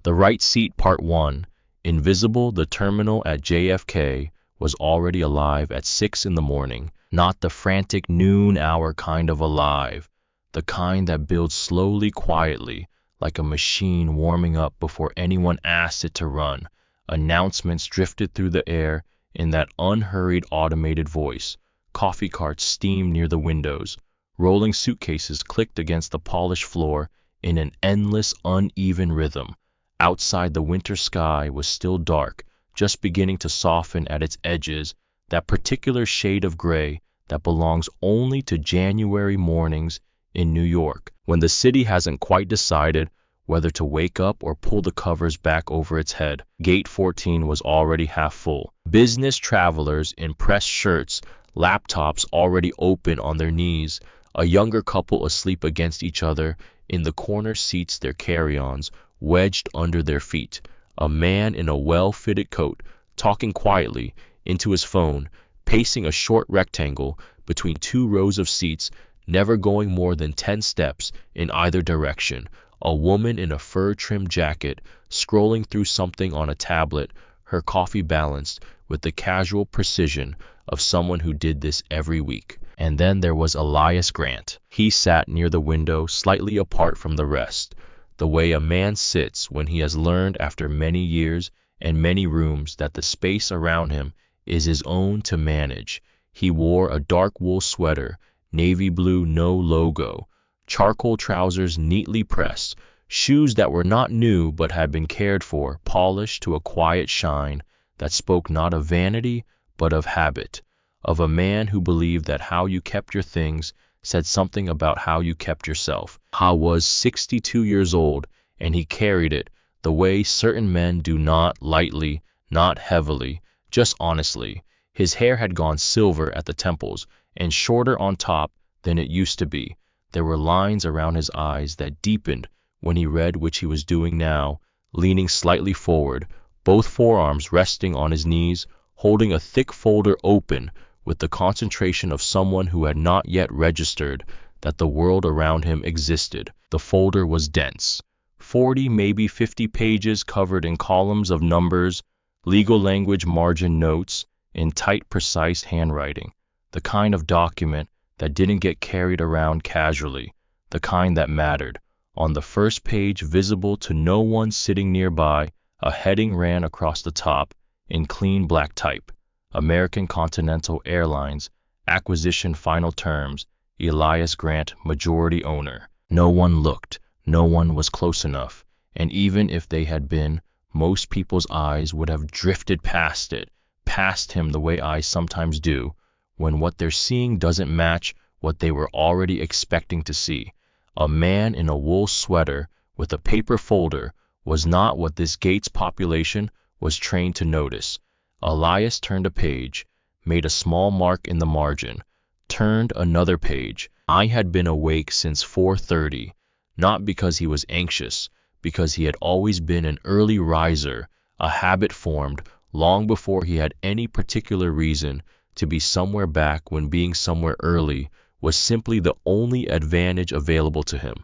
The Right Seat Part 1. Invisible, the terminal at JFK was already alive at 6 in the morning. Not the frantic noon hour kind of alive, the kind that builds slowly, quietly, like a machine warming up before anyone asks it to run. Announcements drifted through the air in that unhurried automated voice. Coffee carts steamed near the windows. Rolling suitcases clicked against the polished floor in an endless, uneven rhythm. Outside, the winter sky was still dark, just beginning to soften at its edges, that particular shade of gray that belongs only to January mornings in New York, when the city hasn't quite decided whether to wake up or pull the covers back over its head. Gate 14 was already half full. Business travelers in pressed shirts, laptops already open on their knees, a younger couple asleep against each other in the corner seats, their carry-ons wedged under their feet, a man in a well-fitted coat talking quietly into his phone, pacing a short rectangle between two rows of seats, never going more than 10 steps in either direction, a woman in a fur-trimmed jacket scrolling through something on a tablet, her coffee balanced with the casual precision of someone who did this every week. And then there was Elias Grant. He sat near the window, slightly apart from the rest, the way a man sits when he has learned after many years and many rooms that the space around him is his own to manage. He wore a dark wool sweater, navy blue no logo, charcoal trousers neatly pressed, shoes that were not new but had been cared for, polished to a quiet shine that spoke not of vanity but of habit, of a man who believed that how you kept your things said something about how you kept yourself. Ha was 62 years old, and he carried it the way certain men do, not lightly, not heavily, just honestly. His hair had gone silver at the temples and shorter on top than it used to be. There were lines around his eyes that deepened when he read, which he was doing now, leaning slightly forward, both forearms resting on his knees, holding a thick folder open with the concentration of someone who had not yet registered that the world around him existed. The folder was dense. 40, maybe 50 pages covered in columns of numbers, legal language margin notes, in tight, precise handwriting. The kind of document that didn't get carried around casually, the kind that mattered. On the first page, visible to no one sitting nearby, a heading ran across the top in clean black type. American Continental Airlines, acquisition final terms, Elias Grant, majority owner. No one looked, no one was close enough, and even if they had been, most people's eyes would have drifted past it, past him the way eyes sometimes do, when what they're seeing doesn't match what they were already expecting to see. A man in a wool sweater with a paper folder was not what this Gates population was trained to notice. Elias turned a page, made a small mark in the margin, turned another page. I had been awake since 4:30, not because he was anxious, because he had always been an early riser, a habit formed long before he had any particular reason to be somewhere back when being somewhere early was simply the only advantage available to him.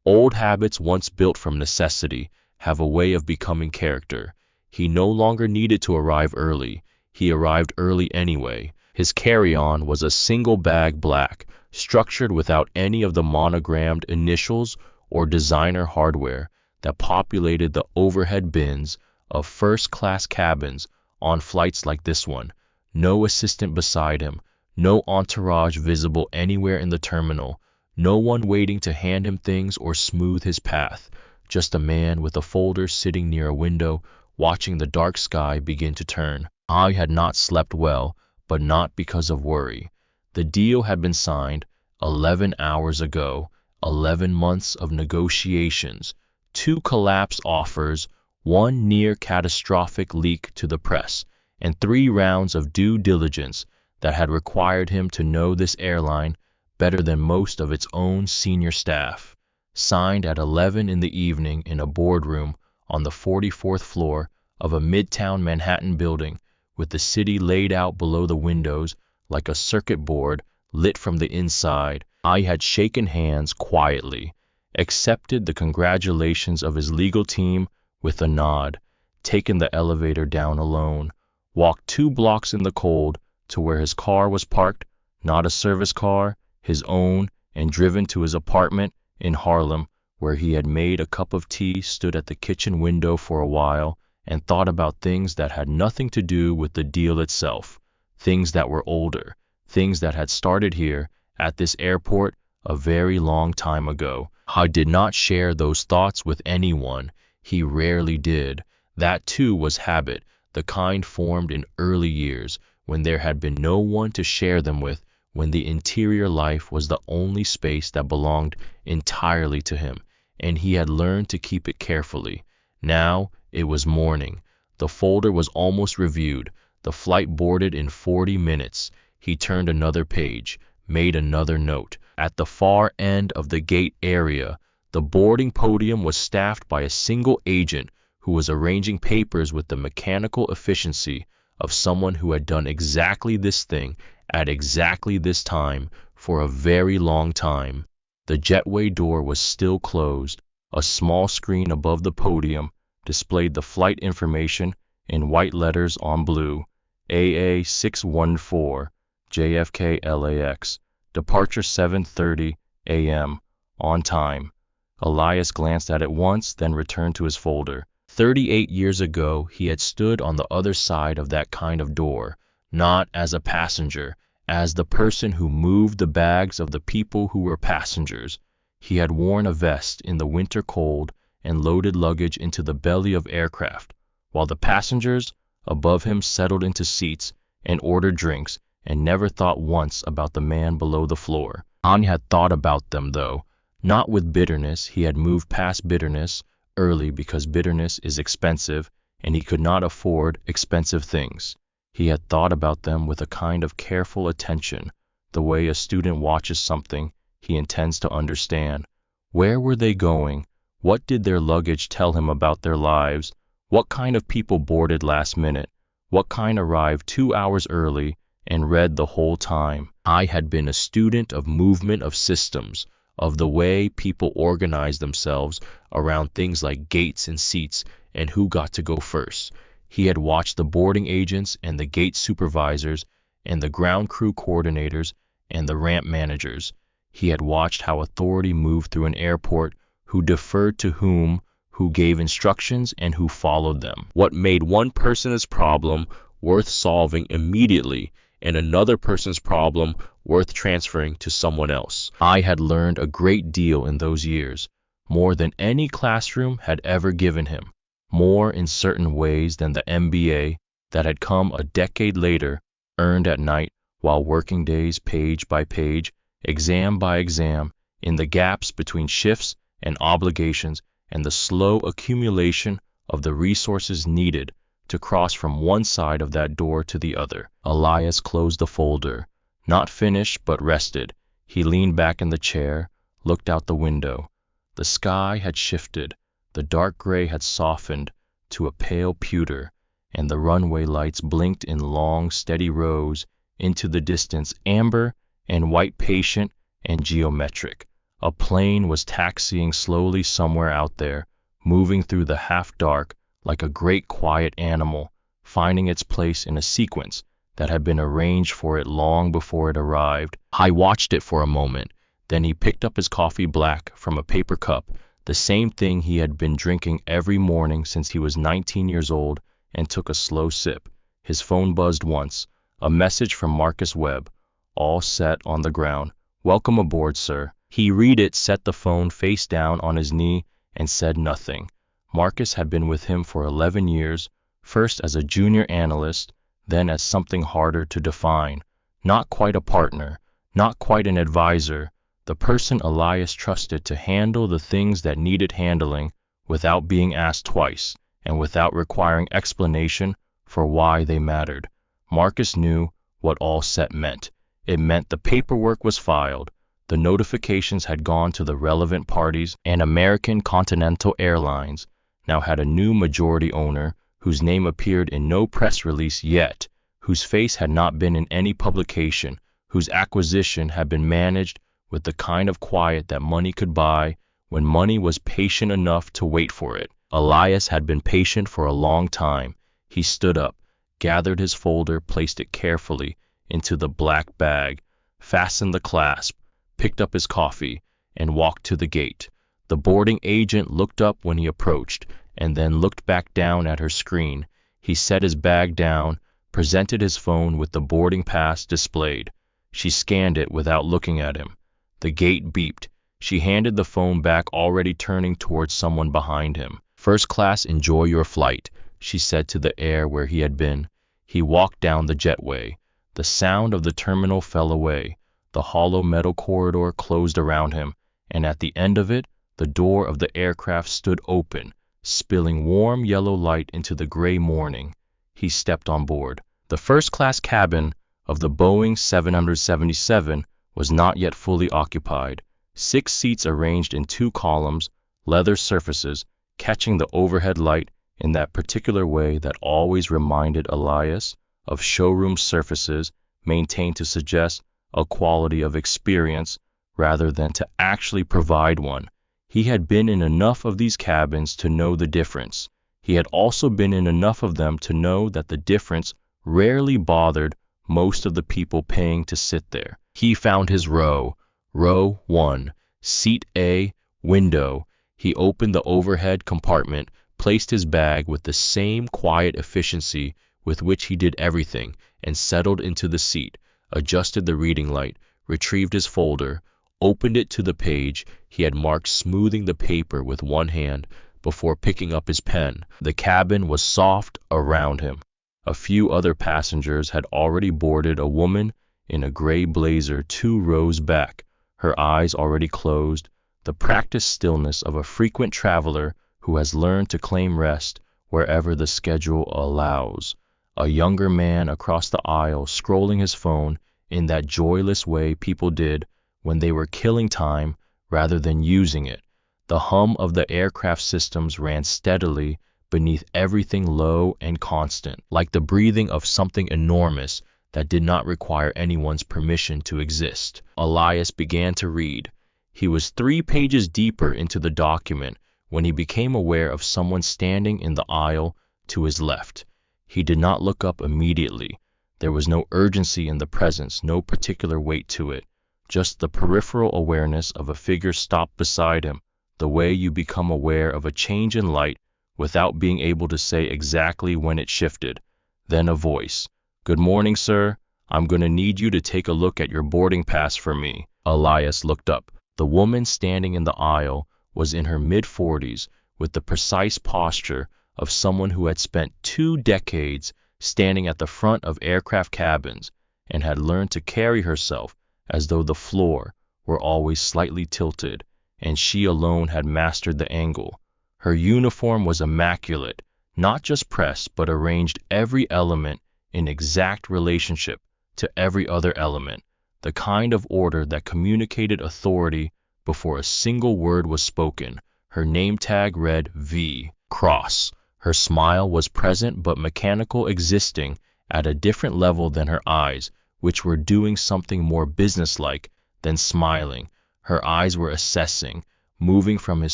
Old habits once built from necessity have a way of becoming character. He no longer needed to arrive early. He arrived early anyway. His carry-on was a single bag black, structured without any of the monogrammed initials or designer hardware that populated the overhead bins of first-class cabins on flights like this one. No assistant beside him, no entourage visible anywhere in the terminal, no one waiting to hand him things or smooth his path, just a man with a folder sitting near a window, watching the dark sky begin to turn. I had not slept well, but not because of worry. The deal had been signed 11 hours ago, 11 months of negotiations, 2 collapsed offers, 1 near catastrophic leak to the press, and 3 rounds of due diligence that had required him to know this airline better than most of its own senior staff. Signed at 11 in the evening in a boardroom on the 44th floor of a midtown Manhattan building, with the city laid out below the windows like a circuit board lit from the inside. I had shaken hands quietly, accepted the congratulations of his legal team with a nod, taken the elevator down alone, walked 2 blocks in the cold to where his car was parked, not a service car, his own, and driven to his apartment in Harlem, where he had made a cup of tea, stood at the kitchen window for a while, and thought about things that had nothing to do with the deal itself, things that were older, things that had started here, at this airport, a very long time ago. I did not share those thoughts with anyone. He rarely did. That too was habit, the kind formed in early years, when there had been no one to share them with, when the interior life was the only space that belonged entirely to him, and he had learned to keep it carefully. Now it was morning. The folder was almost reviewed, the flight boarded in 40 minutes. He turned another page, made another note. At the far end of the gate area, the boarding podium was staffed by a single agent who was arranging papers with the mechanical efficiency of someone who had done exactly this thing at exactly this time for a very long time. The jetway door was still closed. A small screen above the podium displayed the flight information in white letters on blue. AA 614, JFK LAX, departure 7:30 a.m., on time. Elias glanced at it once, then returned to his folder. 38 years ago, he had stood on the other side of that kind of door, not as a passenger, as the person who moved the bags of the people who were passengers. He had worn a vest in the winter cold and loaded luggage into the belly of aircraft, while the passengers above him settled into seats and ordered drinks and never thought once about the man below the floor. Anya had thought about them, though, not with bitterness. He had moved past bitterness early because bitterness is expensive and he could not afford expensive things. He had thought about them with a kind of careful attention, the way a student watches something he intends to understand. Where were they going? What did their luggage tell him about their lives? What kind of people boarded last minute? What kind arrived 2 hours early and read the whole time? I had been a student of movement, of systems, of the way people organize themselves around things like gates and seats and who got to go first. He had watched the boarding agents and the gate supervisors and the ground crew coordinators and the ramp managers. He had watched how authority moved through an airport, who deferred to whom, who gave instructions, and who followed them. What made one person's problem worth solving immediately and another person's problem worth transferring to someone else. I had learned a great deal in those years, more than any classroom had ever given him, more in certain ways than the MBA that had come a decade later, earned at night while working days page by page, exam by exam, in the gaps between shifts and obligations and the slow accumulation of the resources needed to cross from one side of that door to the other. Elias closed the folder, not finished but rested. He leaned back in the chair, looked out the window. The sky had shifted, the dark gray had softened to a pale pewter, and the runway lights blinked in long, steady rows into the distance, amber and white, patient and geometric. A plane was taxiing slowly somewhere out there, moving through the half-dark like a great quiet animal, finding its place in a sequence that had been arranged for it long before it arrived. I watched it for a moment. Then he picked up his coffee black from a paper cup, the same thing he had been drinking every morning since he was 19 years old, and took a slow sip. His phone buzzed once, a message from Marcus Webb, all set on the ground. "Welcome aboard, sir." He read it, set the phone face down on his knee, and said nothing. Marcus had been with him for 11 years, first as a junior analyst, then as something harder to define. Not quite a partner, not quite an advisor, the person Elias trusted to handle the things that needed handling without being asked twice and without requiring explanation for why they mattered. Marcus knew what all set meant. It meant the paperwork was filed, the notifications had gone to the relevant parties, and American Continental Airlines now had a new majority owner whose name appeared in no press release yet, whose face had not been in any publication, whose acquisition had been managed with the kind of quiet that money could buy when money was patient enough to wait for it. Elias had been patient for a long time. He stood up, gathered his folder, placed it carefully into the black bag, fastened the clasp, picked up his coffee, and walked to the gate. The boarding agent looked up when he approached, and then looked back down at her screen. He set his bag down, presented his phone with the boarding pass displayed. She scanned it without looking at him. The gate beeped. She handed the phone back, already turning towards someone behind him. "First class, enjoy your flight," she said to the air where he had been. He walked down the jetway. The sound of the terminal fell away. The hollow metal corridor closed around him, and at the end of it, the door of the aircraft stood open, spilling warm yellow light into the gray morning. He stepped on board. The first-class cabin of the Boeing 777 was not yet fully occupied. 6 seats arranged in 2 columns, leather surfaces, catching the overhead light in that particular way that always reminded Elias of showroom surfaces maintained to suggest a quality of experience rather than to actually provide one. He had been in enough of these cabins to know the difference. He had also been in enough of them to know that the difference rarely bothered most of the people paying to sit there. He found his row 1, seat A, window. He opened the overhead compartment, placed his bag with the same quiet efficiency with which he did everything, and settled into the seat, adjusted the reading light, retrieved his folder, opened it to the page he had marked, smoothing the paper with one hand before picking up his pen. The cabin was soft around him. A few other passengers had already boarded. A woman in a gray blazer 2 rows back, her eyes already closed, the practiced stillness of a frequent traveler who has learned to claim rest wherever the schedule allows. A younger man across the aisle, scrolling his phone in that joyless way people did when they were killing time rather than using it. The hum of the aircraft systems ran steadily beneath everything, low and constant, like the breathing of something enormous that did not require anyone's permission to exist. Elias began to read. He was 3 pages deeper into the document when he became aware of someone standing in the aisle to his left. He did not look up immediately. There was no urgency in the presence, no particular weight to it, just the peripheral awareness of a figure stopped beside him, the way you become aware of a change in light without being able to say exactly when it shifted. Then a voice. "Good morning, sir. I'm going to need you to take a look at your boarding pass for me." Elias looked up. The woman standing in the aisle was in her mid-40s, with the precise posture of someone who had spent 2 decades standing at the front of aircraft cabins and had learned to carry herself as though the floor were always slightly tilted, and she alone had mastered the angle. Her uniform was immaculate, not just pressed, but arranged every element in exact relationship to every other element, the kind of order that communicated authority before a single word was spoken. Her name tag read V. Cross. Her smile was present but mechanical, existing at a different level than her eyes, which were doing something more businesslike than smiling. Her eyes were assessing, moving from his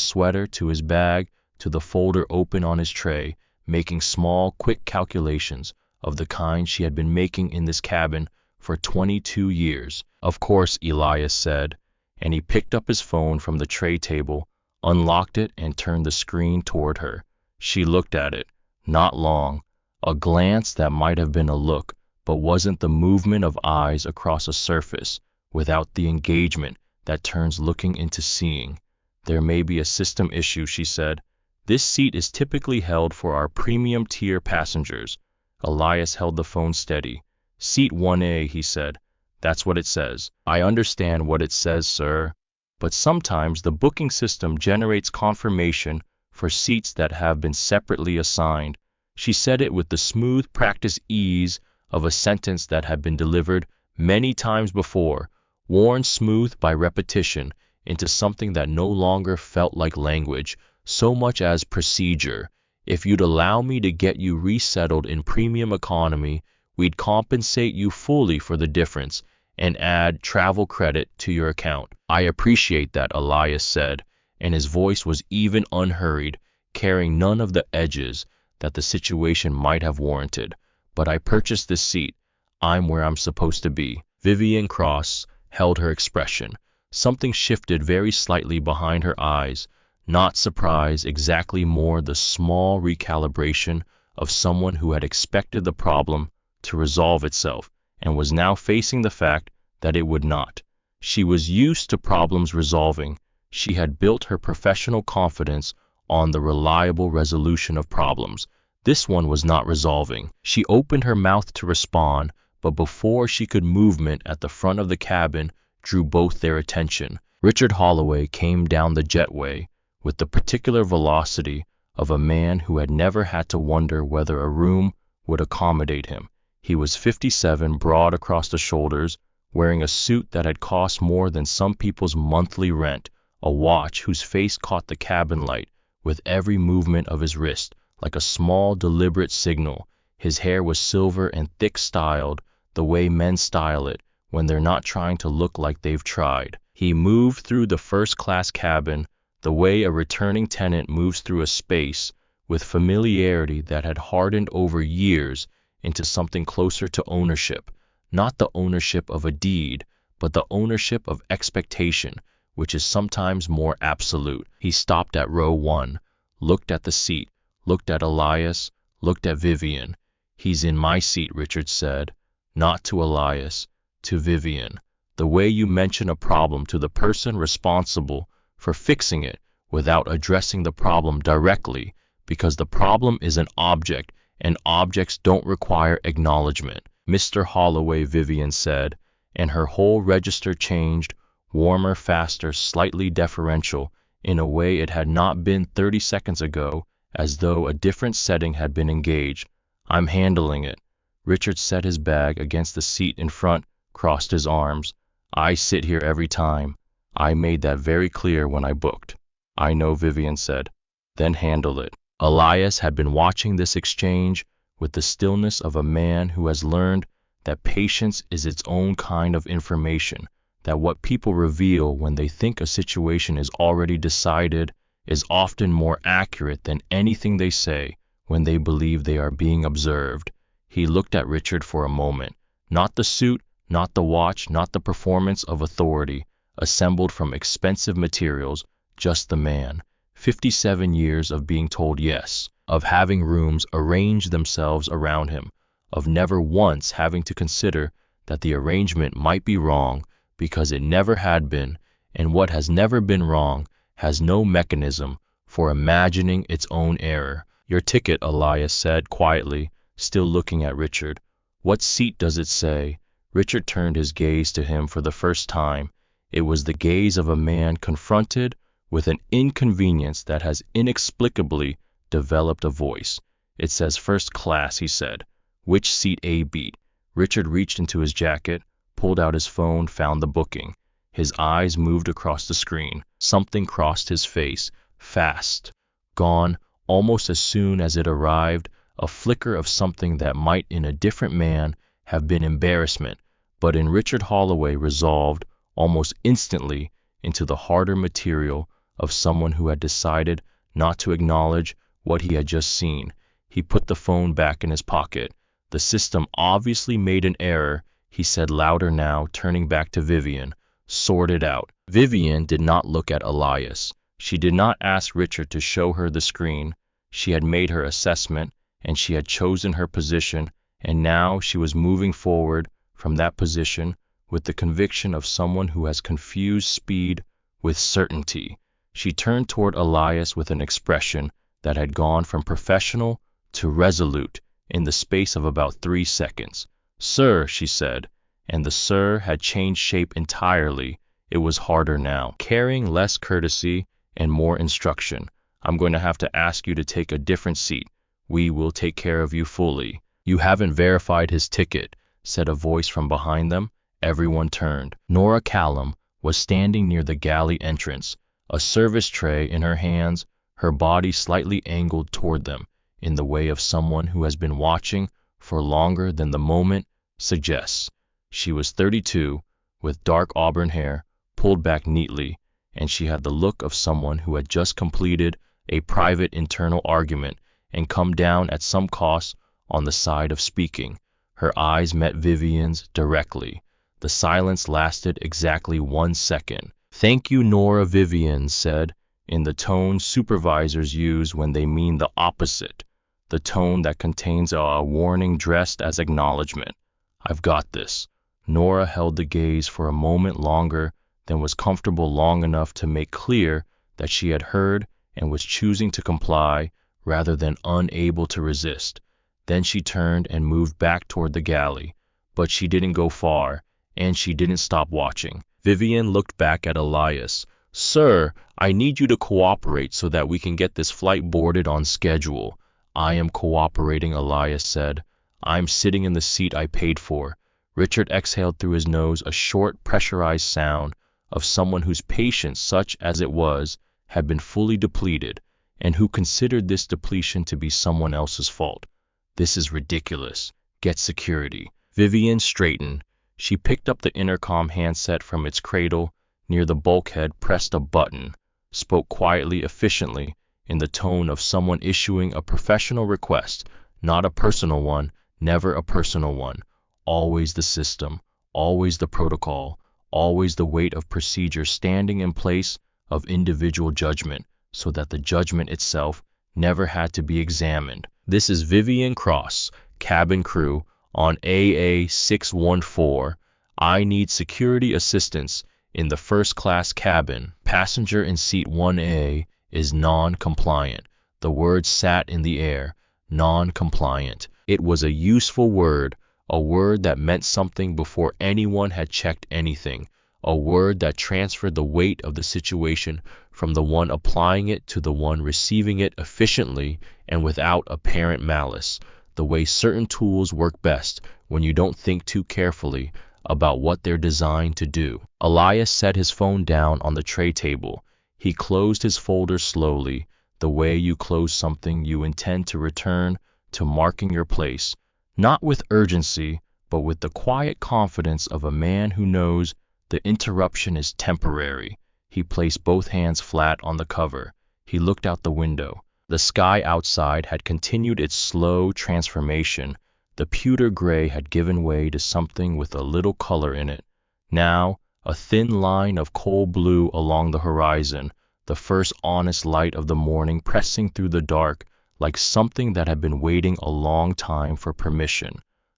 sweater to his bag to the folder open on his tray, making small, quick calculations of the kind she had been making in this cabin for 22 years. "Of course," Elias said, and he picked up his phone from the tray table, unlocked it, and turned the screen toward her. She looked at it. Not long. A glance that might have been a look, but wasn't the movement of eyes across a surface, without the engagement that turns looking into seeing. "There may be a system issue," she said. "This seat is typically held for our premium tier passengers." Elias held the phone steady. "Seat 1A, he said. "That's what it says." "I understand what it says, sir. But sometimes the booking system generates confirmation for seats that have been separately assigned." She said it with the smooth, practiced ease of a sentence that had been delivered many times before, worn smooth by repetition into something that no longer felt like language so much as procedure. "If you'd allow me to get you resettled in premium economy, we'd compensate you fully for the difference and add travel credit to your account." "I appreciate that," Elias said, and his voice was even unhurried. carrying none of the edges that the situation might have warranted. But I purchased this seat. I'm where I'm supposed to be. Vivian Cross held her expression. Something shifted very slightly behind her eyes. Not surprise, exactly more the small recalibration of someone who had expected the problem to resolve itself and was now facing the fact that it would not. She was used to problems resolving. She had built her professional confidence on the reliable resolution of problems. This one was not resolving. She opened her mouth to respond, but before she could, movement at the front of the cabin drew both their attention. Richard Holloway came down the jetway with the particular velocity of a man who had never had to wonder whether a room would accommodate him. He was 57, broad across the shoulders, wearing a suit that had cost more than some people's monthly rent, a watch whose face caught the cabin light with every movement of his wrist, like a small, deliberate signal. His hair was silver and thick-styled, the way men style it when they're not trying to look like they've tried. He moved through the first-class cabin the way a returning tenant moves through a space, with familiarity that had hardened over years into something closer to ownership. Not the ownership of a deed, but the ownership of expectation, which is sometimes more absolute. He stopped at row 1, looked at the seat, looked at Elias, looked at Vivian. "He's in my seat," Richard said. Not to Elias, to Vivian. "The way you mention a problem to the person responsible for fixing it without addressing the problem directly, because the problem is an object and objects don't require acknowledgement." "Mr. Holloway," Vivian said, and her whole register changed, warmer, faster, slightly deferential, in a way it had not been 30 seconds ago, as though a different setting had been engaged. "I'm handling it." Richard set his bag against the seat in front, crossed his arms. "I sit here every time. I made that very clear when I booked." "I know," Vivian said. "Then handle it." Elias had been watching this exchange with the stillness of a man who has learned that patience is its own kind of information, that what people reveal when they think a situation is already decided is often more accurate than anything they say when they believe they are being observed. He looked at Richard for a moment. Not the suit, not the watch, not the performance of authority, assembled from expensive materials, just the man. 57 years of being told yes, of having rooms arrange themselves around him, of never once having to consider that the arrangement might be wrong because it never had been, and what has never been wrong has no mechanism for imagining its own error. "Your ticket," Elias said quietly, still looking at Richard. "What seat does it say?" Richard turned his gaze to him for the first time. It was the gaze of a man confronted with an inconvenience that has inexplicably developed a voice. "It says first class," he said. "Which seat A beat?" Richard reached into his jacket, pulled out his phone, found the booking. His eyes moved across the screen. Something crossed his face, fast, gone, almost as soon as it arrived, a flicker of something that might in a different man have been embarrassment, but in Richard Holloway resolved almost instantly into the harder material of someone who had decided not to acknowledge what he had just seen. He put the phone back in his pocket. "The system obviously made an error," he said louder now, turning back to Vivian. "Sort it out." Vivian did not look at Elias. She did not ask Richard to show her the screen. She had made her assessment, and she had chosen her position, and now she was moving forward from that position with the conviction of someone who has confused speed with certainty. She turned toward Elias with an expression that had gone from professional to resolute in the space of about 3 seconds. "Sir," she said, and the "sir" had changed shape entirely. It was harder now, carrying less courtesy and more instruction. "I'm going to have to ask you to take a different seat. We will take care of you fully." "You haven't verified his ticket," said a voice from behind them. Everyone turned. Nora Callum was standing near the galley entrance, a service tray in her hands, her body slightly angled toward them, in the way of someone who has been watching for longer than the moment suggests. She was 32, with dark auburn hair pulled back neatly, and she had the look of someone who had just completed a private internal argument, and come down at some cost on the side of speaking. Her eyes met Vivian's directly. The silence lasted exactly 1 second. "Thank you, Nora," Vivian said, in the tone supervisors use when they mean the opposite, the tone that contains a warning dressed as acknowledgement. "I've got this." Nora held the gaze for a moment longer than was comfortable, long enough to make clear that she had heard and was choosing to comply rather than unable to resist. Then she turned and moved back toward the galley. But she didn't go far, and she didn't stop watching. Vivian looked back at Elias. "Sir, I need you to cooperate so that we can get this flight boarded on schedule." "I am cooperating," Elias said. "I'm sitting in the seat I paid for." Richard exhaled through his nose, a short, pressurized sound of someone whose patience, such as it was, had been fully depleted, and who considered this depletion to be someone else's fault. "This is ridiculous. Get security." Vivian straightened. She picked up the intercom handset from its cradle near the bulkhead, pressed a button, spoke quietly, efficiently, in the tone of someone issuing a professional request, not a personal one, never a personal one. Always the system, always the protocol, always the weight of procedure standing in place of individual judgment, so that the judgment itself never had to be examined. "This is Vivian Cross, cabin crew, on AA 614. I need security assistance in the first-class cabin. Passenger in seat 1A is non-compliant." The word sat in the air. Non-compliant. It was a useful word, a word that meant something before anyone had checked anything, a word that transferred the weight of the situation from the one applying it to the one receiving it efficiently and without apparent malice, the way certain tools work best when you don't think too carefully about what they're designed to do. Elias set his phone down on the tray table. He closed his folder slowly, the way you close something you intend to return to marking your place, not with urgency, but with the quiet confidence of a man who knows the interruption is temporary. He placed both hands flat on the cover. He looked out the window. The sky outside had continued its slow transformation. The pewter gray had given way to something with a little color in it. Now, a thin line of coal blue along the horizon, the first honest light of the morning pressing through the dark like something that had been waiting a long time for permission.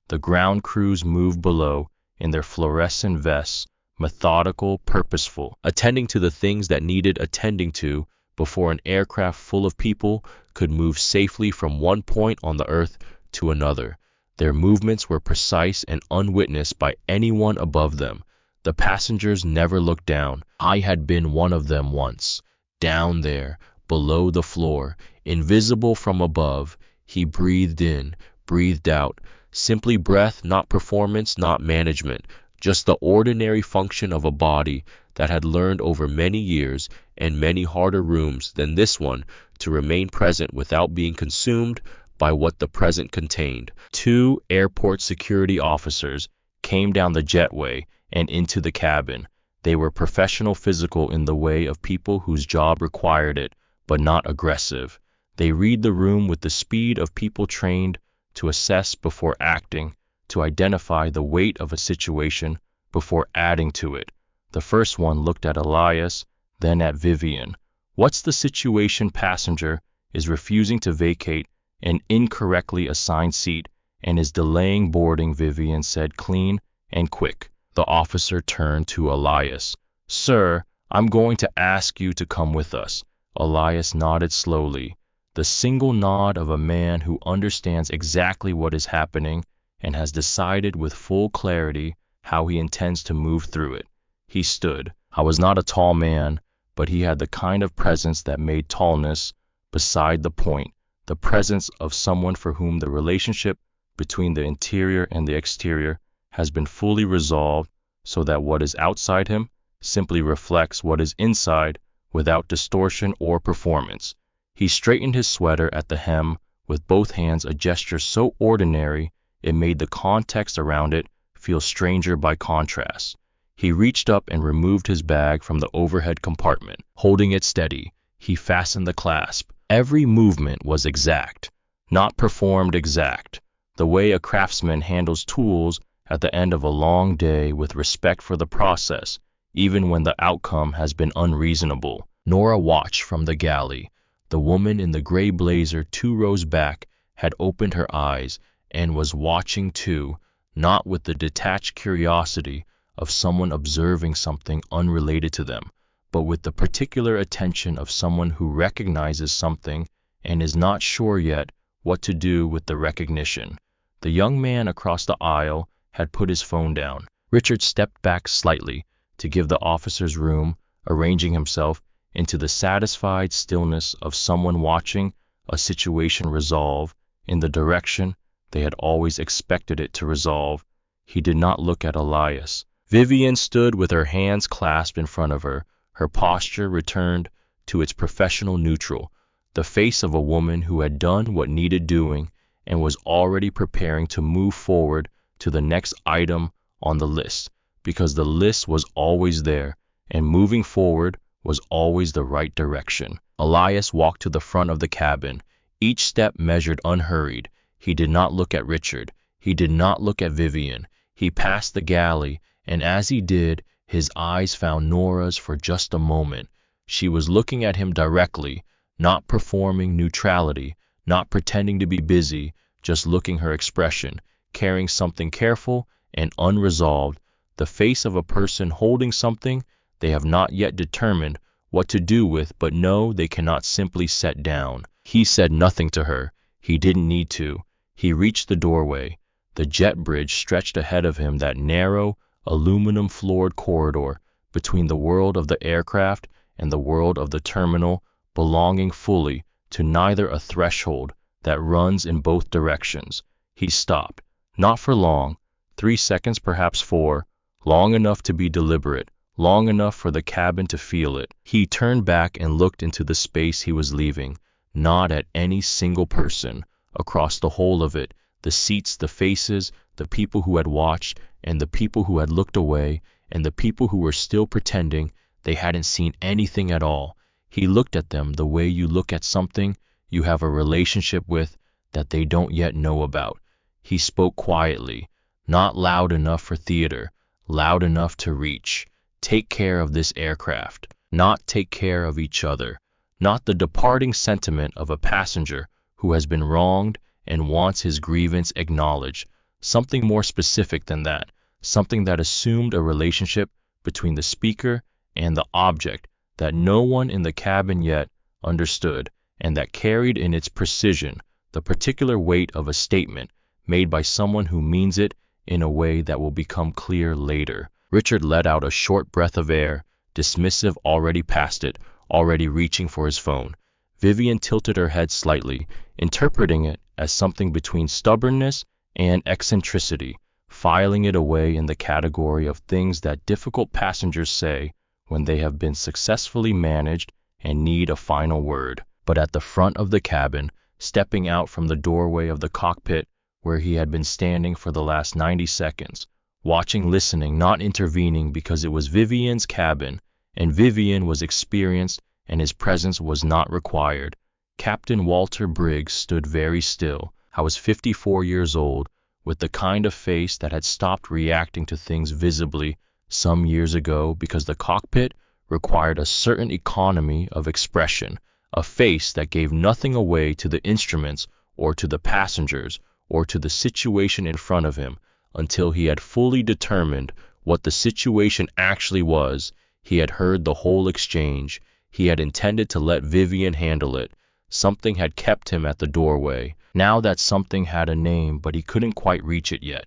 The ground crews moved below in their fluorescent vests, methodical, purposeful, attending to the things that needed attending to before an aircraft full of people could move safely from one point on the earth to another. Their movements were precise and unwitnessed by anyone above them. The passengers never looked down. I had been one of them once. Down there, below the floor, invisible from above, he breathed in, breathed out. Simply breath, not performance, not management. Just the ordinary function of a body that had learned over many years and many harder rooms than this one to remain present without being consumed by what the present contained. 2 airport security officers came down the jetway and into the cabin. They were professional, physical in the way of people whose job required it, but not aggressive. They read the room with the speed of people trained to assess before acting, to identify the weight of a situation before adding to it. The first one looked at Elias, then at Vivian. "What's the situation? Passenger is refusing to vacate an incorrectly assigned seat and is delaying boarding," Vivian said, clean and quick. The officer turned to Elias. "Sir, I'm going to ask you to come with us." Elias nodded slowly, the single nod of a man who understands exactly what is happening and has decided with full clarity how he intends to move through it. He stood. I was not a tall man, but he had the kind of presence that made tallness beside the point, the presence of someone for whom the relationship between the interior and the exterior has been fully resolved, so that what is outside him simply reflects what is inside without distortion or performance. He straightened his sweater at the hem with both hands, a gesture so ordinary it made the context around it feel stranger by contrast. He reached up and removed his bag from the overhead compartment. Holding it steady, he fastened the clasp. Every movement was exact, not performed exact, the way a craftsman handles tools at the end of a long day with respect for the process, even when the outcome has been unreasonable. Nora watched from the galley. The woman in the gray blazer 2 rows back had opened her eyes and was watching too, not with the detached curiosity of someone observing something unrelated to them, but with the particular attention of someone who recognizes something and is not sure yet what to do with the recognition. The young man across the aisle had put his phone down. Richard stepped back slightly to give the officers room, arranging himself into the satisfied stillness of someone watching a situation resolve in the direction they had always expected it to resolve. He did not look at Elias. Vivian stood with her hands clasped in front of her, her posture returned to its professional neutral, the face of a woman who had done what needed doing and was already preparing to move forward to the next item on the list, because the list was always there, and moving forward was always the right direction. Elias walked to the front of the cabin, each step measured unhurried. He did not look at Richard. He did not look at Vivian. He passed the galley, and as he did, his eyes found Nora's for just a moment. She was looking at him directly, not performing neutrality, not pretending to be busy, just looking her expression, carrying something careful and unresolved, the face of a person holding something they have not yet determined what to do with but know they cannot simply set down. He said nothing to her. He didn't need to. He reached the doorway. The jet bridge stretched ahead of him, that narrow, aluminum-floored corridor between the world of the aircraft and the world of the terminal, belonging fully to neither, a threshold that runs in both directions. He stopped. Not for long, 3 seconds, perhaps 4, long enough to be deliberate, long enough for the cabin to feel it. He turned back and looked into the space he was leaving, not at any single person, across the whole of it, the seats, the faces, the people who had watched, and the people who had looked away, and the people who were still pretending they hadn't seen anything at all. He looked at them the way you look at something you have a relationship with that they don't yet know about. He spoke quietly, not loud enough for theater, loud enough to reach. Take care of this aircraft, not take care of each other, not the departing sentiment of a passenger who has been wronged and wants his grievance acknowledged. Something more specific than that, something that assumed a relationship between the speaker and the object that no one in the cabin yet understood, and that carried in its precision the particular weight of a statement made by someone who means it in a way that will become clear later. Richard let out a short breath of air, dismissive, already past it, already reaching for his phone. Vivian tilted her head slightly, interpreting it as something between stubbornness and eccentricity, filing it away in the category of things that difficult passengers say when they have been successfully managed and need a final word. But at the front of the cabin, stepping out from the doorway of the cockpit where he had been standing for the last 90 seconds, watching, listening, not intervening because it was Vivian's cabin, and Vivian was experienced and his presence was not required. Captain Walter Briggs stood very still. I was 54 years old, with the kind of face that had stopped reacting to things visibly some years ago because the cockpit required a certain economy of expression, a face that gave nothing away to the instruments or to the passengers or to the situation in front of him until he had fully determined what the situation actually was. He had heard the whole exchange. He had intended to let Vivian handle it. Something had kept him at the doorway. Now that something had a name, but he couldn't quite reach it yet.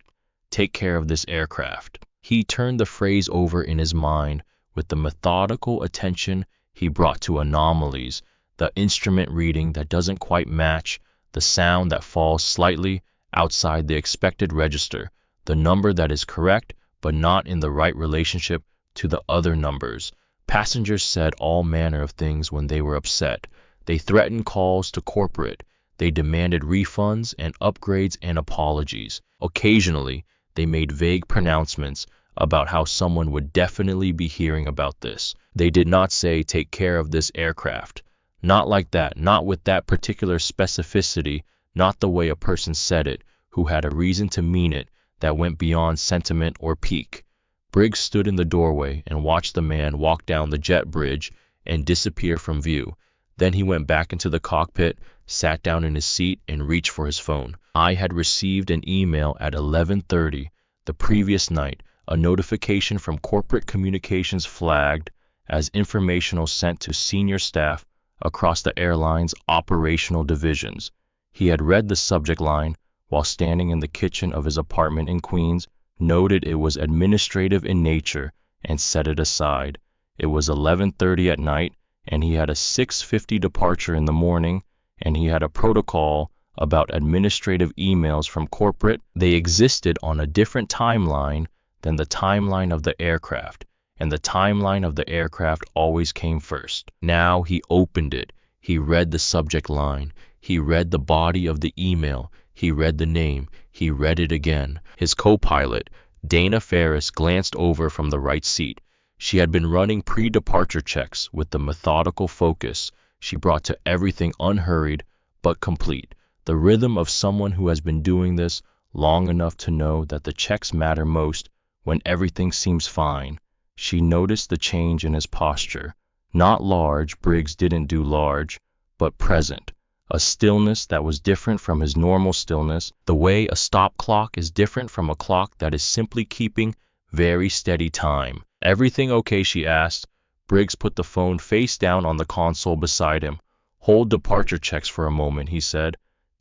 Take care of this aircraft. He turned the phrase over in his mind with the methodical attention he brought to anomalies, the instrument reading that doesn't quite match, the sound that falls slightly outside the expected register, the number that is correct but not in the right relationship to the other numbers. Passengers said all manner of things when they were upset. They threatened calls to corporate. They demanded refunds and upgrades and apologies. Occasionally, they made vague pronouncements about how someone would definitely be hearing about this. They did not say, take care of this aircraft. Not like that, not with that particular specificity, not the way a person said it, who had a reason to mean it, that went beyond sentiment or pique. Briggs stood in the doorway and watched the man walk down the jet bridge and disappear from view. Then he went back into the cockpit, sat down in his seat, and reached for his phone. I had received an email at 11:30 the previous night, a notification from corporate communications flagged as informational sent to senior staff across the airline's operational divisions. He had read the subject line while standing in the kitchen of his apartment in Queens, noted it was administrative in nature, and set it aside. It was 11:30 at night, and he had a 6:50 departure in the morning, and he had a protocol about administrative emails from corporate. They existed on a different timeline than the timeline of the aircraft, and the timeline of the aircraft always came first. Now he opened it. He read the subject line. He read the body of the email. He read the name. He read it again. His co-pilot, Dana Ferris, glanced over from the right seat. She had been running pre-departure checks with the methodical focus she brought to everything, unhurried but complete. The rhythm of someone who has been doing this long enough to know that the checks matter most when everything seems fine. She noticed the change in his posture. Not large, Briggs didn't do large, but present. A stillness that was different from his normal stillness, the way a stop clock is different from a clock that is simply keeping very steady time. "Everything okay?" she asked. Briggs put the phone face down on the console beside him. "Hold departure checks for a moment," he said.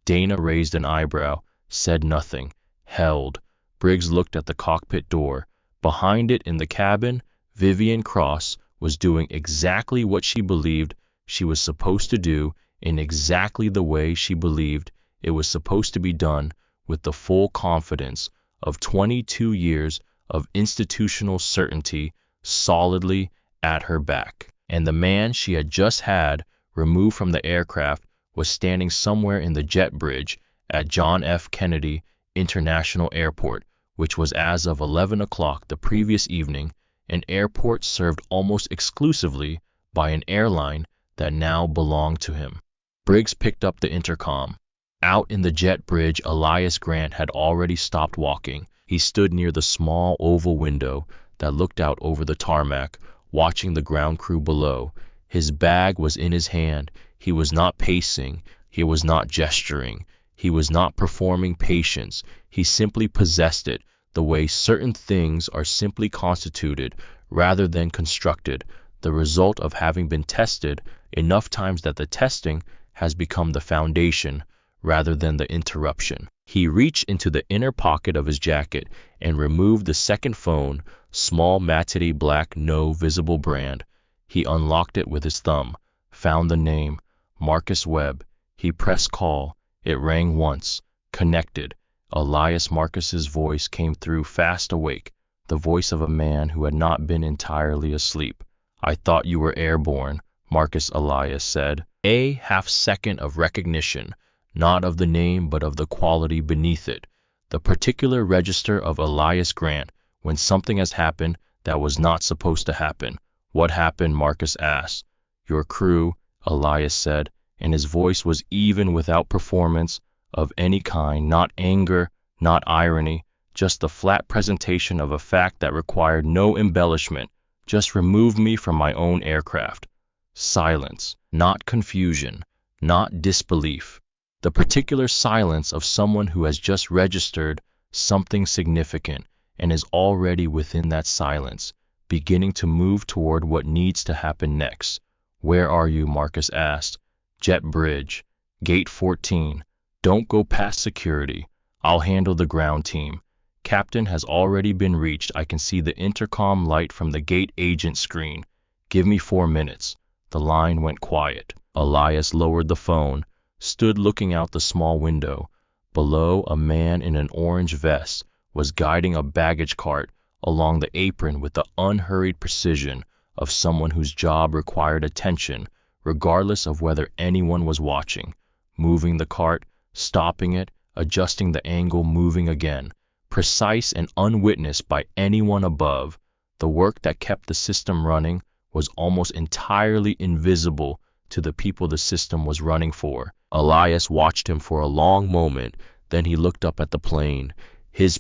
Dana raised an eyebrow, said nothing, held. Briggs looked at the cockpit door. Behind it in the cabin, Vivian Cross was doing exactly what she believed she was supposed to do, in exactly the way she believed it was supposed to be done, with the full confidence of 22 years of institutional certainty solidly at her back. And the man she had just had removed from the aircraft was standing somewhere in the jet bridge at John F. Kennedy International Airport, which was, as of 11 o'clock the previous evening, an airport served almost exclusively by an airline that now belonged to him. Briggs picked up the intercom. Out in the jet bridge, Elias Grant had already stopped walking. He stood near the small oval window that looked out over the tarmac, watching the ground crew below. His bag was in his hand. He was not pacing. He was not gesturing. He was not performing patience. He simply possessed it, the way certain things are simply constituted rather than constructed, the result of having been tested enough times that the testing has become the foundation rather than the interruption. He reached into the inner pocket of his jacket and removed the second phone, small matted black, no visible brand. He unlocked it with his thumb, found the name, Marcus Webb. He pressed call. It rang once, connected. Elias Marcus's voice came through, fast awake, the voice of a man who had not been entirely asleep. "I thought you were airborne," Marcus Elias said. A half-second of recognition, not of the name but of the quality beneath it. The particular register of Elias Grant when something has happened that was not supposed to happen. "What happened?" Marcus asked. "Your crew," Elias said, and his voice was even without performance of any kind, not anger, not irony, just the flat presentation of a fact that required no embellishment, just removed me from my own aircraft. Silence, not confusion, not disbelief. The particular silence of someone who has just registered something significant and is already within that silence, beginning to move toward what needs to happen next. "Where are you?" Marcus asked. "Jet bridge, gate 14. Don't go past security. I'll handle the ground team. Captain has already been reached. I can see the intercom light from the gate agent screen. Give me 4 minutes." The line went quiet. Elias lowered the phone, stood looking out the small window. Below, a man in an orange vest was guiding a baggage cart along the apron with the unhurried precision of someone whose job required attention, regardless of whether anyone was watching. Moving the cart, stopping it, adjusting the angle, moving again. Precise and unwitnessed by anyone above, the work that kept the system running was almost entirely invisible to the people the system was running for. Elias watched him for a long moment, then he looked up at the plane, his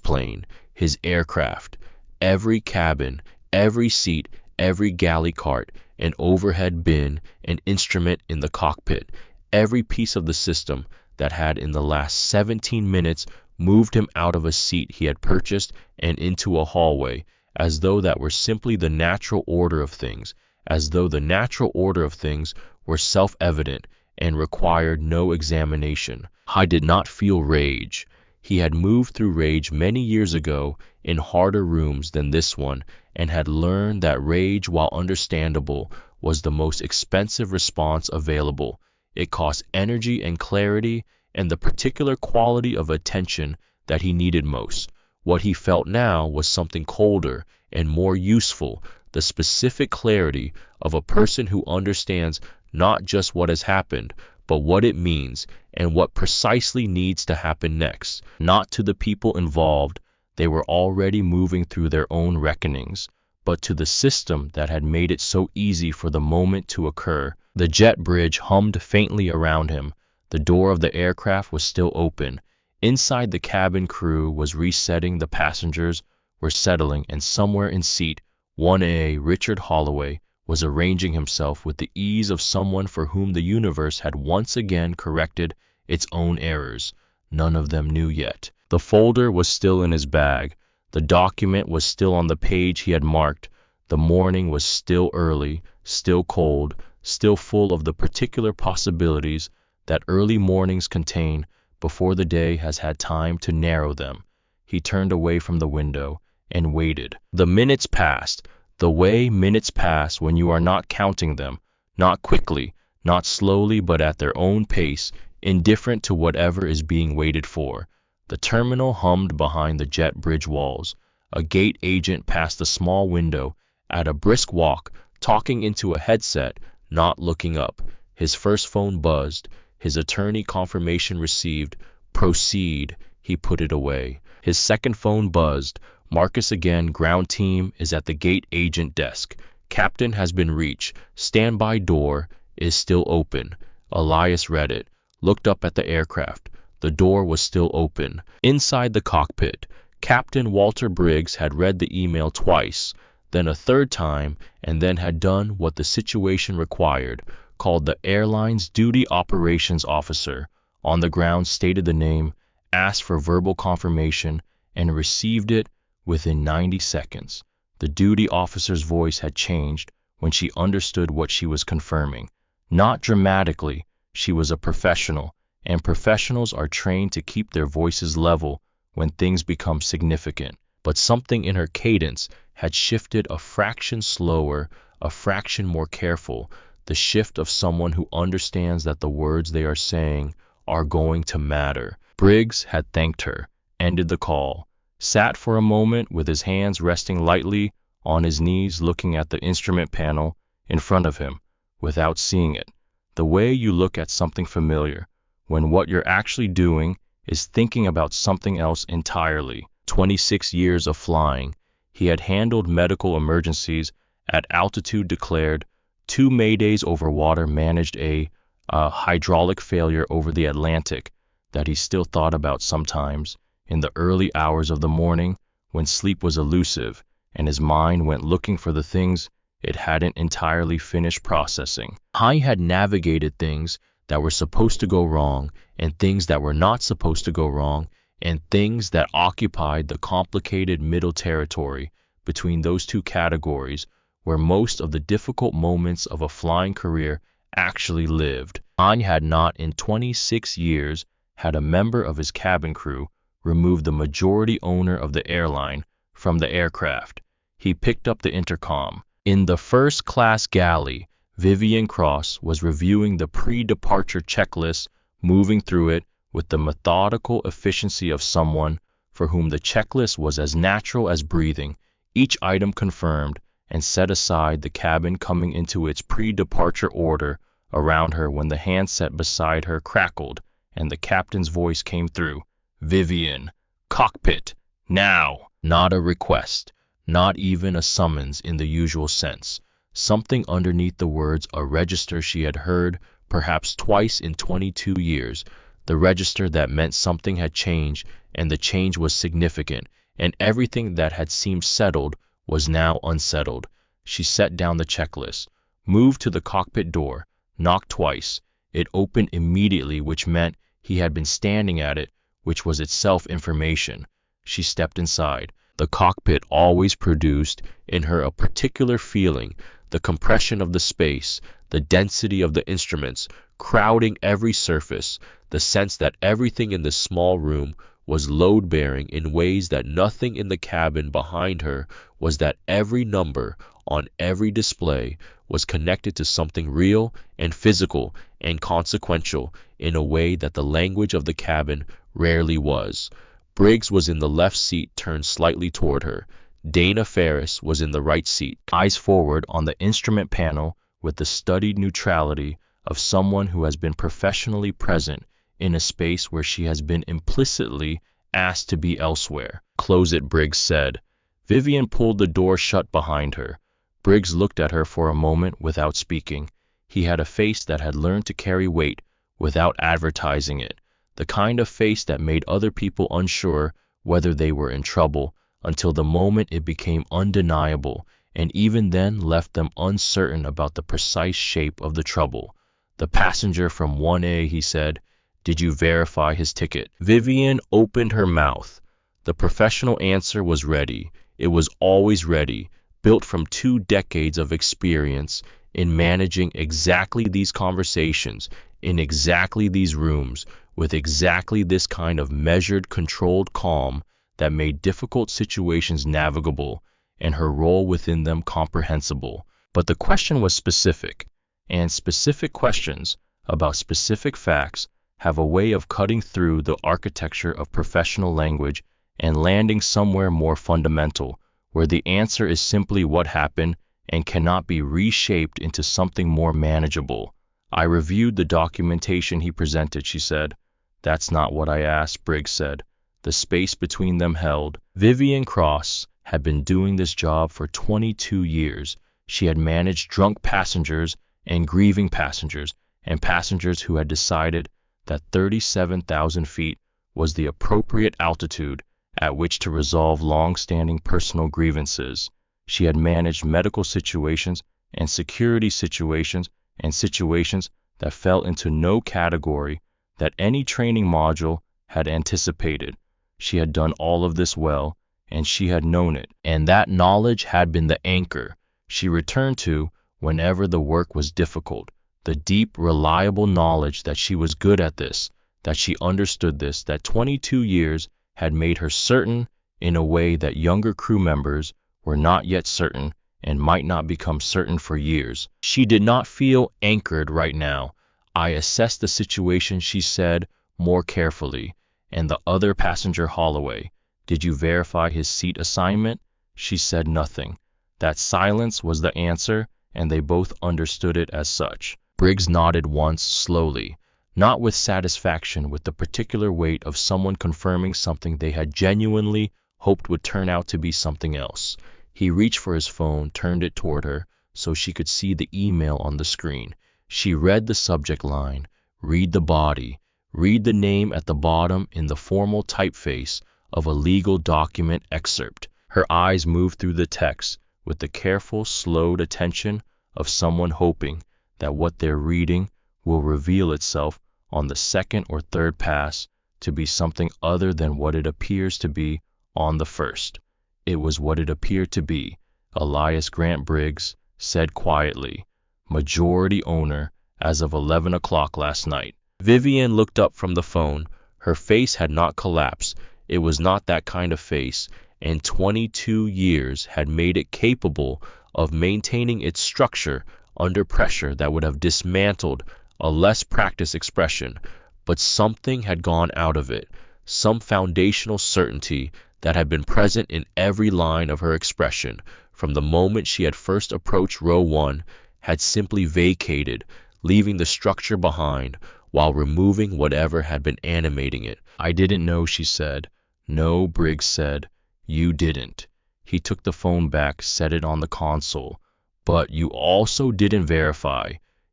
aircraft. Every cabin, every seat, every galley cart, an overhead bin, an instrument in the cockpit, every piece of the system that had in the last 17 minutes moved him out of a seat he had purchased and into a hallway, as though that were simply the natural order of things, as though the natural order of things were self-evident and required no examination. I did not feel rage. He had moved through rage many years ago in harder rooms than this one, and had learned that rage, while understandable, was the most expensive response available. It cost energy and clarity and the particular quality of attention that he needed most. What he felt now was something colder and more useful, the specific clarity of a person who understands not just what has happened, but what it means and what precisely needs to happen next. Not to the people involved, they were already moving through their own reckonings, but to the system that had made it so easy for the moment to occur. The jet bridge hummed faintly around him. The door of the aircraft was still open. Inside, the cabin crew was resetting, the passengers were settling, and somewhere in seat 1A, Richard Holloway was arranging himself with the ease of someone for whom the universe had once again corrected its own errors. None of them knew yet. The folder was still in his bag. The document was still on the page he had marked. The morning was still early, still cold, still full of the particular possibilities that early mornings contain before the day has had time to narrow them. He turned away from the window and waited. The minutes passed, the way minutes pass when you are not counting them, not quickly, not slowly, but at their own pace, indifferent to whatever is being waited for. The terminal hummed behind the jet bridge walls. A gate agent passed the small window at a brisk walk, talking into a headset, not looking up. His first phone buzzed. His attorney confirmation received. Proceed. He put it away. His second phone buzzed. Marcus again, ground team is at the gate agent desk. Captain has been reached. Standby door is still open. Elias read it, looked up at the aircraft. The door was still open. Inside the cockpit, Captain Walter Briggs had read the email twice, then a third time, and then had done what the situation required, called the airline's duty operations officer. On the ground stated the name, asked for verbal confirmation, and received it within 90 seconds. The duty officer's voice had changed when she understood what she was confirming. Not dramatically, she was a professional, and professionals are trained to keep their voices level when things become significant. But something in her cadence had shifted a fraction slower, a fraction more careful, the shift of someone who understands that the words they are saying are going to matter. Briggs had thanked her, ended the call, sat for a moment with his hands resting lightly on his knees, looking at the instrument panel in front of him without seeing it. The way you look at something familiar when what you're actually doing is thinking about something else entirely. 26 years of flying. He had handled medical emergencies at altitude declared, 2 maydays over water, managed a hydraulic failure over the Atlantic that he still thought about sometimes in the early hours of the morning when sleep was elusive and his mind went looking for the things it hadn't entirely finished processing. He had navigated things that were supposed to go wrong and things that were not supposed to go wrong and things that occupied the complicated middle territory between those two categories where most of the difficult moments of a flying career actually lived. He had not in 26 years had a member of his cabin crew remove the majority owner of the airline from the aircraft. He picked up the intercom. In the first-class galley, Vivian Cross was reviewing the pre-departure checklist, moving through it with the methodical efficiency of someone for whom the checklist was as natural as breathing, each item confirmed and set aside, the cabin coming into its pre-departure order around her when the handset beside her crackled and the captain's voice came through. Vivian, cockpit, now! Not a request, not even a summons in the usual sense. Something underneath the words a register she had heard, perhaps twice in 22 years. The register that meant something had changed, and the change was significant, and everything that had seemed settled was now unsettled. She set down the checklist, moved to the cockpit door, knocked twice. It opened immediately, which meant he had been standing at it, which was itself information. She stepped inside. The cockpit always produced in her a particular feeling, the compression of the space, the density of the instruments, crowding every surface, the sense that everything in the small room was load-bearing in ways that nothing in the cabin behind her was, that every number on every display was connected to something real and physical and consequential in a way that the language of the cabin rarely was. Briggs was in the left seat, turned slightly toward her. Dana Ferris was in the right seat, eyes forward on the instrument panel with the studied neutrality of someone who has been professionally present in a space where she has been implicitly asked to be elsewhere. "Close it," Briggs said. Vivian pulled the door shut behind her. Briggs looked at her for a moment without speaking. He had a face that had learned to carry weight without advertising it, the kind of face that made other people unsure whether they were in trouble until the moment it became undeniable, and even then left them uncertain about the precise shape of the trouble. "The passenger from 1A," he said. "Did you verify his ticket?" Vivian opened her mouth. The professional answer was ready. It was always ready, built from 2 decades of experience in managing exactly these conversations, in exactly these rooms, with exactly this kind of measured, controlled calm that made difficult situations navigable and her role within them comprehensible. But the question was specific, and specific questions about specific facts have a way of cutting through the architecture of professional language and landing somewhere more fundamental, where the answer is simply what happened and cannot be reshaped into something more manageable. "I reviewed the documentation he presented," she said. "That's not what I asked," Briggs said. The space between them held. Vivian Cross had been doing this job for 22 years. She had managed drunk passengers and grieving passengers, and passengers who had decided that 37,000 feet was the appropriate altitude at which to resolve long-standing personal grievances. She had managed medical situations and security situations and situations that fell into no category that any training module had anticipated. She had done all of this well, and she had known it, and that knowledge had been the anchor she returned to whenever the work was difficult, the deep, reliable knowledge that she was good at this, that she understood this, that 22 years had made her certain in a way that younger crew members were not yet certain and might not become certain for years. She did not feel anchored right now. "I assessed the situation," she said more carefully. "And the other passenger, Holloway, did you verify his seat assignment?" She said nothing. That silence was the answer, and they both understood it as such. Briggs nodded once, slowly, not with satisfaction, with the particular weight of someone confirming something they had genuinely hoped would turn out to be something else. He reached for his phone, turned it toward her so she could see the email on the screen. She read the subject line, "Read the body." Read the name at the bottom in the formal typeface of a legal document excerpt. Her eyes moved through the text with the careful, slowed attention of someone hoping that what they're reading will reveal itself on the second or third pass to be something other than what it appears to be on the first. It was what it appeared to be. Elias Grant Briggs said quietly, "Majority owner as of 11 o'clock last night." Vivian looked up from the phone. Her face had not collapsed. It was not that kind of face, and 22 years had made it capable of maintaining its structure under pressure that would have dismantled a less practiced expression. But something had gone out of it, some foundational certainty that had been present in every line of her expression from the moment she had first approached row 1 had simply vacated, leaving the structure behind, while removing whatever had been animating it. "I didn't know," she said. "No," Briggs said. "You didn't." He took the phone back, set it on the console. But you also didn't verify.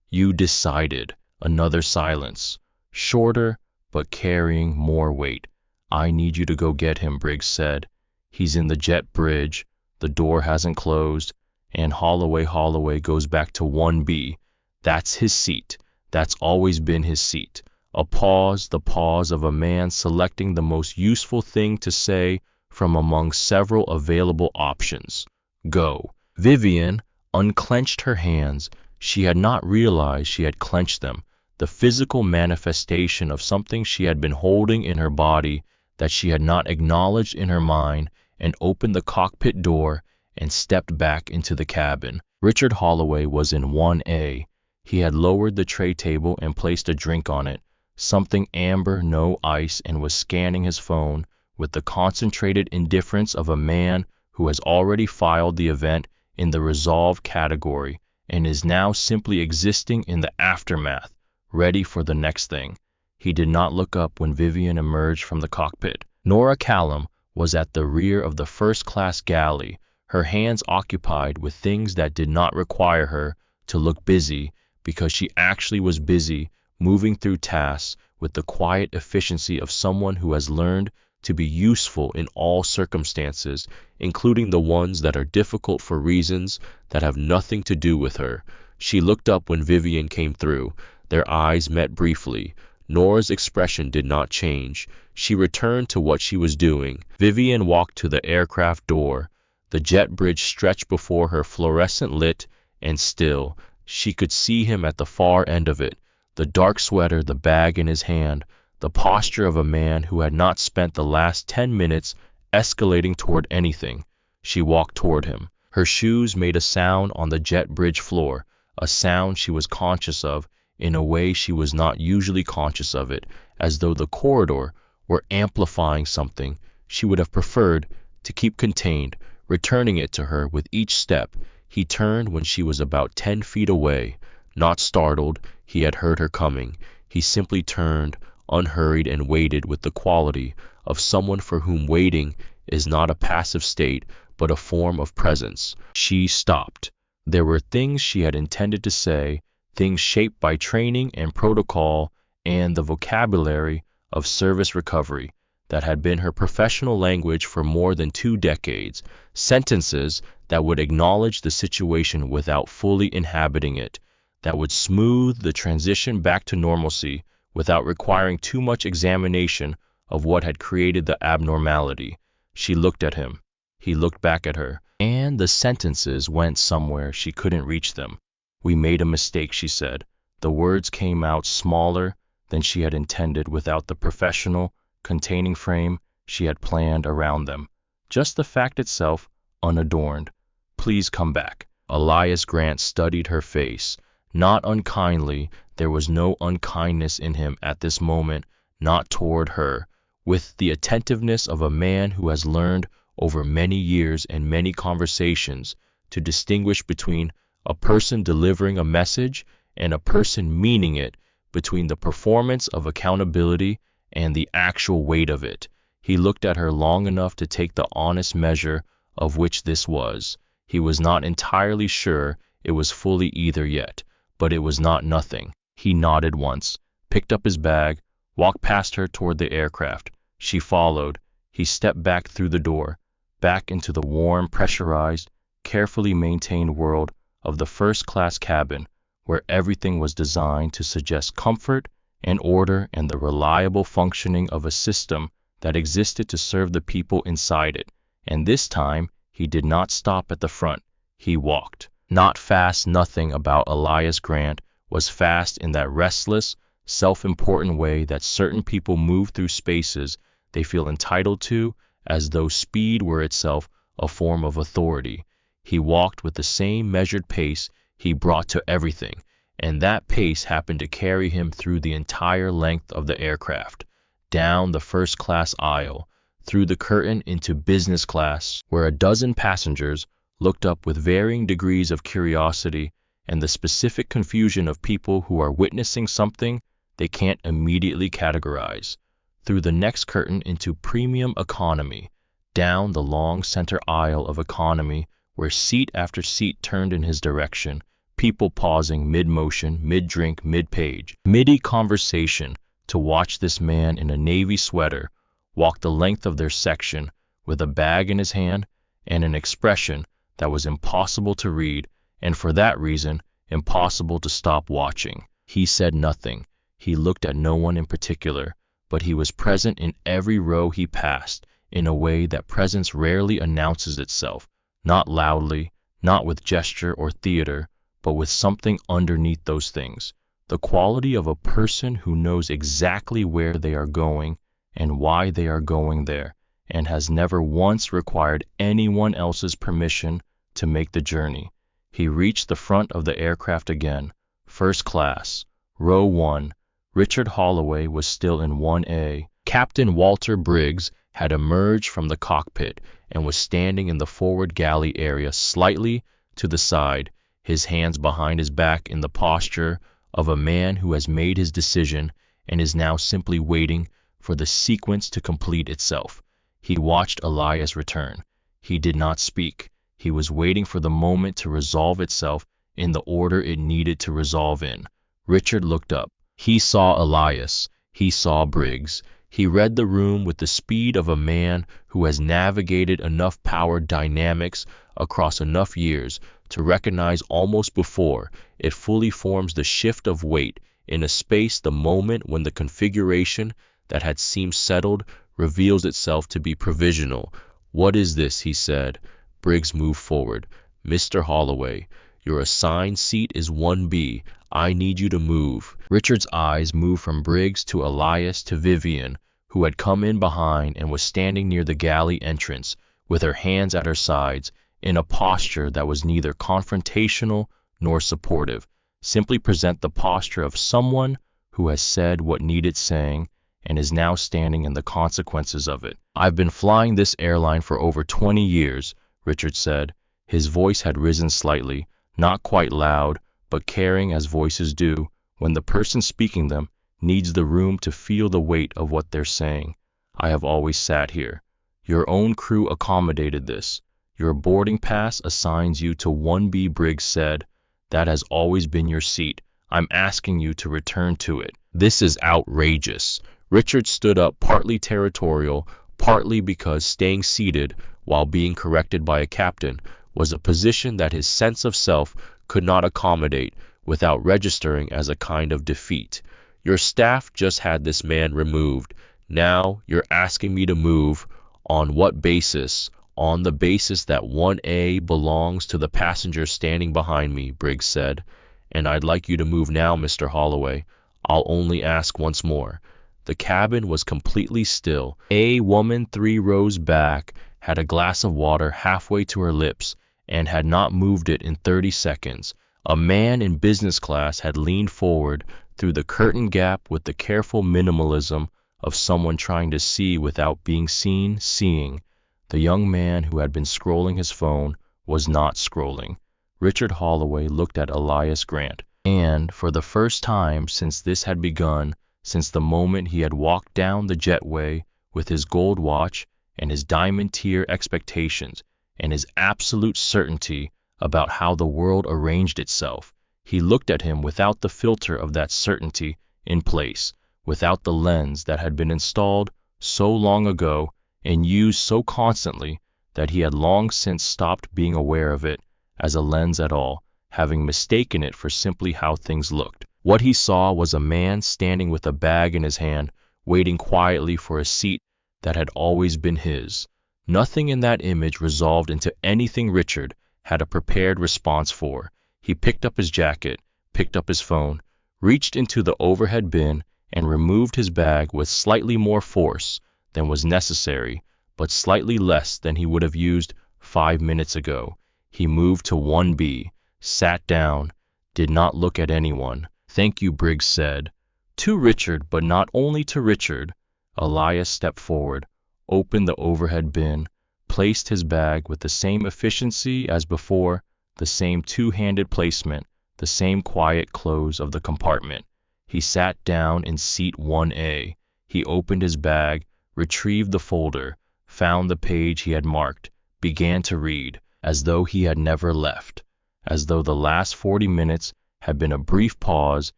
You decided. Another silence. Shorter, but carrying more weight. I need you to go get him, Briggs said. He's in the jet bridge. The door hasn't closed. And Holloway goes back to 1B. That's his seat. That's always been his seat. A pause, the pause of a man selecting the most useful thing to say from among several available options. Go. Vivian unclenched her hands. She had not realized she had clenched them, the physical manifestation of something she had been holding in her body that she had not acknowledged in her mind, and opened the cockpit door and stepped back into the cabin. Richard Holloway was in 1A. He had lowered the tray table and placed a drink on it, something amber, no ice, and was scanning his phone with the concentrated indifference of a man who has already filed the event in the resolve category and is now simply existing in the aftermath, ready for the next thing. He did not look up when Vivian emerged from the cockpit. Nora Callum was at the rear of the first-class galley, her hands occupied with things that did not require her to look busy, because she actually was busy moving through tasks with the quiet efficiency of someone who has learned to be useful in all circumstances, including the ones that are difficult for reasons that have nothing to do with her. She looked up when Vivian came through. Their eyes met briefly. Nora's expression did not change. She returned to what she was doing. Vivian walked to the aircraft door. The jet bridge stretched before her, fluorescent lit and still. She could see him at the far end of it, the dark sweater, the bag in his hand, the posture of a man who had not spent the last 10 minutes escalating toward anything. She walked toward him. Her shoes made a sound on the jet bridge floor, a sound she was conscious of in a way she was not usually conscious of it, as though the corridor were amplifying something she would have preferred to keep contained, returning it to her with each step. He turned when she was about 10 feet away. Not startled, he had heard her coming. He simply turned, unhurried, and waited with the quality of someone for whom waiting is not a passive state, but a form of presence. She stopped. There were things she had intended to say, things shaped by training and protocol and the vocabulary of service recovery that had been her professional language for more than 2 decades, sentences that would acknowledge the situation without fully inhabiting it, that would smooth the transition back to normalcy without requiring too much examination of what had created the abnormality. She looked at him. He looked back at her, and the sentences went somewhere she couldn't reach them. "We made a mistake," she said. The words came out smaller than she had intended without the professional, containing frame she had planned around them. Just the fact itself, unadorned. "Please come back." Elias Grant studied her face. Not unkindly, there was no unkindness in him at this moment, not toward her. With the attentiveness of a man who has learned over many years and many conversations to distinguish between a person delivering a message and a person meaning it, between the performance of accountability and the actual weight of it. He looked at her long enough to take the honest measure of which this was. He was not entirely sure it was fully either yet, but it was not nothing. He nodded once, picked up his bag, walked past her toward the aircraft. She followed. He stepped back through the door, back into the warm, pressurized, carefully maintained world of the first-class cabin, where everything was designed to suggest comfort and order and the reliable functioning of a system that existed to serve the people inside it. And this time, he did not stop at the front. He walked. Not fast. Nothing about Elias Grant was fast in that restless, self-important way that certain people move through spaces they feel entitled to, as though speed were itself a form of authority. He walked with the same measured pace he brought to everything, and that pace happened to carry him through the entire length of the aircraft, down the first-class aisle, through the curtain into business class, where a dozen passengers looked up with varying degrees of curiosity and the specific confusion of people who are witnessing something they can't immediately categorize, through the next curtain into premium economy, down the long center aisle of economy where seat after seat turned in his direction, people pausing mid-motion, mid-drink, mid-page, midi-conversation to watch this man in a navy sweater walk the length of their section with a bag in his hand and an expression that was impossible to read, and for that reason, impossible to stop watching. He said nothing. He looked at no one in particular, but he was present in every row he passed in a way that presence rarely announces itself, not loudly, not with gesture or theater, but with something underneath those things. The quality of a person who knows exactly where they are going and why they are going there, and has never once required anyone else's permission to make the journey. He reached the front of the aircraft again. First class, row 1. Richard Holloway was still in 1A. Captain Walter Briggs had emerged from the cockpit and was standing in the forward galley area slightly to the side, his hands behind his back in the posture of a man who has made his decision and is now simply waiting for the sequence to complete itself. He watched Elias return. He did not speak. He was waiting for the moment to resolve itself in the order it needed to resolve in. Richard looked up. He saw Elias. He saw Briggs. He read the room with the speed of a man who has navigated enough power dynamics across enough years to recognize almost before it fully forms the shift of weight in a space the moment when the configuration that had seemed settled reveals itself to be provisional. "What is this?" he said. Briggs moved forward. "Mr. Holloway, your assigned seat is 1B. I need you to move." Richard's eyes moved from Briggs to Elias to Vivian, who had come in behind and was standing near the galley entrance with her hands at her sides in a posture that was neither confrontational nor supportive, simply present the posture of someone who has said what needed saying and is now standing in the consequences of it. "I've been flying this airline for over 20 years, Richard said. His voice had risen slightly, not quite loud, but caring as voices do when the person speaking them needs the room to feel the weight of what they're saying. "I have always sat here. Your own crew accommodated this. Your boarding pass assigns you to 1B, Briggs said. That has always been your seat. I'm asking you to return to it." "This is outrageous." Richard stood up, partly territorial, partly because staying seated while being corrected by a captain was a position that his sense of self could not accommodate without registering as a kind of defeat. "Your staff just had this man removed. Now you're asking me to move. On what basis?" "On the basis that 1A belongs to the passenger standing behind me," Briggs said. "And I'd like you to move now, Mr. Holloway. I'll only ask once more." The cabin was completely still. A woman 3 rows back had a glass of water halfway to her lips and had not moved it in 30 seconds. A man in business class had leaned forward through the curtain gap with the careful minimalism of someone trying to see without being seen, seeing. The young man who had been scrolling his phone was not scrolling. Richard Holloway looked at Elias Grant, and for the first time since this had begun, since the moment he had walked down the jetway with his gold watch and his diamond tier expectations and his absolute certainty about how the world arranged itself, he looked at him without the filter of that certainty in place, without the lens that had been installed so long ago and used so constantly that he had long since stopped being aware of it as a lens at all, having mistaken it for simply how things looked. What he saw was a man standing with a bag in his hand, waiting quietly for a seat that had always been his. Nothing in that image resolved into anything Richard had a prepared response for. He picked up his jacket, picked up his phone, reached into the overhead bin, and removed his bag with slightly more force than was necessary, but slightly less than he would have used 5 minutes ago. He moved to 1B, sat down, did not look at anyone. "Thank you," Briggs said. To Richard, but not only to Richard, Elias stepped forward, opened the overhead bin, placed his bag with the same efficiency as before, the same two-handed placement, the same quiet close of the compartment. He sat down in seat 1A. He opened his bag, retrieved the folder, found the page he had marked, began to read. as though he had never left, as though the last 40 minutes had been a brief pause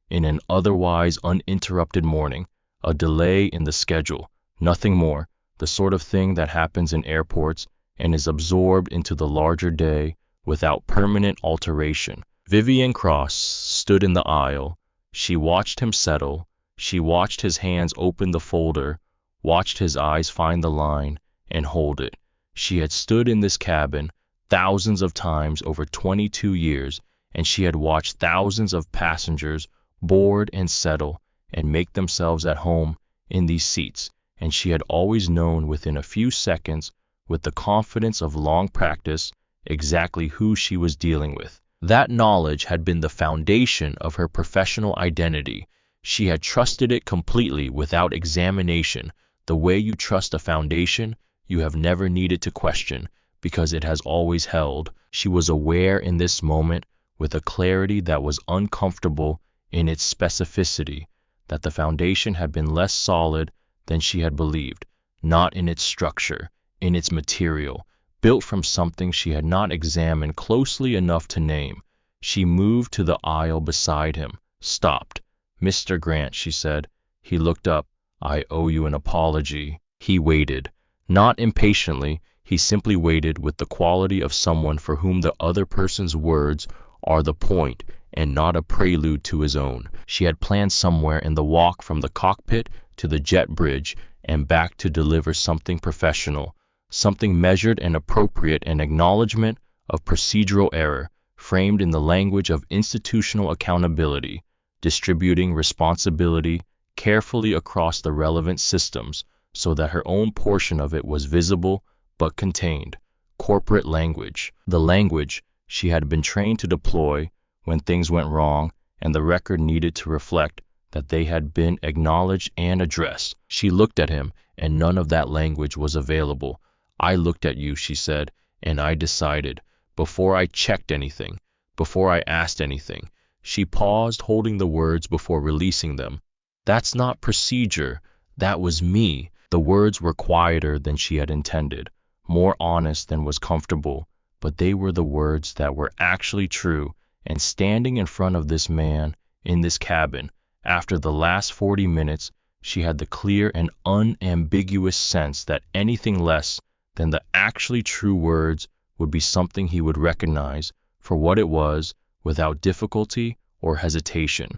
in an otherwise uninterrupted morning, a delay in the schedule, nothing more, the sort of thing that happens in airports and is absorbed into the larger day without permanent alteration. Vivian Cross stood in the aisle. She watched him settle. She watched his hands open the folder, watched his eyes find the line and hold it. She had stood in this cabin thousands of times over 22 years, and she had watched thousands of passengers board and settle and make themselves at home in these seats, and she had always known within a few seconds, with the confidence of long practice, exactly who she was dealing with. That knowledge had been the foundation of her professional identity. She had trusted it completely without examination. The way you trust a foundation, you have never needed to question, because it has always held. She was aware in this moment, with a clarity that was uncomfortable in its specificity, that the foundation had been less solid than she had believed, not in its structure, in its material, built from something she had not examined closely enough to name. She moved to the aisle beside him, stopped. "Mr. Grant," she said. He looked up. "I owe you an apology." He waited. Not impatiently, he simply waited with the quality of someone for whom the other person's words are the point and not a prelude to his own. She had planned somewhere in the walk from the cockpit to the jet bridge and back to deliver something professional, something measured and appropriate, an acknowledgement of procedural error, framed in the language of institutional accountability, distributing responsibility carefully across the relevant systems so that her own portion of it was visible but contained. Corporate language, the language she had been trained to deploy when things went wrong and the record needed to reflect that they had been acknowledged and addressed. She looked at him, and none of that language was available. "I looked at you," she said, "and I decided, before I checked anything, before I asked anything." She paused, holding the words before releasing them. "That's not procedure. That was me." The words were quieter than she had intended, more honest than was comfortable, but they were the words that were actually true. And standing in front of this man, in this cabin, after the last 40 minutes, she had the clear and unambiguous sense that anything less than the actually true words would be something he would recognize for what it was, without difficulty or hesitation.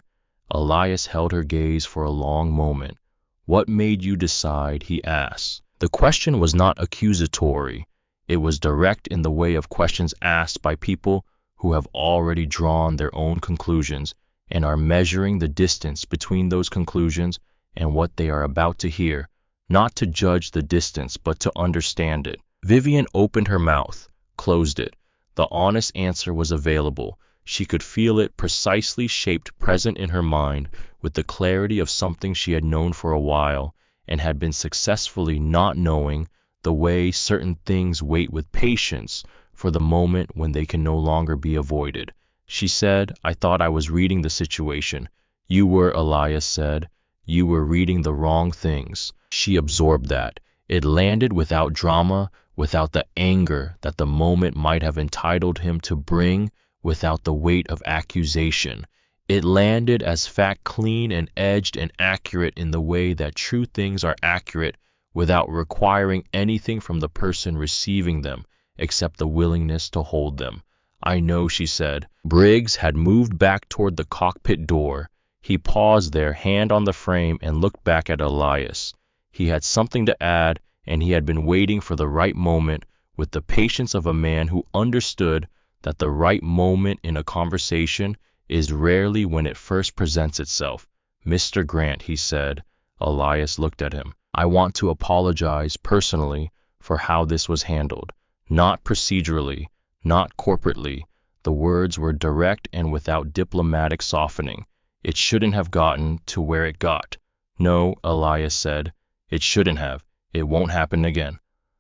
Elias held her gaze for a long moment. "What made you decide?" he asked. The question was not accusatory. It was direct in the way of questions asked by people who have already drawn their own conclusions and are measuring the distance between those conclusions and what they are about to hear, not to judge the distance but to understand it. Vivian opened her mouth, closed it. The honest answer was available. She could feel it precisely shaped, present in her mind, with the clarity of something she had known for a while and had been successfully not knowing, the way certain things wait with patience for the moment when they can no longer be avoided. She said, "I thought I was reading the situation." "You were," Elias said. "You were reading the wrong things." She absorbed that. It landed without drama, without the anger that the moment might have entitled him to bring, without the weight of accusation. It landed as fact, clean and edged and accurate in the way that true things are accurate, without requiring anything from the person receiving them except the willingness to hold them. "I know," she said. Briggs had moved back toward the cockpit door. He paused there, hand on the frame, and looked back at Elias. He had something to add, and he had been waiting for the right moment with the patience of a man who understood that the right moment in a conversation is rarely when it first presents itself. "Mr. Grant," he said. Elias looked at him. "I want to apologize personally for how this was handled. Not procedurally, not corporately." The words were direct and without diplomatic softening. "It shouldn't have gotten to where it got." "No," Elias said. "It shouldn't have. It won't happen again."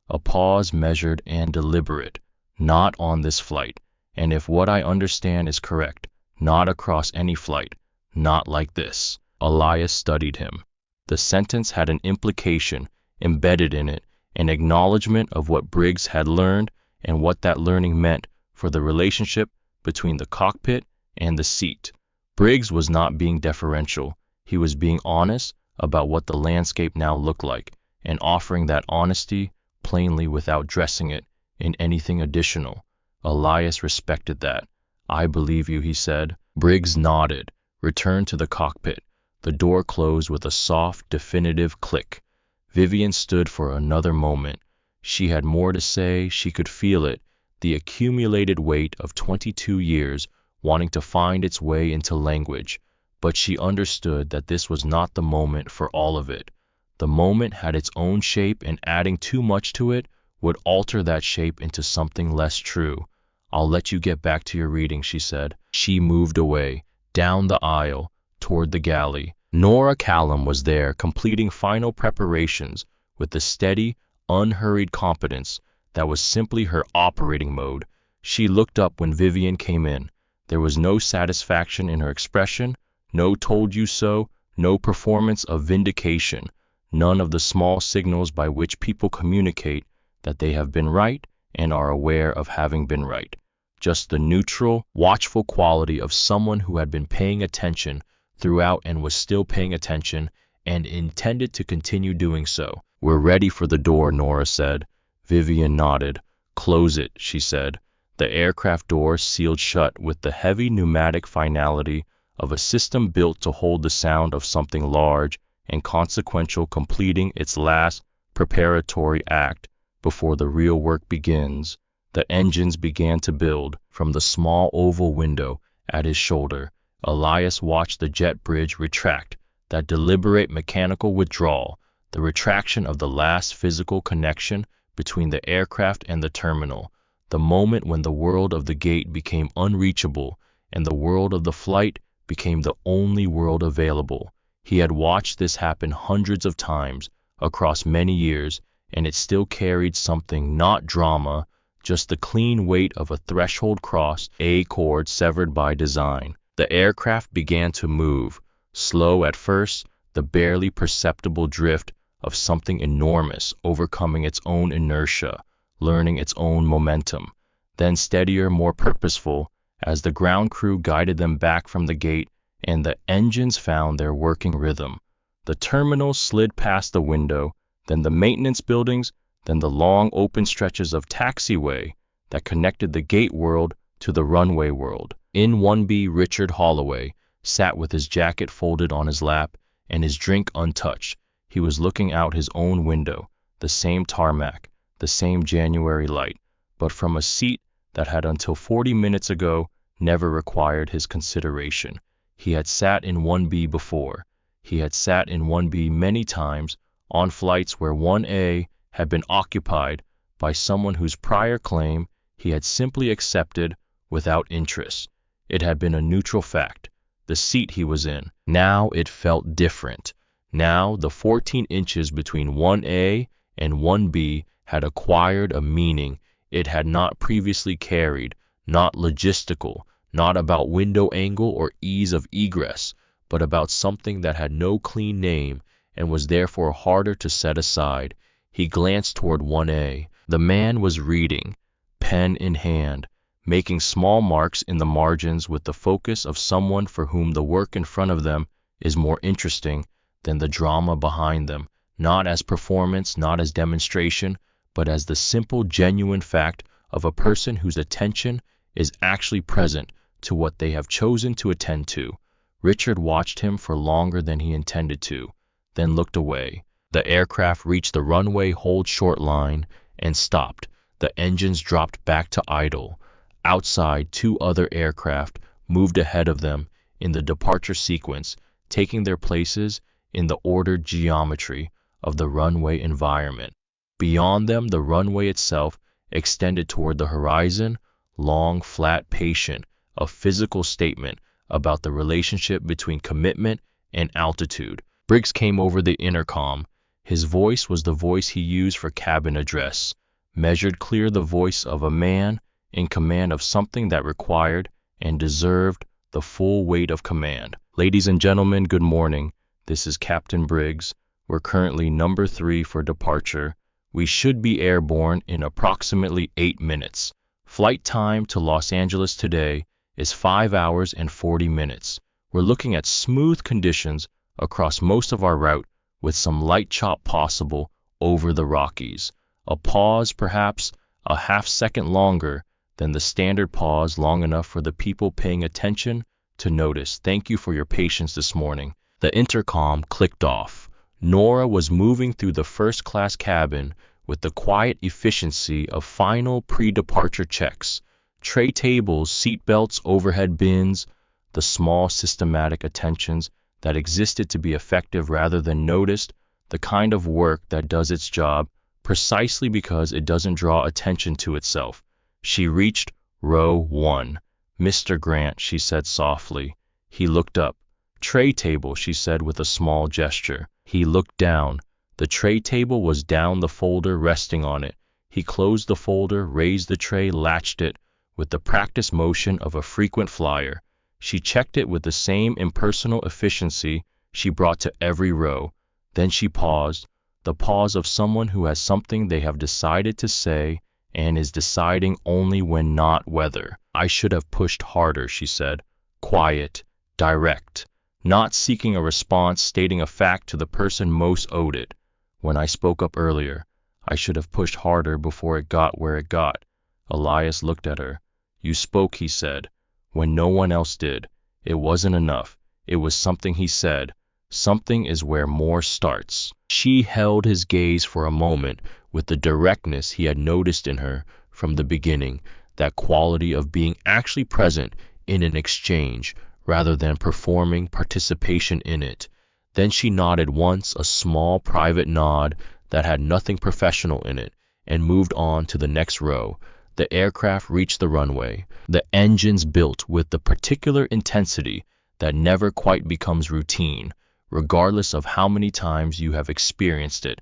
A pause, measured and deliberate. "Not on this flight. And if what I understand is correct, not across any flight. Not like this." Elias studied him. The sentence had an implication embedded in it, an acknowledgement of what Briggs had learned and what that learning meant for the relationship between the cockpit and the seat. Briggs was not being deferential. He was being honest about what the landscape now looked like, and offering that honesty plainly without dressing it in anything additional. Elias respected that. "I believe you," he said. Briggs nodded, returned to the cockpit. The door closed with a soft, definitive click. Vivian stood for another moment. She had more to say, she could feel it, the accumulated weight of 22 years wanting to find its way into language. But she understood that this was not the moment for all of it. The moment had its own shape, and adding too much to it would alter that shape into something less true. "I'll let you get back to your reading," she said. She moved away, down the aisle, toward the galley. Nora Callum was there, completing final preparations with the steady, unhurried competence that was simply her operating mode. She looked up when Vivian came in. There was no satisfaction in her expression, no "told you so," no performance of vindication, none of the small signals by which people communicate that they have been right and are aware of having been right. Just the neutral, watchful quality of someone who had been paying attention throughout and was still paying attention and intended to continue doing so. "We're ready for the door," Nora said. Vivian nodded. "Close it," she said. The aircraft door sealed shut with the heavy pneumatic finality of a system built to hold the sound of something large and consequential completing its last preparatory act before the real work begins. The engines began to build. From the small oval window at his shoulder, Elias watched the jet bridge retract, that deliberate mechanical withdrawal, the retraction of the last physical connection between the aircraft and the terminal, the moment when the world of the gate became unreachable and the world of the flight became the only world available. He had watched this happen hundreds of times across many years, and it still carried something, not drama, just the clean weight of a threshold crossed, a chord severed by design. The aircraft began to move, slow at first, the barely perceptible drift of something enormous overcoming its own inertia, learning its own momentum, then steadier, more purposeful, as the ground crew guided them back from the gate and the engines found their working rhythm. The terminal slid past the window, then the maintenance buildings, then the long open stretches of taxiway that connected the gate world to the runway world. In 1B, Richard Holloway sat with his jacket folded on his lap and his drink untouched. He was looking out his own window, the same tarmac, the same January light, but from a seat that had until 40 minutes ago never required his consideration. He had sat in 1B before. He had sat in 1B many times on flights where 1A had been occupied by someone whose prior claim he had simply accepted without interest. It had been a neutral fact, the seat he was in. Now it felt different. Now the 14 inches between 1A and 1B had acquired a meaning it had not previously carried, not logistical, not about window angle or ease of egress, but about something that had no clean name and was therefore harder to set aside. He glanced toward 1A. The man was reading, pen in hand, making small marks in the margins with the focus of someone for whom the work in front of them is more interesting than the drama behind them, not as performance, not as demonstration, but as the simple, genuine fact of a person whose attention is actually present to what they have chosen to attend to. Richard watched him for longer than he intended to, then looked away. The aircraft reached the runway hold short line and stopped. The engines dropped back to idle. Outside, 2 other aircraft moved ahead of them in the departure sequence, taking their places in the ordered geometry of the runway environment. Beyond them, the runway itself extended toward the horizon, long, flat, patient, a physical statement about the relationship between commitment and altitude. Briggs came over the intercom. His voice was the voice he used for cabin address, measured clear, the voice of a man in command of something that required and deserved the full weight of command. "Ladies and gentlemen, good morning. This is Captain Briggs. We're currently number 3 for departure. We should be airborne in approximately 8 minutes. Flight time to Los Angeles today is 5 hours and 40 minutes. We're looking at smooth conditions across most of our route with some light chop possible over the Rockies. A pause, perhaps a half-second longer than the standard pause, long enough for the people paying attention to notice. Thank you for your patience this morning. The intercom clicked off. Nora was moving through the first-class cabin with the quiet efficiency of final pre-departure checks. Tray tables, seat belts, overhead bins, the small systematic attentions that existed to be effective rather than noticed, the kind of work that does its job precisely because it doesn't draw attention to itself. She reached row 1. Mr. Grant, she said softly. He looked up. Tray table, she said with a small gesture. He looked down. The tray table was down, the folder resting on it. He closed the folder, raised the tray, latched it with the practiced motion of a frequent flyer. She checked it with the same impersonal efficiency she brought to every row. Then she paused, the pause of someone who has something they have decided to say and is deciding only when, not whether. I should have pushed harder, she said. Quiet, direct, not seeking a response, stating a fact to the person most owed it. When I spoke up earlier, I should have pushed harder before it got where it got. Elias looked at her. You spoke, he said, when no one else did. It wasn't enough. It was something he said. Something is where more starts. She held his gaze for a moment with the directness he had noticed in her from the beginning, that quality of being actually present in an exchange rather than performing participation in it. Then she nodded once, a small private nod that had nothing professional in it, and moved on to the next row. The aircraft reached the runway. The engines built with the particular intensity that never quite becomes routine, regardless of how many times you have experienced it.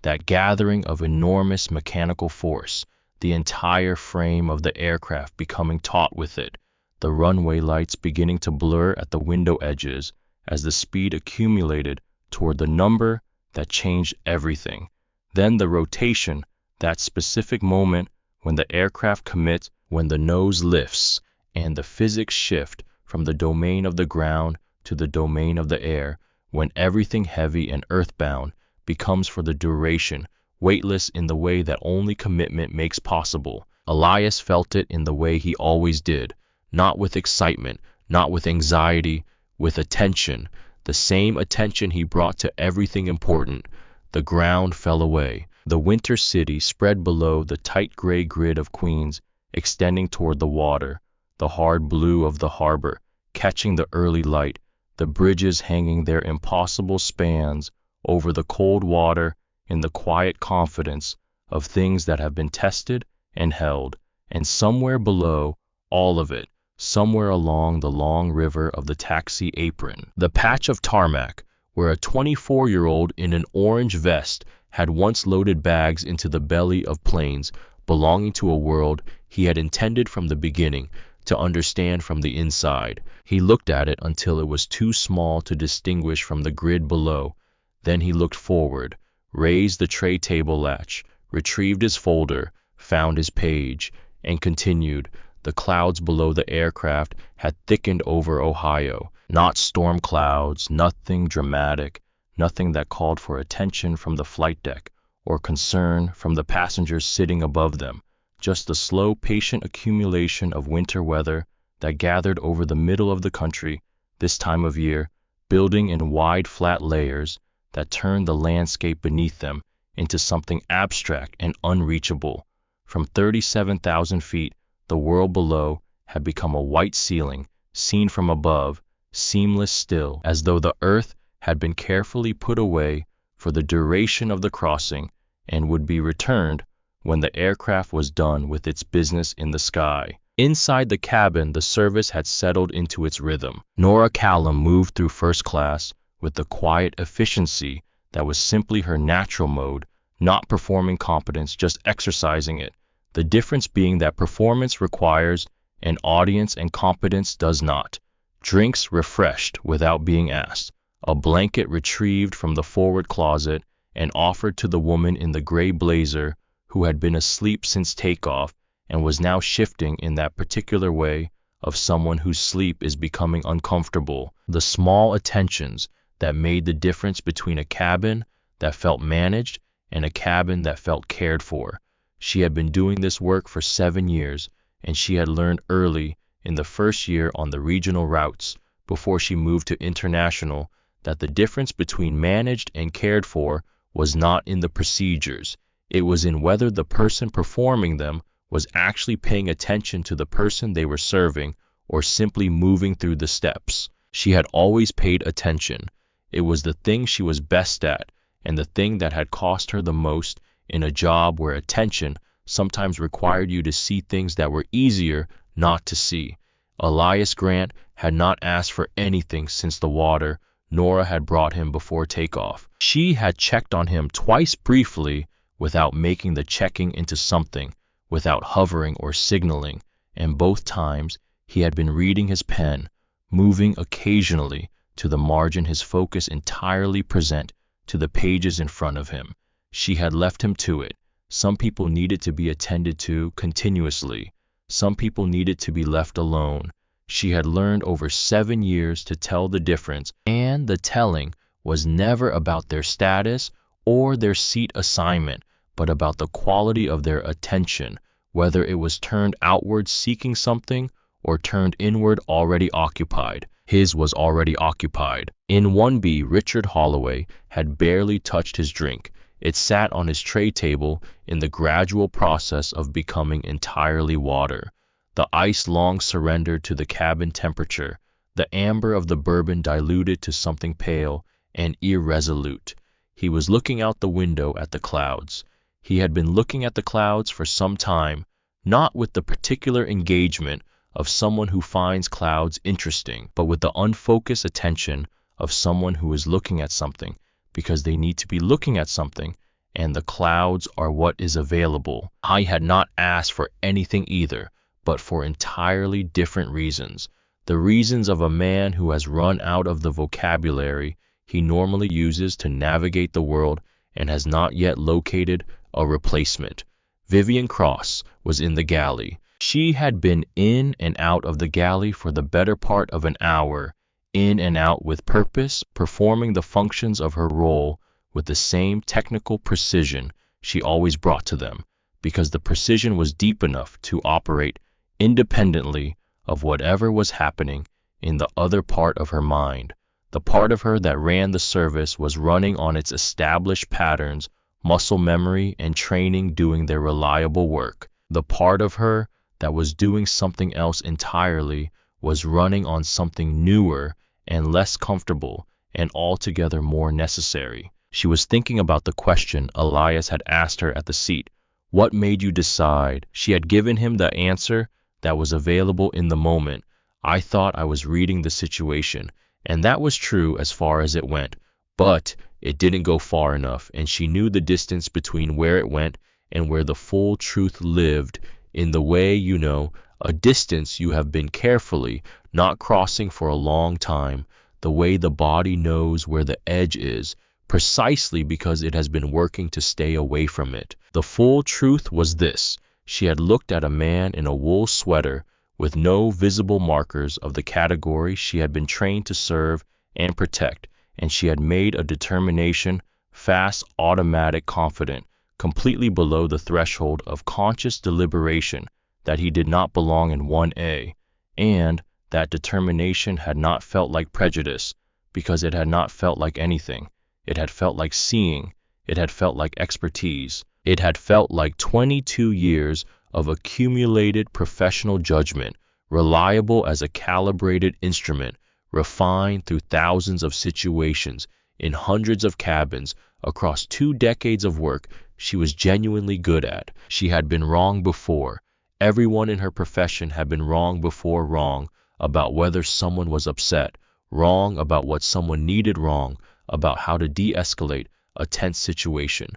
That gathering of enormous mechanical force, the entire frame of the aircraft becoming taut with it, the runway lights beginning to blur at the window edges as the speed accumulated toward the number that changed everything. Then the rotation, that specific moment when the aircraft commits, when the nose lifts, and the physics shift from the domain of the ground to the domain of the air, when everything heavy and earthbound becomes for the duration weightless in the way that only commitment makes possible. Elias felt it in the way he always did, not with excitement, not with anxiety, with attention, the same attention he brought to everything important. The ground fell away. The winter city spread below, the tight gray grid of Queens extending toward the water, the hard blue of the harbor catching the early light, the bridges hanging their impossible spans over the cold water in the quiet confidence of things that have been tested and held. And somewhere below all of it, somewhere along the long river of the taxi apron, the patch of tarmac where a 24-year-old in an orange vest had once loaded bags into the belly of planes belonging to a world he had intended from the beginning to understand from the inside. He looked at it until it was too small to distinguish from the grid below. Then he looked forward, raised the tray table latch, retrieved his folder, found his page, and continued. The clouds below the aircraft had thickened over Ohio. Not storm clouds, nothing dramatic, nothing that called for attention from the flight deck or concern from the passengers sitting above them. Just the slow, patient accumulation of winter weather that gathered over the middle of the country this time of year, building in wide, flat layers that turned the landscape beneath them into something abstract and unreachable. From 37,000 feet, the world below had become a white ceiling, seen from above, seamless still, as though the earth had been carefully put away for the duration of the crossing and would be returned when the aircraft was done with its business in the sky. Inside the cabin, the service had settled into its rhythm. Nora Callum moved through first class with the quiet efficiency that was simply her natural mode, not performing competence, just exercising it. The difference being that performance requires an audience and competence does not. Drinks refreshed without being asked, a blanket retrieved from the forward closet, and offered to the woman in the gray blazer who had been asleep since takeoff and was now shifting in that particular way of someone whose sleep is becoming uncomfortable. The small attentions that made the difference between a cabin that felt managed and a cabin that felt cared for. She had been doing this work for 7 years, and she had learned early in the first year on the regional routes before she moved to international that the difference between managed and cared for was not in the procedures. It was in whether the person performing them was actually paying attention to the person they were serving or simply moving through the steps. She had always paid attention. It was the thing she was best at and the thing that had cost her the most in a job where attention sometimes required you to see things that were easier not to see. Elias Grant had not asked for anything since the water Nora had brought him before takeoff. She had checked on him twice briefly without making the checking into something, without hovering or signaling, and both times he had been reading his pen, moving occasionally to the margin, his focus entirely present to the pages in front of him. She had left him to it. Some people needed to be attended to continuously. Some people needed to be left alone. She had learned over 7 years to tell the difference, and the telling was never about their status or their seat assignment, but about the quality of their attention, whether it was turned outward seeking something or turned inward already occupied. His was already occupied. In 1B, Richard Holloway had barely touched his drink. It sat on his tray table in the gradual process of becoming entirely water. The ice long surrendered to the cabin temperature, the amber of the bourbon diluted to something pale and irresolute. He was looking out the window at the clouds. He had been looking at the clouds for some time, not with the particular engagement of someone who finds clouds interesting, but with the unfocused attention of someone who is looking at something because they need to be looking at something, and the clouds are what is available. I had not asked for anything either, but for entirely different reasons. The reasons of a man who has run out of the vocabulary he normally uses to navigate the world and has not yet located a replacement. Vivian Cross was in the galley. She had been in and out of the galley for the better part of an hour, in and out with purpose, performing the functions of her role with the same technical precision she always brought to them, because the precision was deep enough to operate independently of whatever was happening in the other part of her mind. The part of her that ran the service was running on its established patterns, muscle memory, and training doing their reliable work. The part of her that was doing something else entirely was running on something newer and less comfortable and altogether more necessary. She was thinking about the question Elias had asked her at the seat. What made you decide? She had given him the answer that was available in the moment. I thought I was reading the situation, and that was true as far as it went, but it didn't go far enough, and she knew the distance between where it went and where the full truth lived in the way, you know, a distance you have been carefully not crossing for a long time, the way the body knows where the edge is, precisely because it has been working to stay away from it. The full truth was this. She had looked at a man in a wool sweater with no visible markers of the category she had been trained to serve and protect, and she had made a determination, fast, automatic, confident, completely below the threshold of conscious deliberation, that he did not belong in 1A, and that determination had not felt like prejudice, because it had not felt like anything. It had felt like seeing. It had felt like expertise. It had felt like 22 years of accumulated professional judgment, reliable as a calibrated instrument, refined through thousands of situations, in hundreds of cabins, across 2 decades of work she was genuinely good at. She had been wrong before. Everyone in her profession had been wrong before, wrong about whether someone was upset, wrong about what someone needed, wrong about how to de-escalate a tense situation.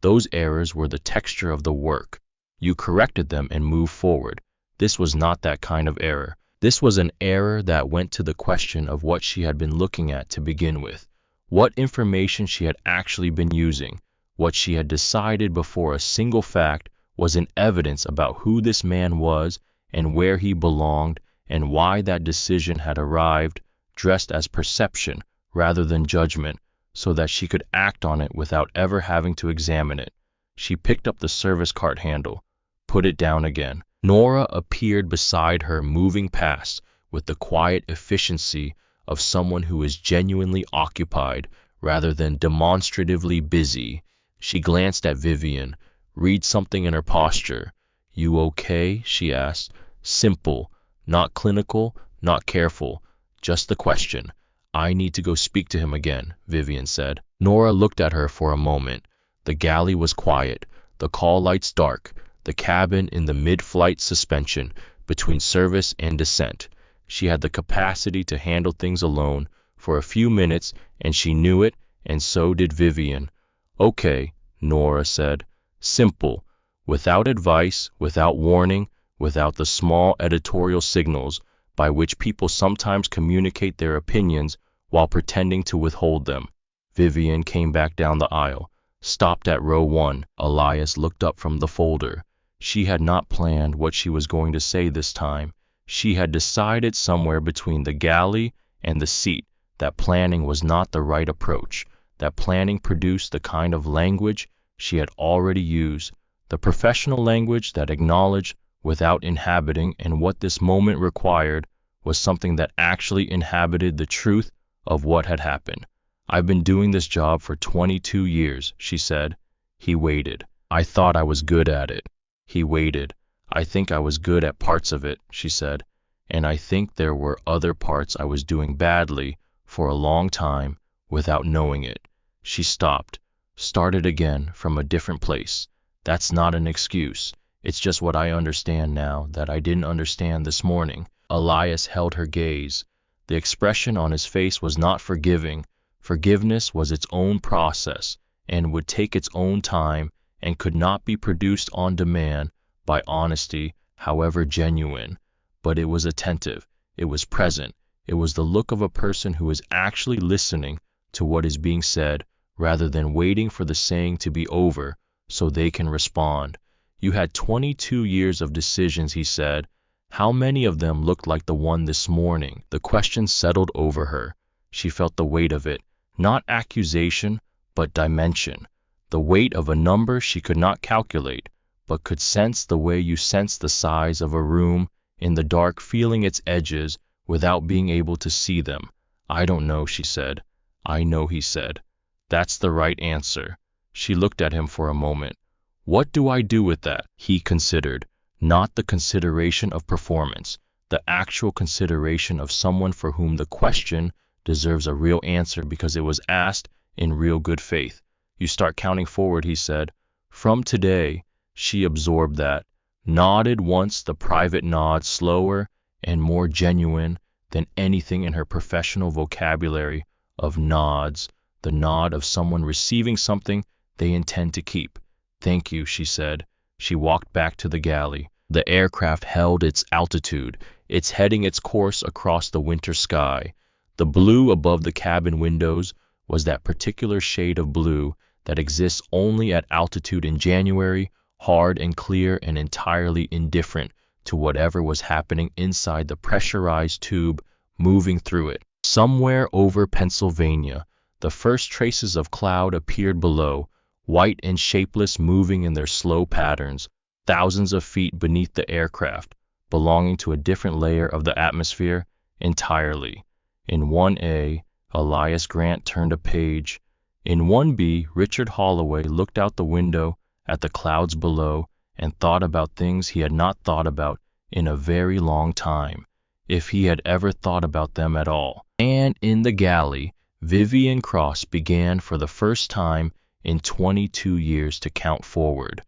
Those errors were the texture of the work. You corrected them and moved forward. This was not that kind of error. This was an error that went to the question of what she had been looking at to begin with. what information she had actually been using, what she had decided before a single fact was in evidence about who this man was and where he belonged and why that decision had arrived, dressed as perception rather than judgment, so that she could act on it without ever having to examine it. She picked up the service cart handle, put it down again. Nora appeared beside her, moving past with the quiet efficiency of someone who is genuinely occupied rather than demonstratively busy. She glanced at Vivian, read something in her posture. "You okay?" she asked. Simple, not clinical, not careful, just the question. "I need to go speak to him again," Vivian said. Nora looked at her for a moment. The galley was quiet, the call lights dark, the cabin in the mid-flight suspension between service and descent. She had the capacity to handle things alone for a few minutes, and she knew it, and so did Vivian. "Okay," Nora said. Simple, without advice, without warning, without the small editorial signals by which people sometimes communicate their opinions while pretending to withhold them. Vivian came back down the aisle, stopped at row 1. Elias looked up from the folder. She had not planned what she was going to say this time. She had decided somewhere between the galley and the seat that planning was not the right approach, that planning produced the kind of language she had already used, the professional language that acknowledged without inhabiting, and what this moment required was something that actually inhabited the truth of what had happened. "I've been doing this job for 22 years, she said. He waited. "I thought I was good at it." He waited. "I think I was good at parts of it," she said. "And I think there were other parts I was doing badly for a long time without knowing it." She stopped, started again from a different place. "That's not an excuse. It's just what I understand now that I didn't understand this morning." Elias held her gaze. The expression on his face was not forgiving. Forgiveness was its own process and would take its own time and could not be produced on demand by honesty, however genuine. But it was attentive. It was present. It was the look of a person who is actually listening to what is being said rather than waiting for the saying to be over so they can respond. "You had 22 years of decisions," he said. "How many of them looked like the one this morning?" The question settled over her. She felt the weight of it, not accusation, but dimension. The weight of a number she could not calculate, but could sense the way you sense the size of a room in the dark, feeling its edges without being able to see them. "I don't know," she said. "I know," he said. "That's the right answer." She looked at him for a moment. "What do I do with that?" He considered. Not the consideration of performance, the actual consideration of someone for whom the question deserves a real answer because it was asked in real good faith. "You start counting forward," he said. "From today." She absorbed that, nodded once, the private nod slower and more genuine than anything in her professional vocabulary of nods, the nod of someone receiving something they intend to keep. "Thank you," she said. She walked back to the galley. The aircraft held its altitude, its heading its course across the winter sky. The blue above the cabin windows was that particular shade of blue that exists only at altitude in January, hard and clear and entirely indifferent to whatever was happening inside the pressurized tube moving through it. Somewhere over Pennsylvania, the first traces of cloud appeared below, white and shapeless, moving in their slow patterns, thousands of feet beneath the aircraft, belonging to a different layer of the atmosphere entirely. In 1A, Elias Grant turned a page. In 1B, Richard Holloway looked out the window at the clouds below and thought about things he had not thought about in a very long time, if he had ever thought about them at all. And in the galley, Vivian Cross began for the first time in 22 years to count forward.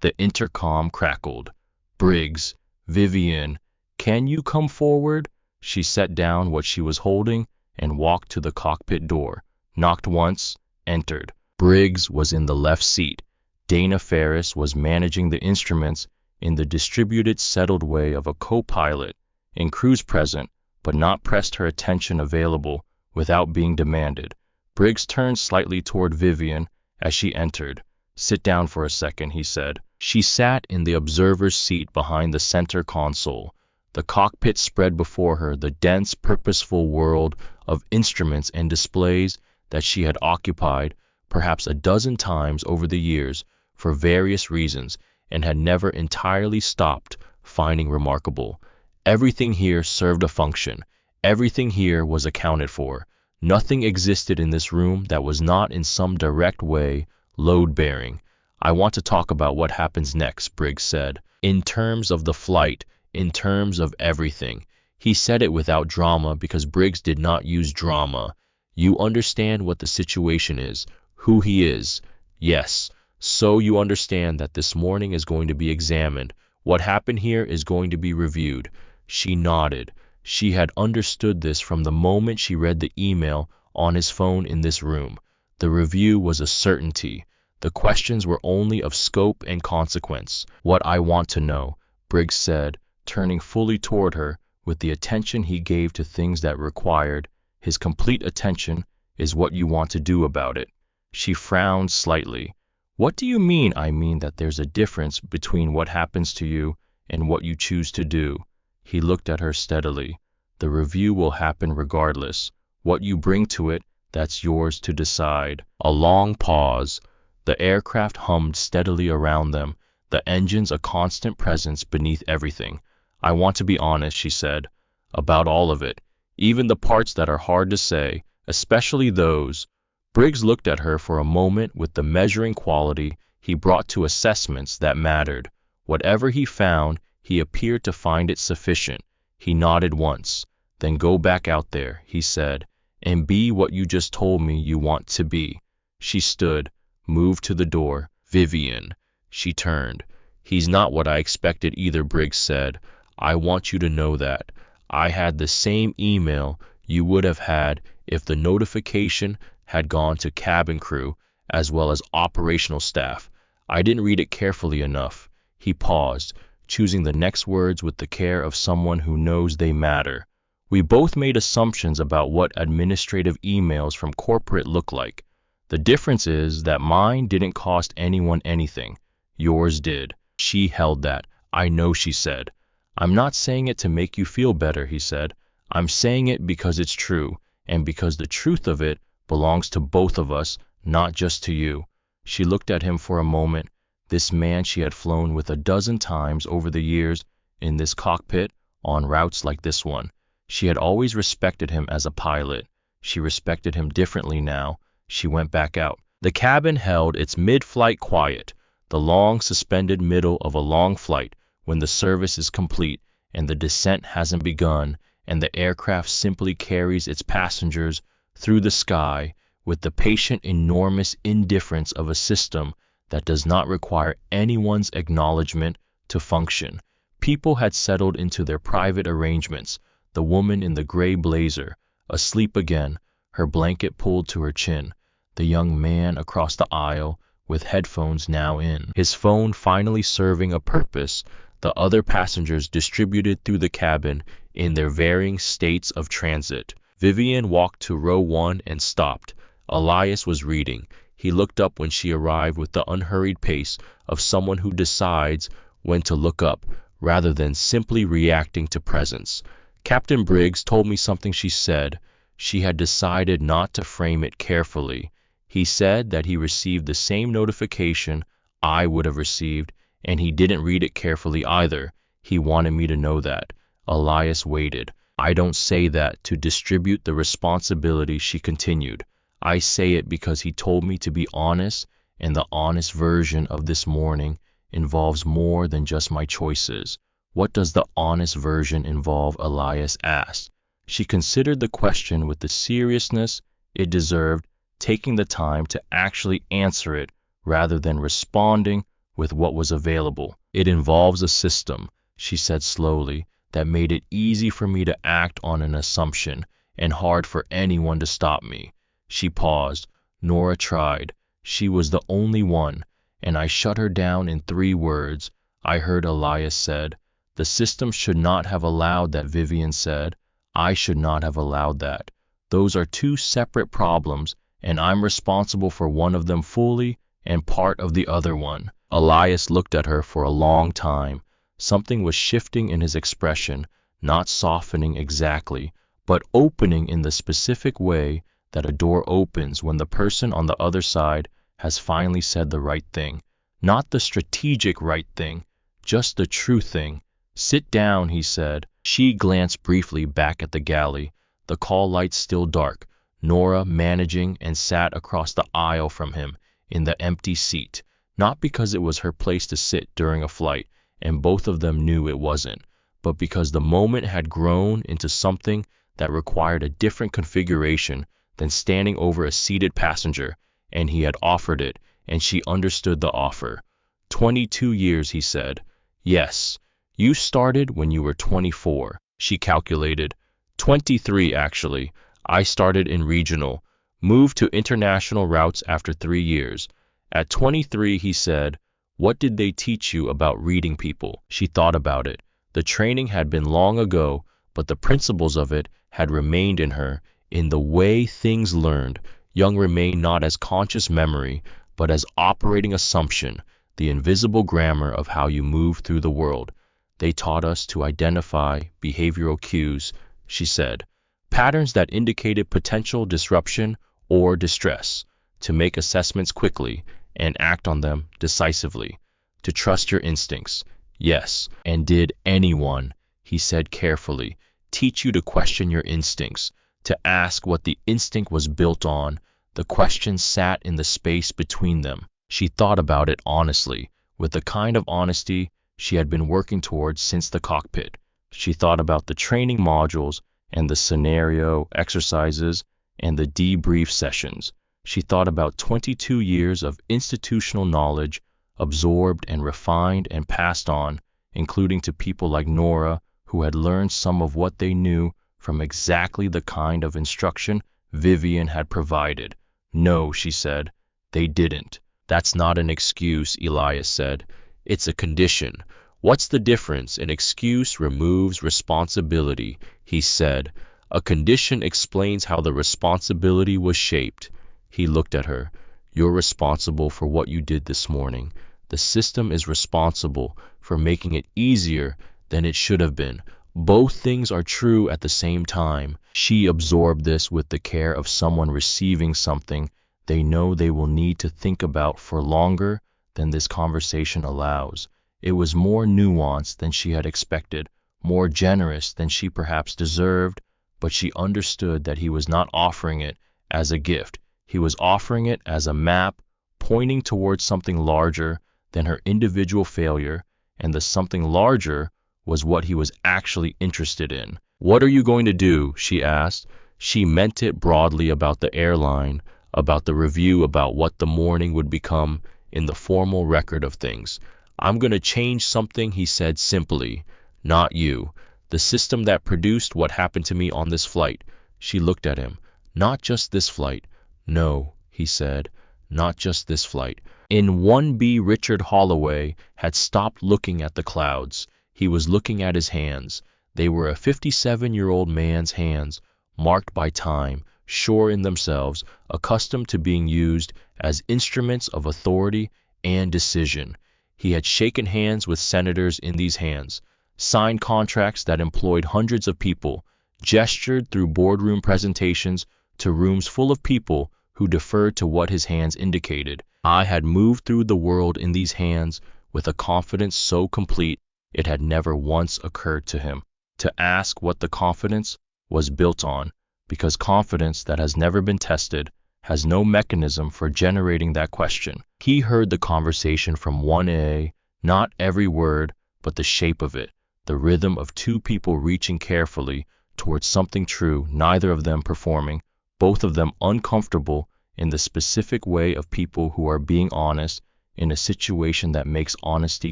The intercom crackled. "Briggs, Vivian, can you come forward?" She set down what she was holding and walked to the cockpit door, knocked once, entered. Briggs was in the left seat. Dana Ferris was managing the instruments in the distributed, settled way of a co-pilot, in cruise present, but not pressed her attention available without being demanded. Briggs turned slightly toward Vivian as she entered. "Sit down for a second," he said. She sat in the observer's seat behind the center console. The cockpit spread before her the dense, purposeful world of instruments and displays that she had occupied perhaps a dozen times over the years for various reasons and had never entirely stopped finding remarkable. Everything here served a function. Everything here was accounted for. Nothing existed in this room that was not in some direct way load-bearing. "I want to talk about what happens next," Briggs said. "In terms of the flight, in terms of everything." He said it without drama because Briggs did not use drama. "You understand what the situation is, who he is." "Yes." "So you understand that this morning is going to be examined. What happened here is going to be reviewed." She nodded. She had understood this from the moment she read the email on his phone in this room. The review was a certainty. The questions were only of scope and consequence. "What I want to know," Briggs said, turning fully toward her with the attention he gave to things that required his complete attention, "is what you want to do about it." She frowned slightly. "What do you mean?" "I mean that there's a difference between what happens to you and what you choose to do." He looked at her steadily. "The review will happen regardless. What you bring to it, that's yours to decide." A long pause. The aircraft hummed steadily around them, the engines a constant presence beneath everything. "I want to be honest," she said, "about all of it, even the parts that are hard to say, especially those." Briggs looked at her for a moment with the measuring quality he brought to assessments that mattered. Whatever he found, he appeared to find it sufficient. He nodded once. "Then go back out there," he said, "and be what you just told me you want to be." She stood, moved to the door. "Vivian." She turned. "He's not what I expected either," Briggs said. "I want you to know that. I had the same email you would have had if the notification had gone to cabin crew as well as operational staff. I didn't read it carefully enough." He paused, choosing the next words with the care of someone who knows they matter. "We both made assumptions about what administrative emails from corporate look like. The difference is that mine didn't cost anyone anything. Yours did." She held that. "I know," she said. "I'm not saying it to make you feel better," he said. "I'm saying it because it's true, and because the truth of it belongs to both of us, not just to you." She looked at him for a moment. This man she had flown with a dozen times over the years in this cockpit on routes like this one. She had always respected him as a pilot. She respected him differently now. She went back out. The cabin held its mid-flight quiet, the long suspended middle of a long flight when the service is complete and the descent hasn't begun and the aircraft simply carries its passengers through the sky with the patient, enormous indifference of a system that does not require anyone's acknowledgement to function. People had settled into their private arrangements. The woman in the gray blazer, asleep again, her blanket pulled to her chin. The young man across the aisle, with headphones now in, his phone finally serving a purpose. The other passengers distributed through the cabin in their varying states of transit. Vivian walked to row 1 and stopped. Elias was reading. He looked up when she arrived with the unhurried pace of someone who decides when to look up, rather than simply reacting to presence. "Captain Briggs told me something," she said. She had decided not to frame it carefully. "He said that he received the same notification I would have received, and he didn't read it carefully either. He wanted me to know that." Elias waited. "I don't say that to distribute the responsibility," she continued. "I say it because he told me to be honest, and the honest version of this morning involves more than just my choices." "What does the honest version involve?" Elias asked. She considered the question with the seriousness it deserved, taking the time to actually answer it rather than responding with what was available. "It involves a system," she said slowly, "that made it easy for me to act on an assumption and hard for anyone to stop me." She paused. Nora tried. She was the only one, and I shut her down in 3 words. I heard Elias said. "The system should not have allowed that," Vivian said. "I should not have allowed that. Those are 2 separate problems, and I'm responsible for one of them fully and part of the other one. Elias looked at her for a long time. Something was shifting in his expression, not softening exactly, but opening in the specific way that a door opens when the person on the other side has finally said the right thing. Not the strategic right thing, just the true thing. Sit down, he said. She glanced briefly back at the galley, the call lights still dark, Nora managing and sat across the aisle from him in the empty seat, not because it was her place to sit during a flight, and both of them knew it wasn't, but because the moment had grown into something that required a different configuration than standing over a seated passenger, and he had offered it, and she understood the offer. 22 years, he said. Yes. You started when you were 24, she calculated. 23, actually. I started in regional, moved to international routes after 3 years. At 23, he said, what did they teach you about reading people? She thought about it. The training had been long ago, but the principles of it had remained in her, in the way things learned. Young remained not as conscious memory, but as operating assumption, the invisible grammar of how you move through the world. They taught us to identify behavioral cues, she said, patterns that indicated potential disruption or distress, to make assessments quickly and act on them decisively, to trust your instincts. Yes, and did anyone, he said carefully, teach you to question your instincts, to ask what the instinct was built on? The question sat in the space between them. She thought about it honestly, with the kind of honesty she had been working towards since the cockpit. She thought about the training modules and the scenario exercises and the debrief sessions. She thought about 22 years of institutional knowledge, absorbed and refined and passed on, including to people like Nora, who had learned some of what they knew from exactly the kind of instruction Vivian had provided. No, she said, they didn't. That's not an excuse, Elias said. It's a condition. What's the difference? An excuse removes responsibility, he said. A condition explains how the responsibility was shaped. He looked at her. You're responsible for what you did this morning. The system is responsible for making it easier than it should have been. Both things are true at the same time. She absorbed this with the care of someone receiving something they know they will need to think about for longer than this conversation allows. It was more nuanced than she had expected, more generous than she perhaps deserved, but she understood that he was not offering it as a gift. He was offering it as a map, pointing towards something larger than her individual failure, and the something larger was what he was actually interested in. What are you going to do? She asked. She meant it broadly about the airline, about the review, about what the morning would become in the formal record of things. I'm going to change something, he said simply. Not you. The system that produced what happened to me on this flight. She looked at him. Not just this flight. No, he said. Not just this flight. In 1B, Richard Holloway had stopped looking at the clouds. He was looking at his hands. They were a 57-year-old man's hands, marked by time, sure in themselves, accustomed to being used as instruments of authority and decision. He had shaken hands with senators in these hands, signed contracts that employed hundreds of people, gestured through boardroom presentations to rooms full of people who deferred to what his hands indicated. I had moved through the world in these hands with a confidence so complete it had never once occurred to him to ask what the confidence was built on, because confidence that has never been tested has no mechanism for generating that question. He heard the conversation from 1A, not every word, but the shape of it, the rhythm of two people reaching carefully towards something true, neither of them performing, both of them uncomfortable in the specific way of people who are being honest in a situation that makes honesty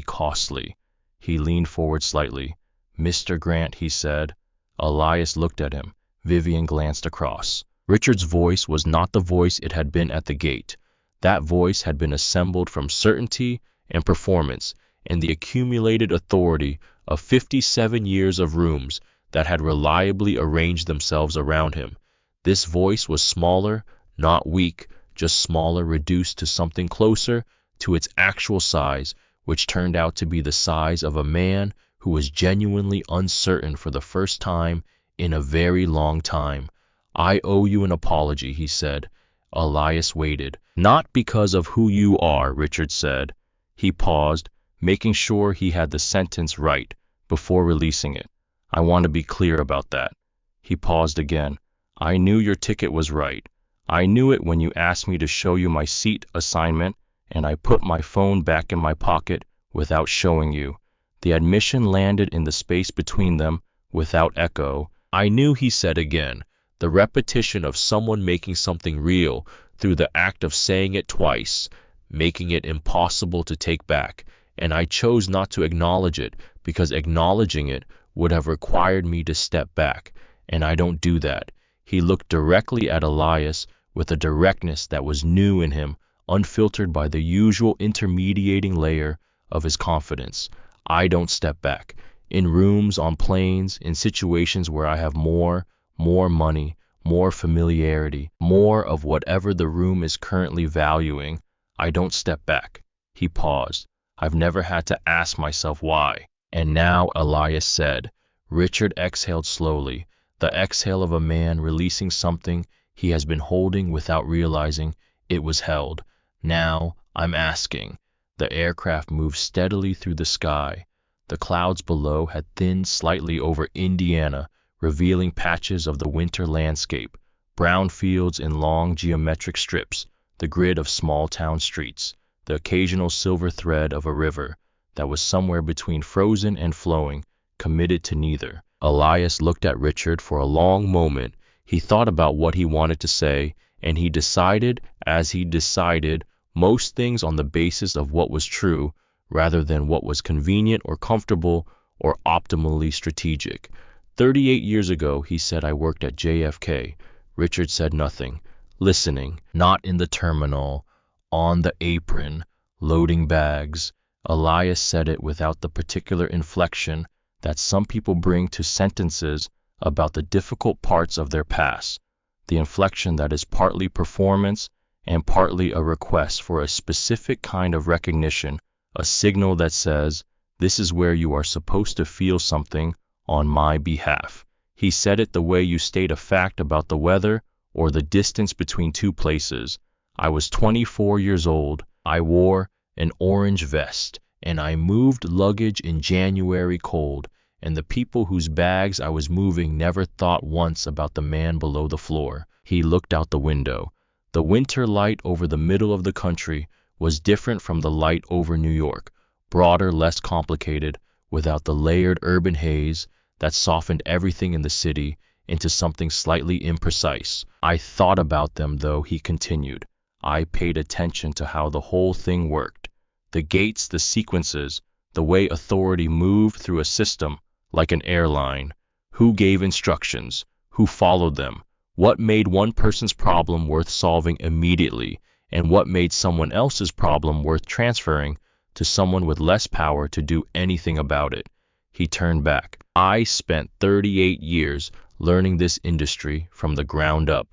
costly. He leaned forward slightly. Mr. Grant, he said. Elias looked at him. Vivian glanced across. Richard's voice was not the voice it had been at the gate. That voice had been assembled from certainty and performance and the accumulated authority of 57 years of rooms that had reliably arranged themselves around him. This voice was smaller, Not weak, just smaller, reduced to something closer to its actual size, which turned out to be the size of a man who was genuinely uncertain for the first time in a very long time. I owe you an apology, he said. Elias waited. Not because of who you are, Richard said. He paused, making sure he had the sentence right before releasing it. I want to be clear about that. He paused again. I knew your ticket was right. I knew it when you asked me to show you my seat assignment, and I put my phone back in my pocket without showing you. The admission landed in the space between them without echo. I knew, he said again, the repetition of someone making something real through the act of saying it twice, making it impossible to take back, and I chose not to acknowledge it because acknowledging it would have required me to step back, and I don't do that. He looked directly at Elias with a directness that was new in him, unfiltered by the usual intermediating layer of his confidence. I don't step back. In rooms, on planes, in situations where I have more money, more familiarity, more of whatever the room is currently valuing, I don't step back. He paused. I've never had to ask myself why. And now, Elias said. Richard exhaled slowly, the exhale of a man releasing something he has been holding without realizing it was held. Now, I'm asking. The aircraft moved steadily through the sky. The clouds below had thinned slightly over Indiana, revealing patches of the winter landscape, brown fields in long geometric strips, the grid of small-town streets, the occasional silver thread of a river that was somewhere between frozen and flowing, committed to neither. Elias looked at Richard for a long moment. He thought about what he wanted to say, and he decided, as he decided most things, on the basis of what was true, rather than what was convenient or comfortable or optimally strategic. 38 years ago, he said, I worked at JFK. Richard said nothing, listening, not in the terminal, on the apron, loading bags. Elias said it without the particular inflection that some people bring to sentences about the difficult parts of their past, the inflection that is partly performance and partly a request for a specific kind of recognition, a signal that says, this is where you are supposed to feel something on my behalf. He said it the way you state a fact about the weather or the distance between two places. I was 24 years old. I wore an orange vest, and I moved luggage in January cold, and the people whose bags I was moving never thought once about the man below the floor. He looked out the window. The winter light over the middle of the country was different from the light over New York, broader, less complicated, without the layered urban haze that softened everything in the city into something slightly imprecise. I thought about them, though, he continued. I paid attention to how the whole thing worked. The gates, the sequences, the way authority moved through a system, like an airline. Who gave instructions? Who followed them? What made one person's problem worth solving immediately, and what made someone else's problem worth transferring to someone with less power to do anything about it? He turned back. I spent 38 years learning this industry from the ground up,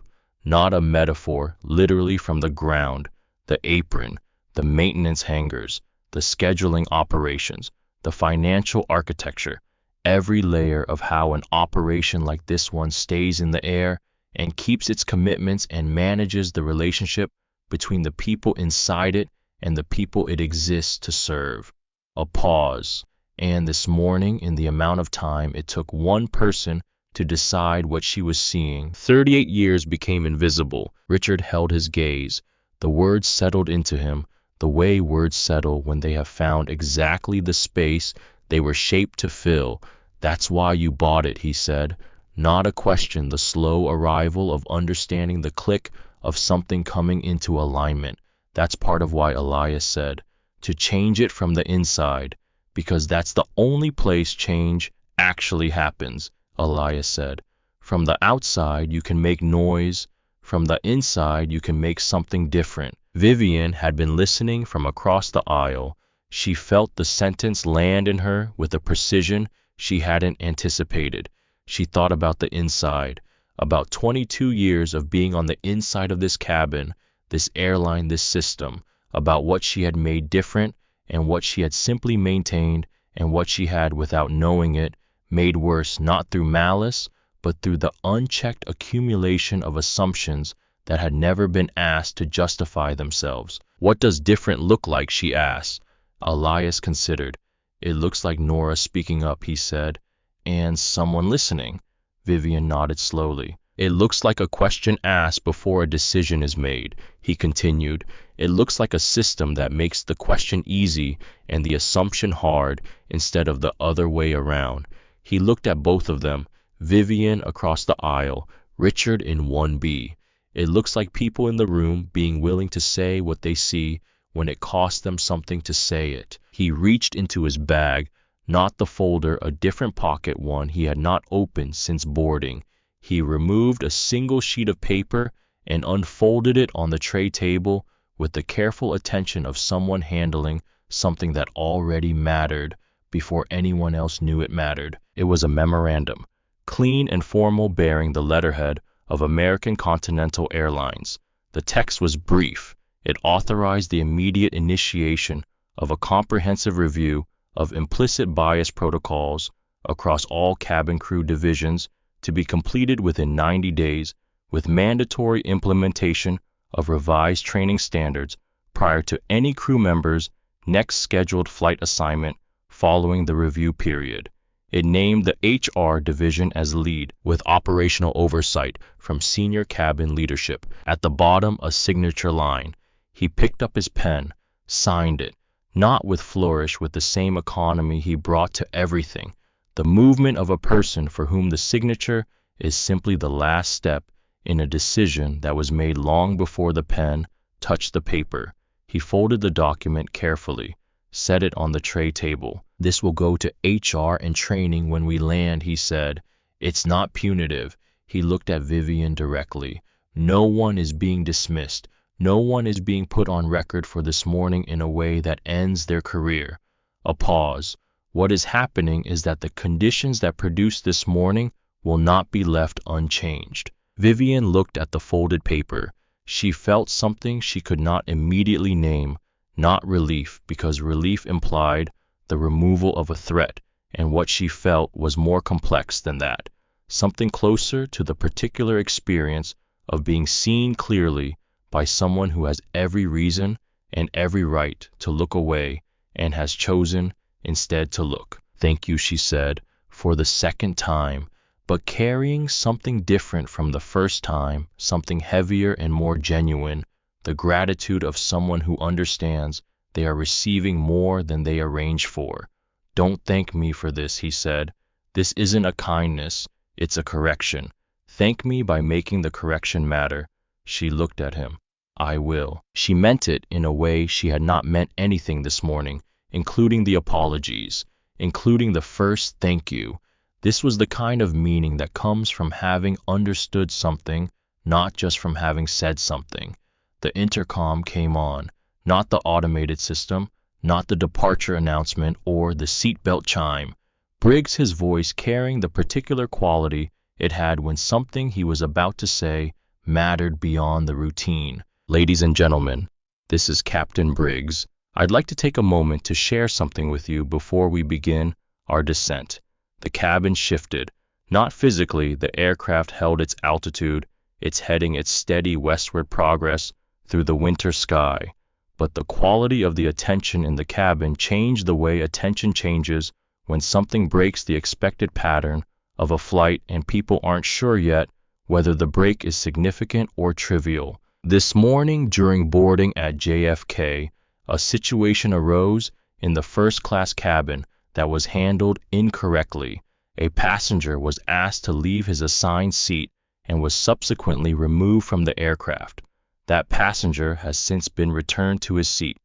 not a metaphor, literally from the ground, the apron, the maintenance hangars, the scheduling operations, the financial architecture, every layer of how an operation like this one stays in the air and keeps its commitments and manages the relationship between the people inside it and the people it exists to serve. A pause. And this morning, in the amount of time it took one person to decide what she was seeing, 38 years became invisible. Richard held his gaze. The words settled into him, the way words settle when they have found exactly the space they were shaped to fill. That's why you bought it, he said. Not a question, the slow arrival of understanding, the click of something coming into alignment. That's part of why Elias said, to change it from the inside, because that's the only place change actually happens, Elias said. From the outside, you can make noise. From the inside, you can make something different. Vivian had been listening from across the aisle. She felt the sentence land in her with a precision she hadn't anticipated. She thought about the inside, About 22 years of being on the inside of this cabin, this airline, this system, about what she had made different and what she had simply maintained and what she had, without knowing it, made worse, not through malice, but through the unchecked accumulation of assumptions that had never been asked to justify themselves. What does different look like? She asked. Elias considered. It looks like Nora speaking up, he said. And someone listening. Vivian nodded slowly. It looks like a question asked before a decision is made, he continued. It looks like a system that makes the question easy and the assumption hard instead of the other way around. He looked at both of them, Vivian across the aisle, Richard in 1B. It looks like people in the room being willing to say what they see when it costs them something to say it. He reached into his bag, not the folder, a different pocket one he had not opened since boarding. He removed a single sheet of paper and unfolded it on the tray table with the careful attention of someone handling something that already mattered before anyone else knew it mattered. It was a memorandum, clean and formal, bearing the letterhead of American Continental Airlines. The text was brief. It authorized the immediate initiation of a comprehensive review of implicit bias protocols across all cabin crew divisions to be completed within 90 days, with mandatory implementation of revised training standards prior to any crew member's next scheduled flight assignment following the review period. It named the HR division as lead, with operational oversight from senior cabin leadership. At the bottom, a signature line. He picked up his pen, signed it, not with flourish, with the same economy he brought to everything, the movement of a person for whom the signature is simply the last step in a decision that was made long before the pen touched the paper. He folded the document carefully, set it on the tray table. This will go to HR and training when we land, he said. It's not punitive. He looked at Vivian directly. No one is being dismissed. No one is being put on record for this morning in a way that ends their career. A pause. What is happening is that the conditions that produced this morning will not be left unchanged. Vivian looked at the folded paper. She felt something she could not immediately name, not relief, because relief implied the removal of a threat, and what she felt was more complex than that. Something closer to the particular experience of being seen clearly by someone who has every reason and every right to look away and has chosen instead to look. Thank you, she said, for the second time, but carrying something different from the first time, something heavier and more genuine, the gratitude of someone who understands they are receiving more than they arranged for. Don't thank me for this, he said. This isn't a kindness, it's a correction. Thank me by making the correction matter. She looked at him. I will. She meant it in a way she had not meant anything this morning, including the apologies, including the first thank you. This was the kind of meaning that comes from having understood something, not just from having said something. The intercom came on, not the automated system, not the departure announcement or the seatbelt chime. Briggs, his voice carrying the particular quality it had when something he was about to say mattered beyond the routine. Ladies and gentlemen, this is Captain Briggs. I'd like to take a moment to share something with you before we begin our descent. The cabin shifted. Not physically, the aircraft held its altitude, its heading, its steady westward progress through the winter sky. But the quality of the attention in the cabin changed the way attention changes when something breaks the expected pattern of a flight and people aren't sure yet whether the break is significant or trivial. This morning during boarding at JFK, a situation arose in the first-class cabin that was handled incorrectly. A passenger was asked to leave his assigned seat and was subsequently removed from the aircraft. That passenger has since been returned to his seat.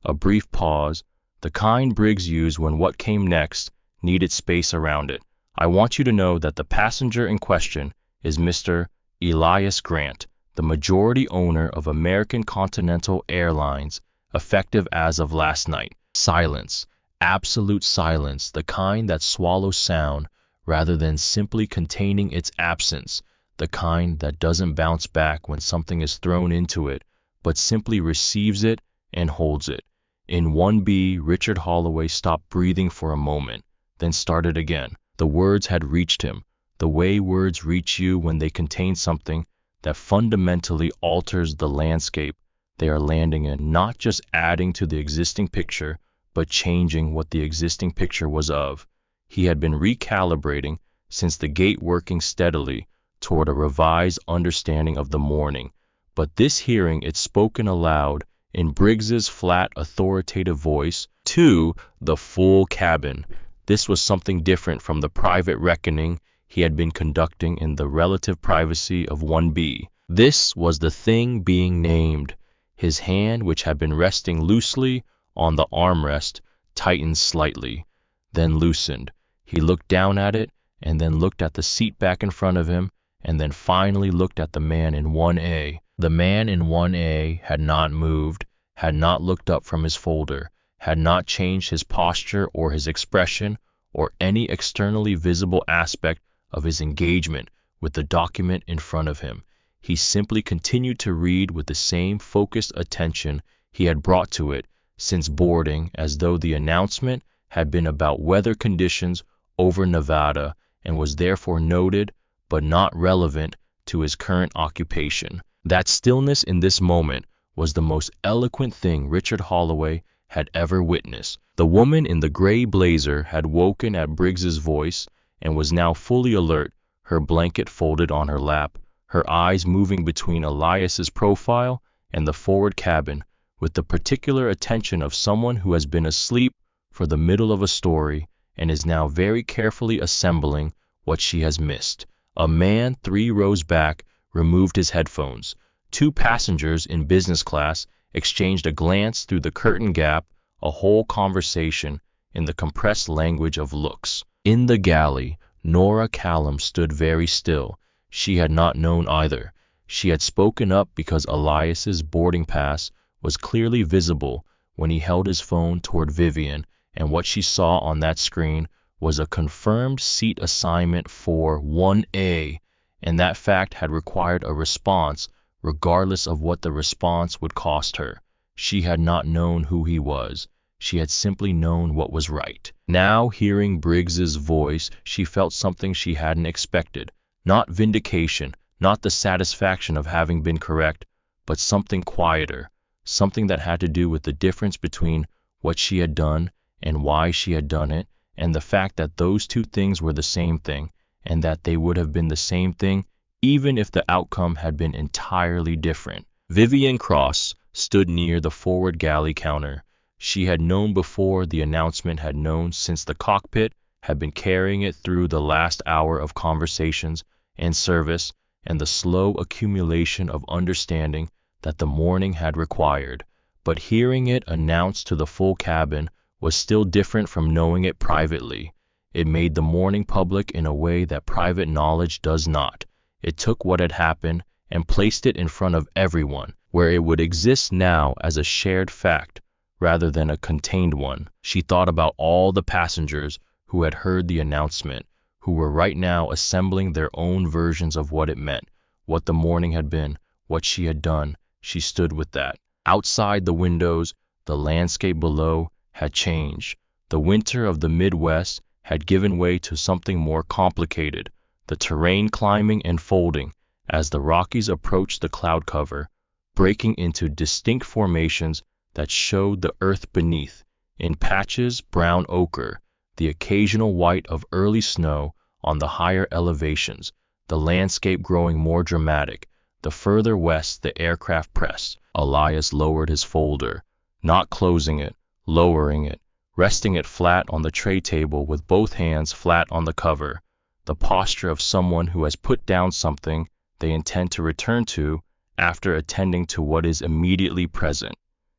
A brief pause, the kind Briggs used when what came next needed space around it. I want you to know that the passenger in question is Mr. Elias Grant, the majority owner of American Continental Airlines, effective as of last night. Silence, absolute silence, the kind that swallows sound rather than simply containing its absence. the kind that doesn't bounce back when something is thrown into it, but simply receives it and holds it. In 1B, Richard Holloway stopped breathing for a moment, then started again. The words had reached him, the way words reach you when they contain something that fundamentally alters the landscape they are landing in, not just adding to the existing picture, but changing what the existing picture was of. He had been recalibrating since the gate, working steadily toward a revised understanding of the morning. But this hearing it spoken aloud in Briggs's flat, authoritative voice to the full cabin. This was something different from the private reckoning he had been conducting in the relative privacy of 1B. This was the thing being named. His hand, which had been resting loosely on the armrest, tightened slightly, then loosened. He looked down at it, and then looked at the seat back in front of him, and then finally looked at the man in 1A. The man in 1A had not moved, had not looked up from his folder, had not changed his posture or his expression or any externally visible aspect of his engagement with the document in front of him. He simply continued to read with the same focused attention he had brought to it since boarding, as though the announcement had been about weather conditions over Nevada and was therefore noted but not relevant to his current occupation. That stillness in this moment was the most eloquent thing Richard Holloway had ever witnessed. The woman in the gray blazer had woken at Briggs's voice and was now fully alert, her blanket folded on her lap, her eyes moving between Elias's profile and the forward cabin with the particular attention of someone who has been asleep for the middle of a story and is now very carefully assembling what she has missed. A man 3 rows back removed his headphones. 2 passengers in business class exchanged a glance through the curtain gap, a whole conversation in the compressed language of looks. In the galley, Nora Callum stood very still. She had not known either. She had spoken up because Elias's boarding pass was clearly visible when he held his phone toward Vivian, and what she saw on that screen was a confirmed seat assignment for 1A, and that fact had required a response regardless of what the response would cost her. She had not known who he was. She had simply known what was right. Now, hearing Briggs's voice, she felt something she hadn't expected. Not vindication, not the satisfaction of having been correct, but something quieter, something that had to do with the difference between what she had done and why she had done it, and the fact that those two things were the same thing, and that they would have been the same thing even if the outcome had been entirely different. Vivian Cross stood near the forward galley counter. She had known before the announcement, had known since the cockpit had been carrying it through the last hour of conversations and service and the slow accumulation of understanding that the morning had required. But hearing it announced to the full cabin was still different from knowing it privately. It made the morning public in a way that private knowledge does not. It took what had happened and placed it in front of everyone, where it would exist now as a shared fact rather than a contained one. She thought about all the passengers who had heard the announcement, who were right now assembling their own versions of what it meant, what the morning had been, what she had done. She stood with that. Outside the windows, the landscape below had changed. The winter of the Midwest had given way to something more complicated, the terrain climbing and folding as the Rockies approached the cloud cover, breaking into distinct formations that showed the earth beneath, in patches brown ochre, the occasional white of early snow on the higher elevations, the landscape growing more dramatic. The further west the aircraft pressed. Elias lowered his folder, not closing it, lowering it, resting it flat on the tray table with both hands flat on the cover, the posture of someone who has put down something they intend to return to after attending to what is immediately present.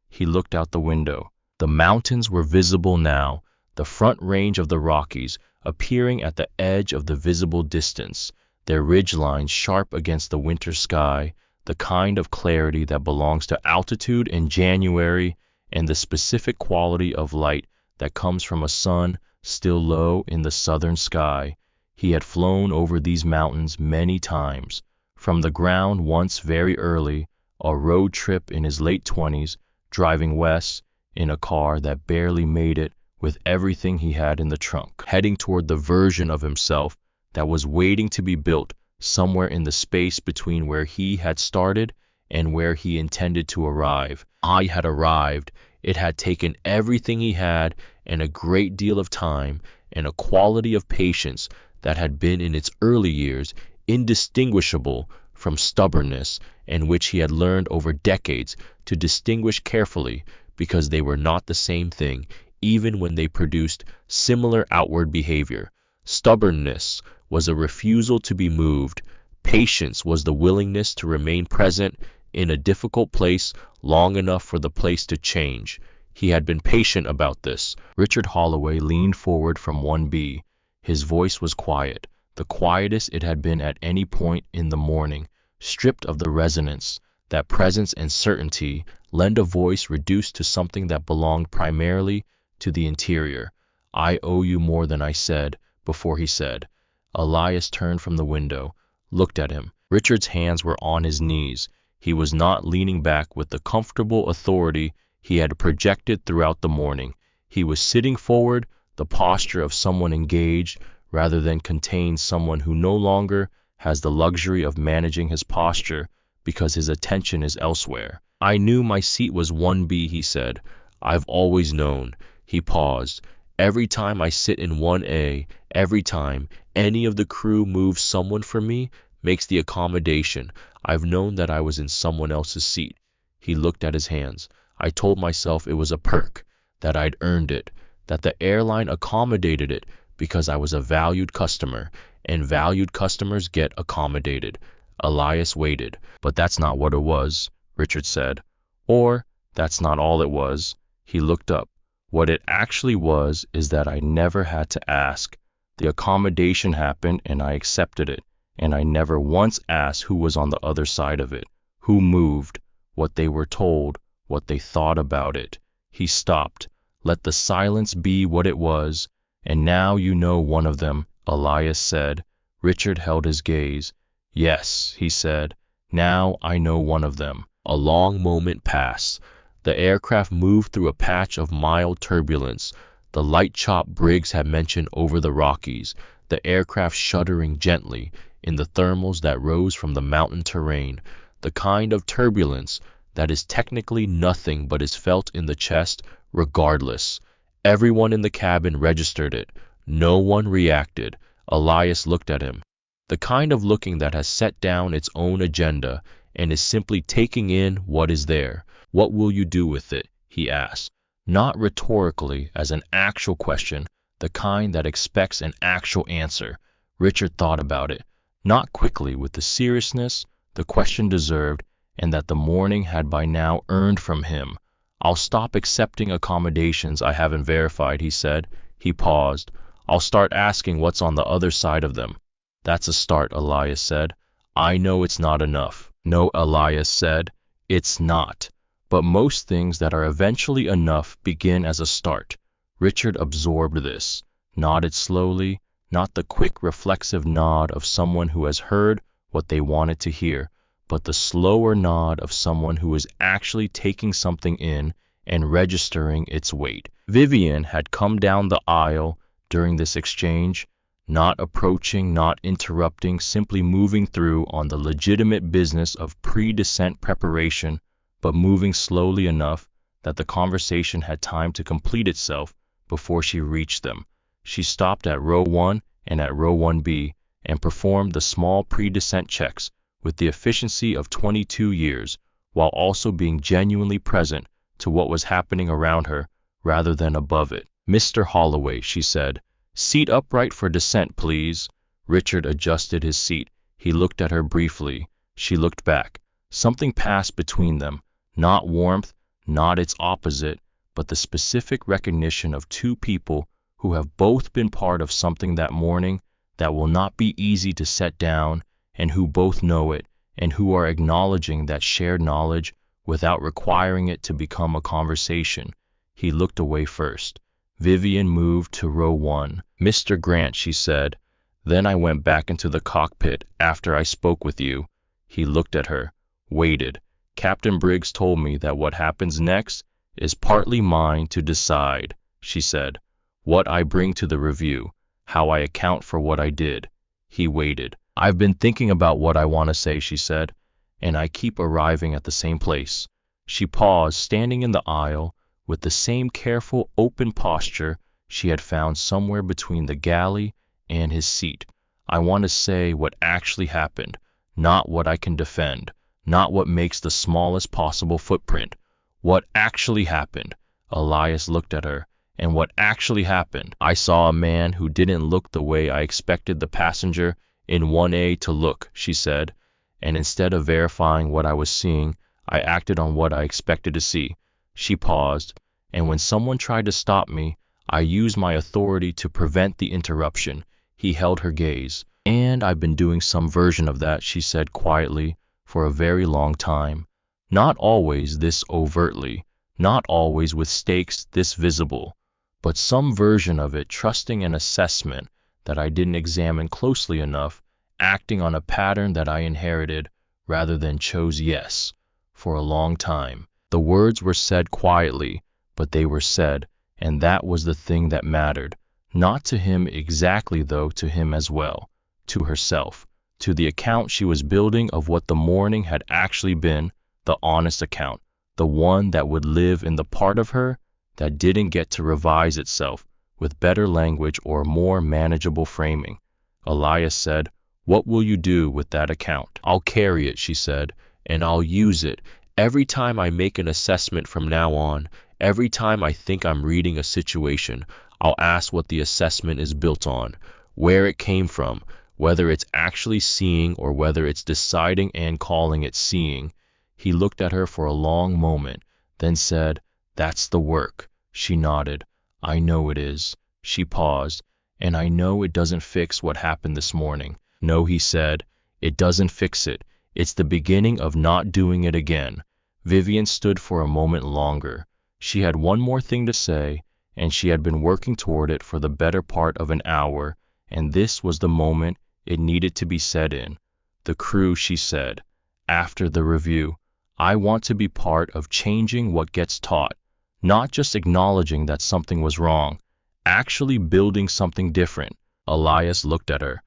He looked out the window. The mountains were visible now, the front range of the Rockies appearing at the edge of the visible distance, their ridgelines sharp against the winter sky, the kind of clarity that belongs to altitude in January and the specific quality of light that comes from a sun still low in the southern sky. He had flown over these mountains many times. From the ground once very early, a road trip in his late 20s, driving west in a car that barely made it with everything he had in the trunk, heading toward the version of himself that was waiting to be built somewhere in the space between where he had started and where he intended to arrive. I had arrived. It had taken everything he had and a great deal of time and a quality of patience that had been in its early years indistinguishable from stubbornness, and which he had learned over decades to distinguish carefully because they were not the same thing even when they produced similar outward behavior. Stubbornness was a refusal to be moved. Patience was the willingness to remain present in a difficult place long enough for the place to change. He had been patient about this. Richard Holloway leaned forward from 1B. His voice was quiet, the quietest it had been at any point in the morning, stripped of the resonance that presence and certainty lend a voice reduced to something that belonged primarily to the interior. I owe you more than I said before he said. Elias turned from the window, looked at him. Richard's hands were on his knees. He was not leaning back with the comfortable authority he had projected throughout the morning. He was sitting forward, the posture of someone engaged rather than contained, someone who no longer has the luxury of managing his posture because his attention is elsewhere. I knew my seat was 1B, he said. I've always known. He paused. Every time I sit in 1A, every time any of the crew moves someone for me, makes the accommodation, I've known that I was in someone else's seat. He looked at his hands. I told myself it was a perk, that I'd earned it, that the airline accommodated it because I was a valued customer, and valued customers get accommodated. Elias waited. But that's not what it was, Richard said. Or, that's not all it was. He looked up. What it actually was is that I never had to ask. The accommodation happened and I accepted it, and I never once asked who was on the other side of it, who moved, what they were told, what they thought about it. He stopped. Let the silence be what it was. And now you know one of them, Elias said. Richard held his gaze. Yes, he said. Now I know one of them. A long moment passed. The aircraft moved through a patch of mild turbulence, the light chop Briggs had mentioned over the Rockies, the aircraft shuddering gently in the thermals that rose from the mountain terrain, the kind of turbulence that is technically nothing but is felt in the chest regardless. Everyone in the cabin registered it. No one reacted. Elias looked at him. The kind of looking that has set down its own agenda and is simply taking in what is there. What will you do with it? He asked. Not rhetorically, as an actual question, the kind that expects an actual answer. Richard thought about it. Not quickly, with the seriousness the question deserved and that the morning had by now earned from him. I'll stop accepting accommodations I haven't verified, he said. He paused. I'll start asking what's on the other side of them. That's a start, Elias said. I know it's not enough. No, Elias said. It's not. But most things that are eventually enough begin as a start. Richard absorbed this, nodded slowly, not the quick reflexive nod of someone who has heard what they wanted to hear, but the slower nod of someone who is actually taking something in and registering its weight. Vivian had come down the aisle during this exchange, not approaching, not interrupting, simply moving through on the legitimate business of pre-descent preparation, but moving slowly enough that the conversation had time to complete itself before she reached them. She stopped at row 1 and at row 1B and performed the small pre-descent checks with the efficiency of 22 years, while also being genuinely present to what was happening around her rather than above it. Mr. Holloway, she said, seat upright for descent, please. Richard adjusted his seat. He looked at her briefly. She looked back. Something passed between them. Not warmth, not its opposite, but the specific recognition of two people who have both been part of something that morning that will not be easy to set down, and who both know it, and who are acknowledging that shared knowledge without requiring it to become a conversation. He looked away first. Vivian moved to row 1. Mr. Grant, she said, Then I went back into the cockpit after I spoke with you. He looked at her, waited. Captain Briggs told me that what happens next is partly mine to decide, she said. What I bring to the review, how I account for what I did. He waited. I've been thinking about what I want to say, she said, and I keep arriving at the same place. She paused, standing in the aisle, with the same careful, open posture she had found somewhere between the galley and his seat. I want to say what actually happened, not what I can defend, not what makes the smallest possible footprint. What actually happened. Elias looked at her. And what actually happened? I saw a man who didn't look the way I expected the passenger in 1A to look, she said, and instead of verifying what I was seeing, I acted on what I expected to see. She paused, and when someone tried to stop me, I used my authority to prevent the interruption. He held her gaze. And I've been doing some version of that, she said quietly, for a very long time. Not always this overtly, not always with stakes this visible, but some version of it, trusting an assessment that I didn't examine closely enough, acting on a pattern that I inherited rather than chose. Yes, for a long time. The words were said quietly, but they were said, and that was the thing that mattered. Not to him exactly, though, to him as well, to herself, to the account she was building of what the morning had actually been, the honest account, the one that would live in the part of her that didn't get to revise itself with better language or more manageable framing. Elias said, "What will you do with that account?" "I'll carry it," she said, "and I'll use it. Every time I make an assessment from now on, every time I think I'm reading a situation, I'll ask what the assessment is built on, where it came from, whether it's actually seeing or whether it's deciding and calling it seeing." He looked at her for a long moment, then said, "That's the work." She nodded. "I know it is." She paused. "And I know it doesn't fix what happened this morning." "No," he said, "it doesn't fix it. It's the beginning of not doing it again." Vivian stood for a moment longer. She had one more thing to say, and she had been working toward it for the better part of an hour, and this was the moment it needed to be said in. "The crew," she said, "after the review, I want to be part of changing what gets taught, not just acknowledging that something was wrong, actually building something different." Elias looked at her.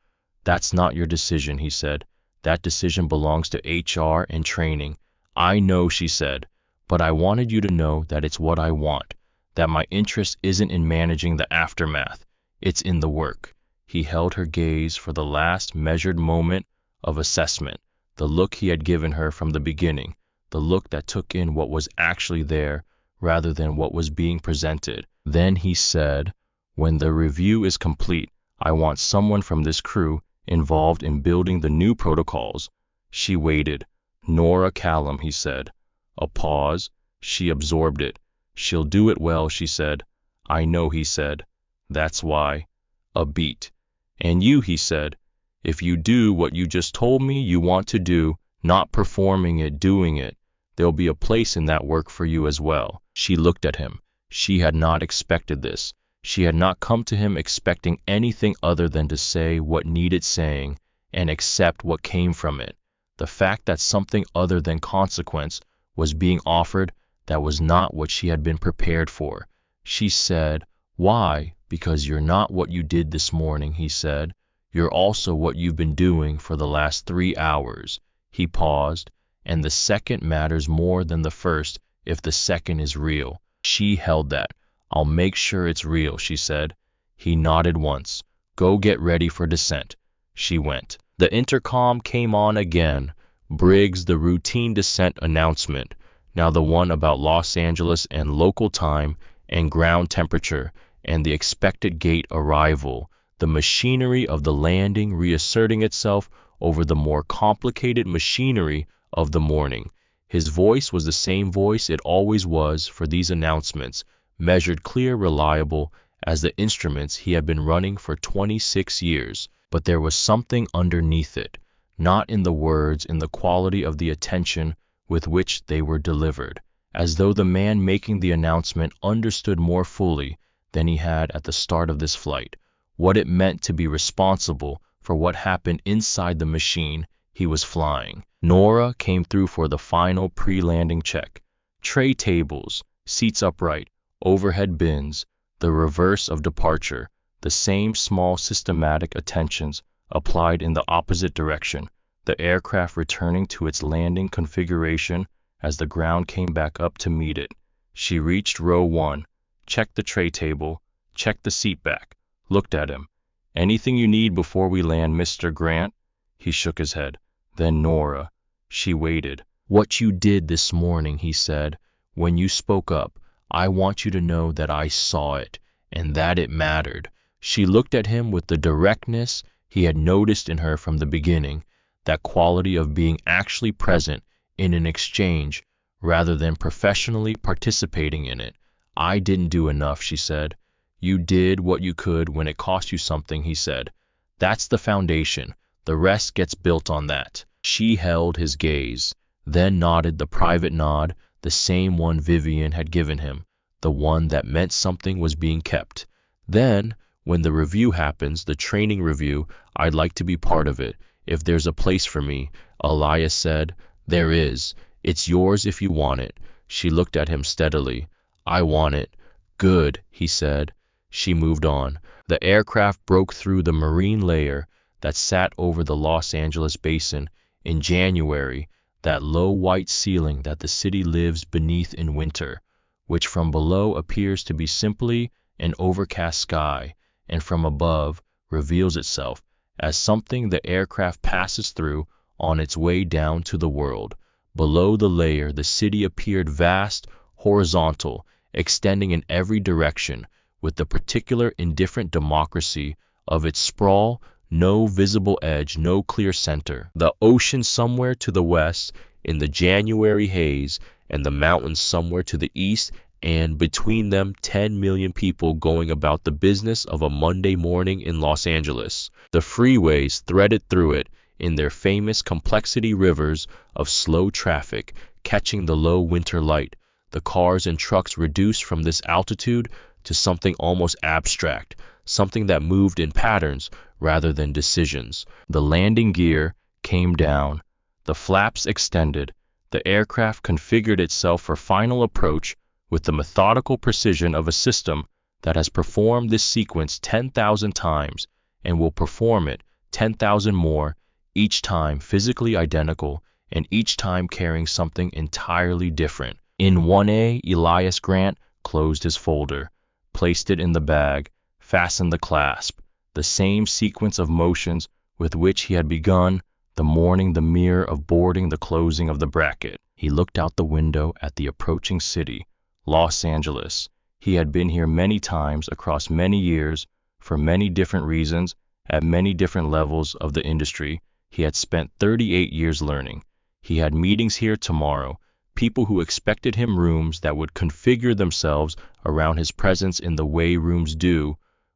"That's not your decision," he said. "That decision belongs to HR and training." "I know," she said, "but I wanted you to know that it's what I want, that my interest isn't in managing the aftermath, it's in the work." He held her gaze for the last measured moment of assessment, the look he had given her from the beginning, the look that took in what was actually there rather than what was being presented. Then he said, "When the review is complete, I want someone from this crew involved in building the new protocols." She waited. "Nora Callum," he said. A pause. She absorbed it. "She'll do it well," she said. "I know," he said. "That's why." A beat. "And you," he said, "if you do what you just told me you want to do, not performing it, doing it, there'll be a place in that work for you as well." She looked at him. She had not expected this. She had not come to him expecting anything other than to say what needed saying and accept what came from it. The fact that something other than consequence was being offered, that was not what she had been prepared for. She said, "Why? Because you're not what you did this morning," he said. "You're also what you've been doing for the last 3 hours." He paused. "And the second matters more than the first if the second is real." She held that. "I'll make sure it's real," she said. He nodded once. "Go get ready for descent." She went. The intercom came on again. Briggs, the routine descent announcement, now the one about Los Angeles and local time and ground temperature and the expected gate arrival, the machinery of the landing reasserting itself over the more complicated machinery of the morning. His voice was the same voice it always was for these announcements, measured, clear, reliable as the instruments he had been running for 26 years. But there was something underneath it, not in the words, in the quality of the attention with which they were delivered, as though the man making the announcement understood more fully than he had at the start of this flight what it meant to be responsible for what happened inside the machine he was flying. Nora came through for the final pre-landing check. Tray tables, seats upright, overhead bins, the reverse of departure, the same small systematic attentions applied in the opposite direction, the aircraft returning to its landing configuration as the ground came back up to meet it. She reached row 1, checked the tray table, checked the seat back, looked at him. "Anything you need before we land, Mr. Grant?" He shook his head. Then Nora. She waited. "What you did this morning," he said, "when you spoke up, I want you to know that I saw it, and that it mattered." She looked at him with the directness he had noticed in her from the beginning, that quality of being actually present in an exchange rather than professionally participating in it. "I didn't do enough," she said. "You did what you could when it cost you something," he said. "That's the foundation. The rest gets built on that." She held his gaze, then nodded the private nod, the same one Vivian had given him, the one that meant something was being kept. "Then, when the review happens, the training review, I'd like to be part of it, if there's a place for me," Elias said. "There is. It's yours if you want it." She looked at him steadily. "I want it." "Good," he said. She moved on. The aircraft broke through the marine layer that sat over the Los Angeles basin in January, that low white ceiling that the city lives beneath in winter, which from below appears to be simply an overcast sky, and from above reveals itself as something the aircraft passes through on its way down to the world. Below the layer, the city appeared vast, horizontal, extending in every direction, with the particular indifferent democracy of its sprawl, no visible edge, no clear center. The ocean somewhere to the west in the January haze, and the mountains somewhere to the east, and between them 10 million people going about the business of a Monday morning in Los Angeles. The freeways threaded through it in their famous complexity rivers of slow traffic, catching the low winter light. The cars and trucks reduced from this altitude to something almost abstract, something that moved in patterns rather than decisions. The landing gear came down. The flaps extended. The aircraft configured itself for final approach with the methodical precision of a system that has performed this sequence 10,000 times and will perform it 10,000 more, each time physically identical and each time carrying something entirely different. In 1A, Elias Grant closed his folder, placed it in the bag, fastened the clasp, the same sequence of motions with which he had begun the morning the mirror of boarding the closing of the bracket. He looked out the window at the approaching city, Los Angeles. He had been here many times across many years, for many different reasons, at many different levels of the industry. He had spent 38 years learning. He had meetings here tomorrow, people who expected him rooms that would configure themselves around his presence in the way rooms do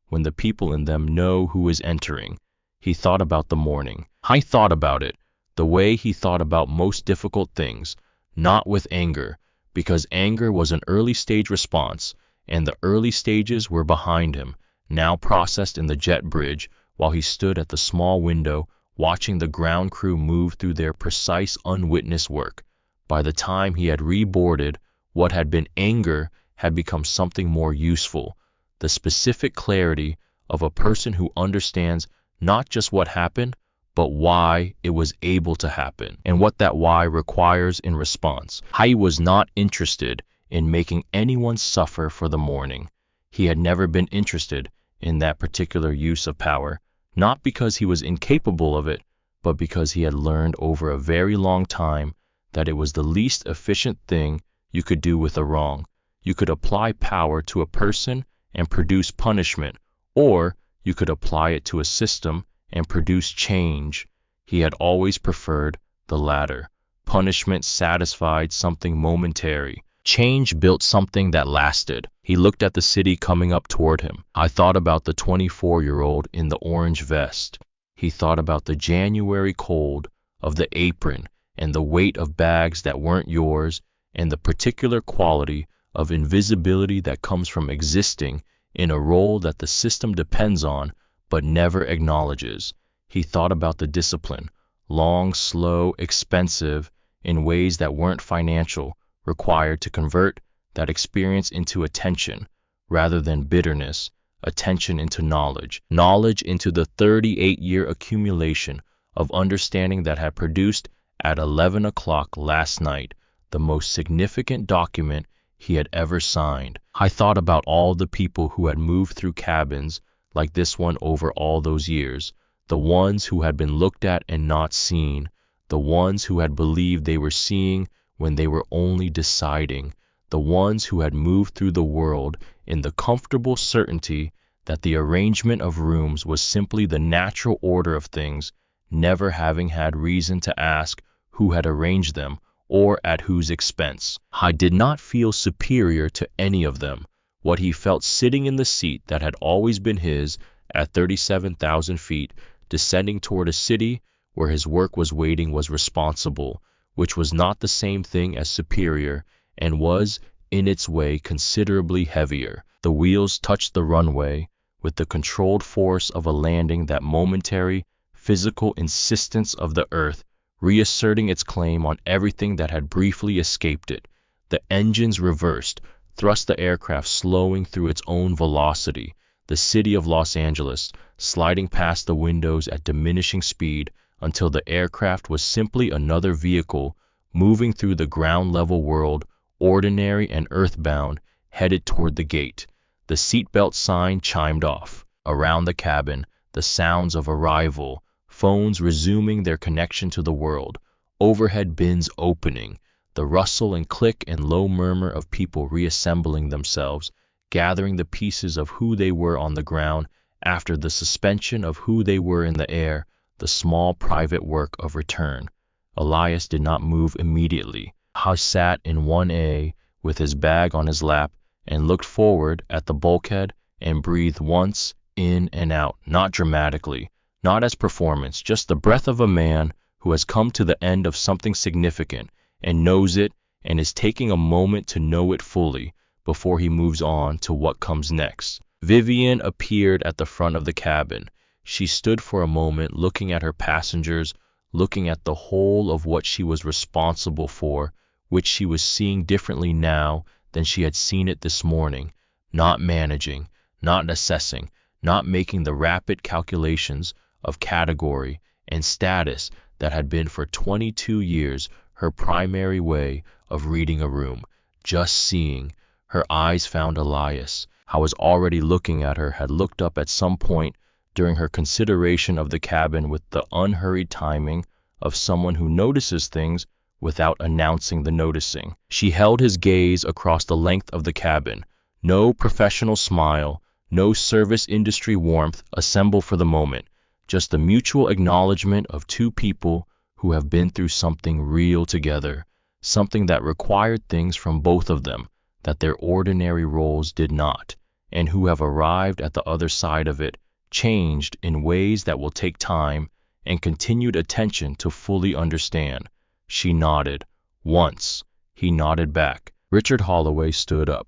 when the people in them know who is entering. He thought about the morning. I thought about it, the way he thought about most difficult things, not with anger, because anger was an early stage response, and the early stages were behind him, now processed in the jet bridge, while he stood at the small window watching the ground crew move through their precise unwitnessed work. By the time he had reboarded, what had been anger had become something more useful, the specific clarity of a person who understands not just what happened, but why it was able to happen, and what that why requires in response. He was not interested in making anyone suffer for the morning. He had never been interested in that particular use of power, not because he was incapable of it, but because he had learned over a very long time that it was the least efficient thing you could do with a wrong. You could apply power to a person and produce punishment, or you could apply it to a system and produce change. He had always preferred the latter. Punishment satisfied something momentary. Change built something that lasted. He looked at the city coming up toward him. I thought about the 24-year-old in the orange vest. He thought about the January cold of the apron and the weight of bags that weren't yours, and the particular quality of invisibility that comes from existing in a role that the system depends on but never acknowledges. He thought about the discipline, long, slow, expensive, in ways that weren't financial, required to convert that experience into attention, rather than bitterness, attention into knowledge, knowledge into the 38-year accumulation of understanding that had produced at 11 o'clock last night the most significant document he had ever signed. I thought about all the people who had moved through cabins like this one over all those years, the ones who had been looked at and not seen, the ones who had believed they were seeing when they were only deciding, the ones who had moved through the world in the comfortable certainty that the arrangement of rooms was simply the natural order of things, never having had reason to ask who had arranged them or at whose expense. I did not feel superior to any of them. What he felt sitting in the seat that had always been his at 37,000 feet, descending toward a city where his work was waiting, was responsible, which was not the same thing as superior, and was, in its way, considerably heavier. The wheels touched the runway with the controlled force of a landing, that momentary, physical insistence of the earth, reasserting its claim on everything that had briefly escaped it. The engines reversed, thrust the aircraft slowing through its own velocity, the city of Los Angeles sliding past the windows at diminishing speed until the aircraft was simply another vehicle moving through the ground-level world, ordinary and earthbound, headed toward the gate. The seatbelt sign chimed off. Around the cabin, the sounds of arrival, phones resuming their connection to the world, overhead bins opening, the rustle and click and low murmur of people reassembling themselves, gathering the pieces of who they were on the ground after the suspension of who they were in the air, the small private work of return. Elias did not move immediately. He sat in 1A with his bag on his lap and looked forward at the bulkhead and breathed once in and out, not dramatically, not as performance, just the breath of a man who has come to the end of something significant and knows it and is taking a moment to know it fully before he moves on to what comes next. Vivian appeared at the front of the cabin. She stood for a moment looking at her passengers, looking at the whole of what she was responsible for, which she was seeing differently now than she had seen it this morning, not managing, not assessing, not making the rapid calculations of category and status that had been for 22 years her primary way of reading a room, just seeing. Her eyes found Elias. I was already looking at her, had looked up at some point during her consideration of the cabin with the unhurried timing of someone who notices things without announcing the noticing. She held his gaze across the length of the cabin. No professional smile, no service industry warmth assemble for the moment, just the mutual acknowledgement of two people who have been through something real together, something that required things from both of them that their ordinary roles did not, and who have arrived at the other side of it, changed in ways that will take time and continued attention to fully understand. She nodded. Once. He nodded back. Richard Holloway stood up,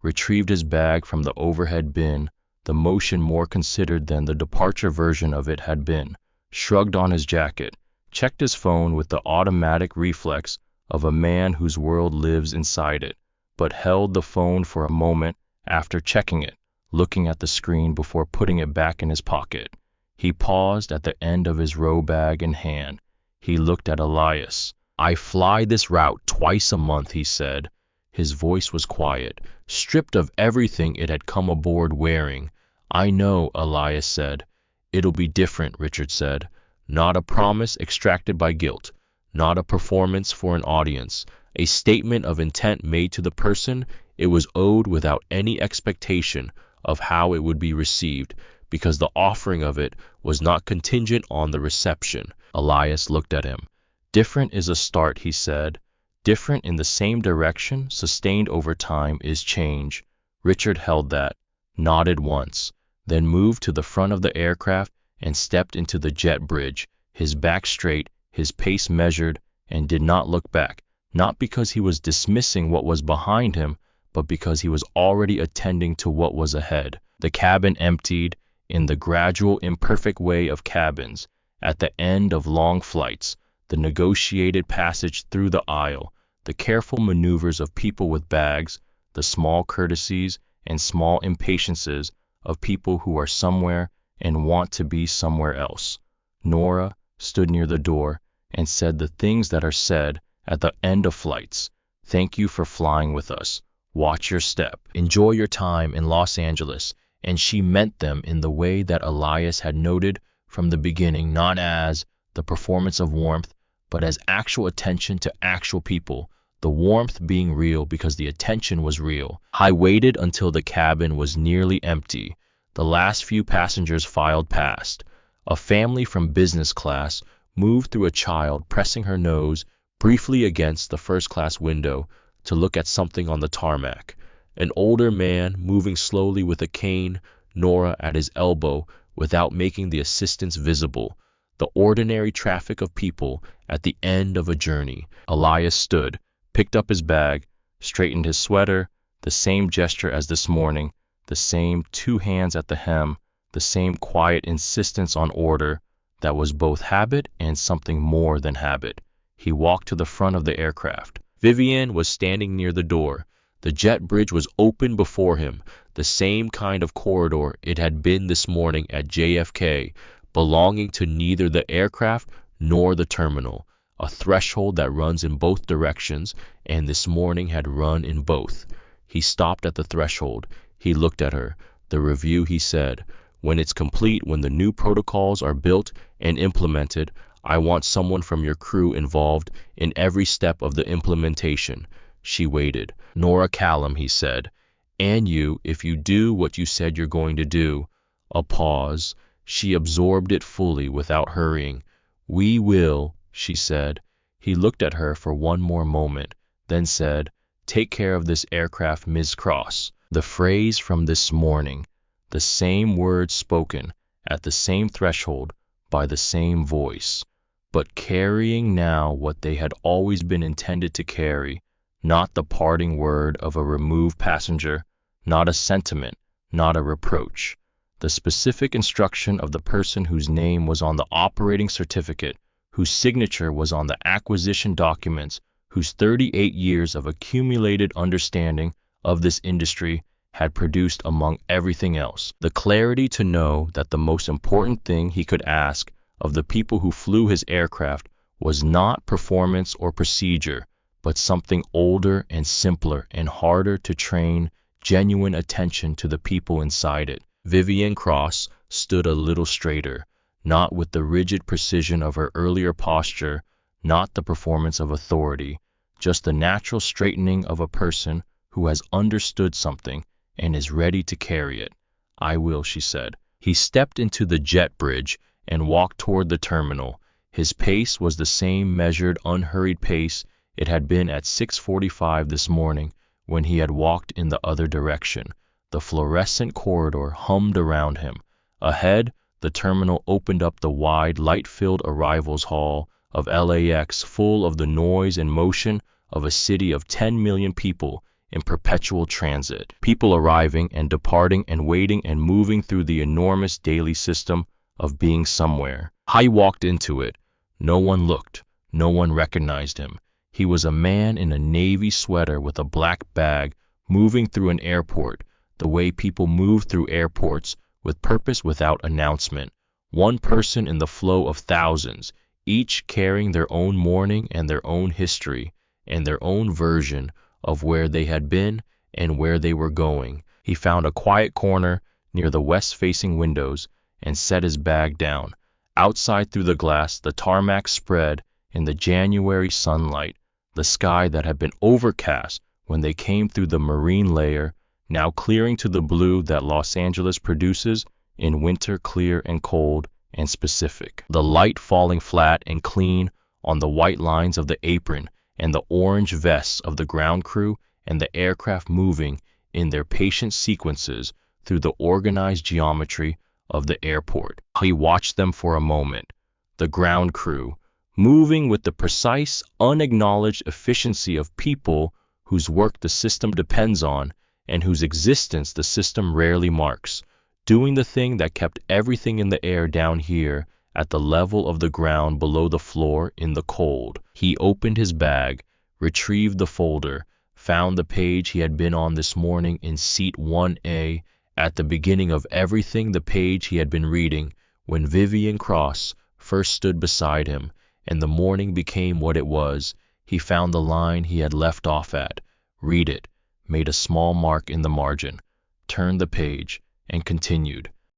retrieved his bag from the overhead bin, the motion more considered than the departure version of it had been, shrugged on his jacket, checked his phone with the automatic reflex of a man whose world lives inside it, but held the phone for a moment after checking it, looking at the screen before putting it back in his pocket. He paused at the end of his row bag in hand. He looked at Elias. "I fly this route twice a month," he said. His voice was quiet, stripped of everything it had come aboard wearing. "I know," Elias said. "It'll be different," Richard said. Not a promise extracted by guilt, not a performance for an audience, a statement of intent made to the person it was owed without any expectation of how it would be received, because the offering of it was not contingent on the reception. Elias looked at him. "Different is a start," he said. "Different in the same direction, sustained over time, is change." Richard held that, nodded once, then moved to the front of the aircraft and stepped into the jet bridge, his back straight, his pace measured, and did not look back, not because he was dismissing what was behind him, but because he was already attending to what was ahead. The cabin emptied in the gradual, imperfect way of cabins, At the end of long flights, the negotiated passage through the aisle, the careful maneuvers of people with bags, the small courtesies and small impatiences of people who are somewhere and want to be somewhere else. Nora stood near the door and said the things that are said at the end of flights. Thank you for flying with us. Watch your step. Enjoy your time in Los Angeles. And she meant them in the way that Elias had noted from the beginning, not as the performance of warmth, but as actual attention to actual people, the warmth being real because the attention was real. I waited until the cabin was nearly empty. The last few passengers filed past. A family from business class moved through, a child pressing her nose briefly against the first-class window to look at something on the tarmac. An older man moving slowly with a cane, Nora at his elbow without making the assistants visible. The ordinary traffic of people at the end of a journey. Elias stood, picked up his bag, straightened his sweater, the same gesture as this morning, the same 2 hands at the hem, the same quiet insistence on order that was both habit and something more than habit. He walked to the front of the aircraft. Vivian was standing near the door. The jet bridge was open before him, the same kind of corridor it had been this morning at JFK, belonging to neither the aircraft nor the terminal, a threshold that runs in both directions, and this morning had run in both. He stopped at the threshold. He looked at her. The review, he said. When it's complete, when the new protocols are built and implemented, I want someone from your crew involved in every step of the implementation. She waited. Nora Callum, he said. And you, if you do what you said you're going to do. A pause. She absorbed it fully without hurrying. We will, she said. He looked at her for one more moment, then said, Take care of this aircraft, Ms. Cross. The phrase from this morning, the same words spoken at the same threshold by the same voice, but carrying now what they had always been intended to carry, not the parting word of a removed passenger, not a sentiment, not a reproach. The specific instruction of the person whose name was on the operating certificate, whose signature was on the acquisition documents, whose 38 years of accumulated understanding of this industry had produced among everything else. The clarity to know that the most important thing he could ask of the people who flew his aircraft was not performance or procedure, but something older and simpler and harder to train, genuine attention to the people inside it. Vivian Cross stood a little straighter, not with the rigid precision of her earlier posture, not the performance of authority, just the natural straightening of a person who has understood something and is ready to carry it. I will, she said. He stepped into the jet bridge and walked toward the terminal. His pace was the same measured, unhurried pace it had been at 6:45 this morning when he had walked in the other direction. The fluorescent corridor hummed around him. Ahead, the terminal opened up, the wide, light-filled arrivals hall of LAX, full of the noise and motion of a city of 10 million people in perpetual transit. People arriving and departing and waiting and moving through the enormous daily system of being somewhere. He walked into it. No one looked. No one recognized him. He was a man in a navy sweater with a black bag moving through an airport, the way people move through airports, with purpose, without announcement. One person in the flow of thousands, each carrying their own morning and their own history and their own version of where they had been and where they were going. He found a quiet corner near the west-facing windows and set his bag down. Outside, through the glass, the tarmac spread in the January sunlight, the sky that had been overcast when they came through the marine layer, now clearing to the blue that Los Angeles produces in winter, clear and cold and specific. The light falling flat and clean on the white lines of the apron and the orange vests of the ground crew, and the aircraft moving in their patient sequences through the organized geometry of the airport. He watched them for a moment. The ground crew, moving with the precise, unacknowledged efficiency of people whose work the system depends on and whose existence the system rarely marks, doing the thing that kept everything in the air down here at the level of the ground below the floor in the cold. He opened his bag, retrieved the folder, found the page he had been on this morning in seat 1A, at the beginning of everything the page he had been reading when Vivian Cross first stood beside him, and the morning became what it was. He found the line he had left off at, read it, made a small mark in the margin, turned the page, and continued.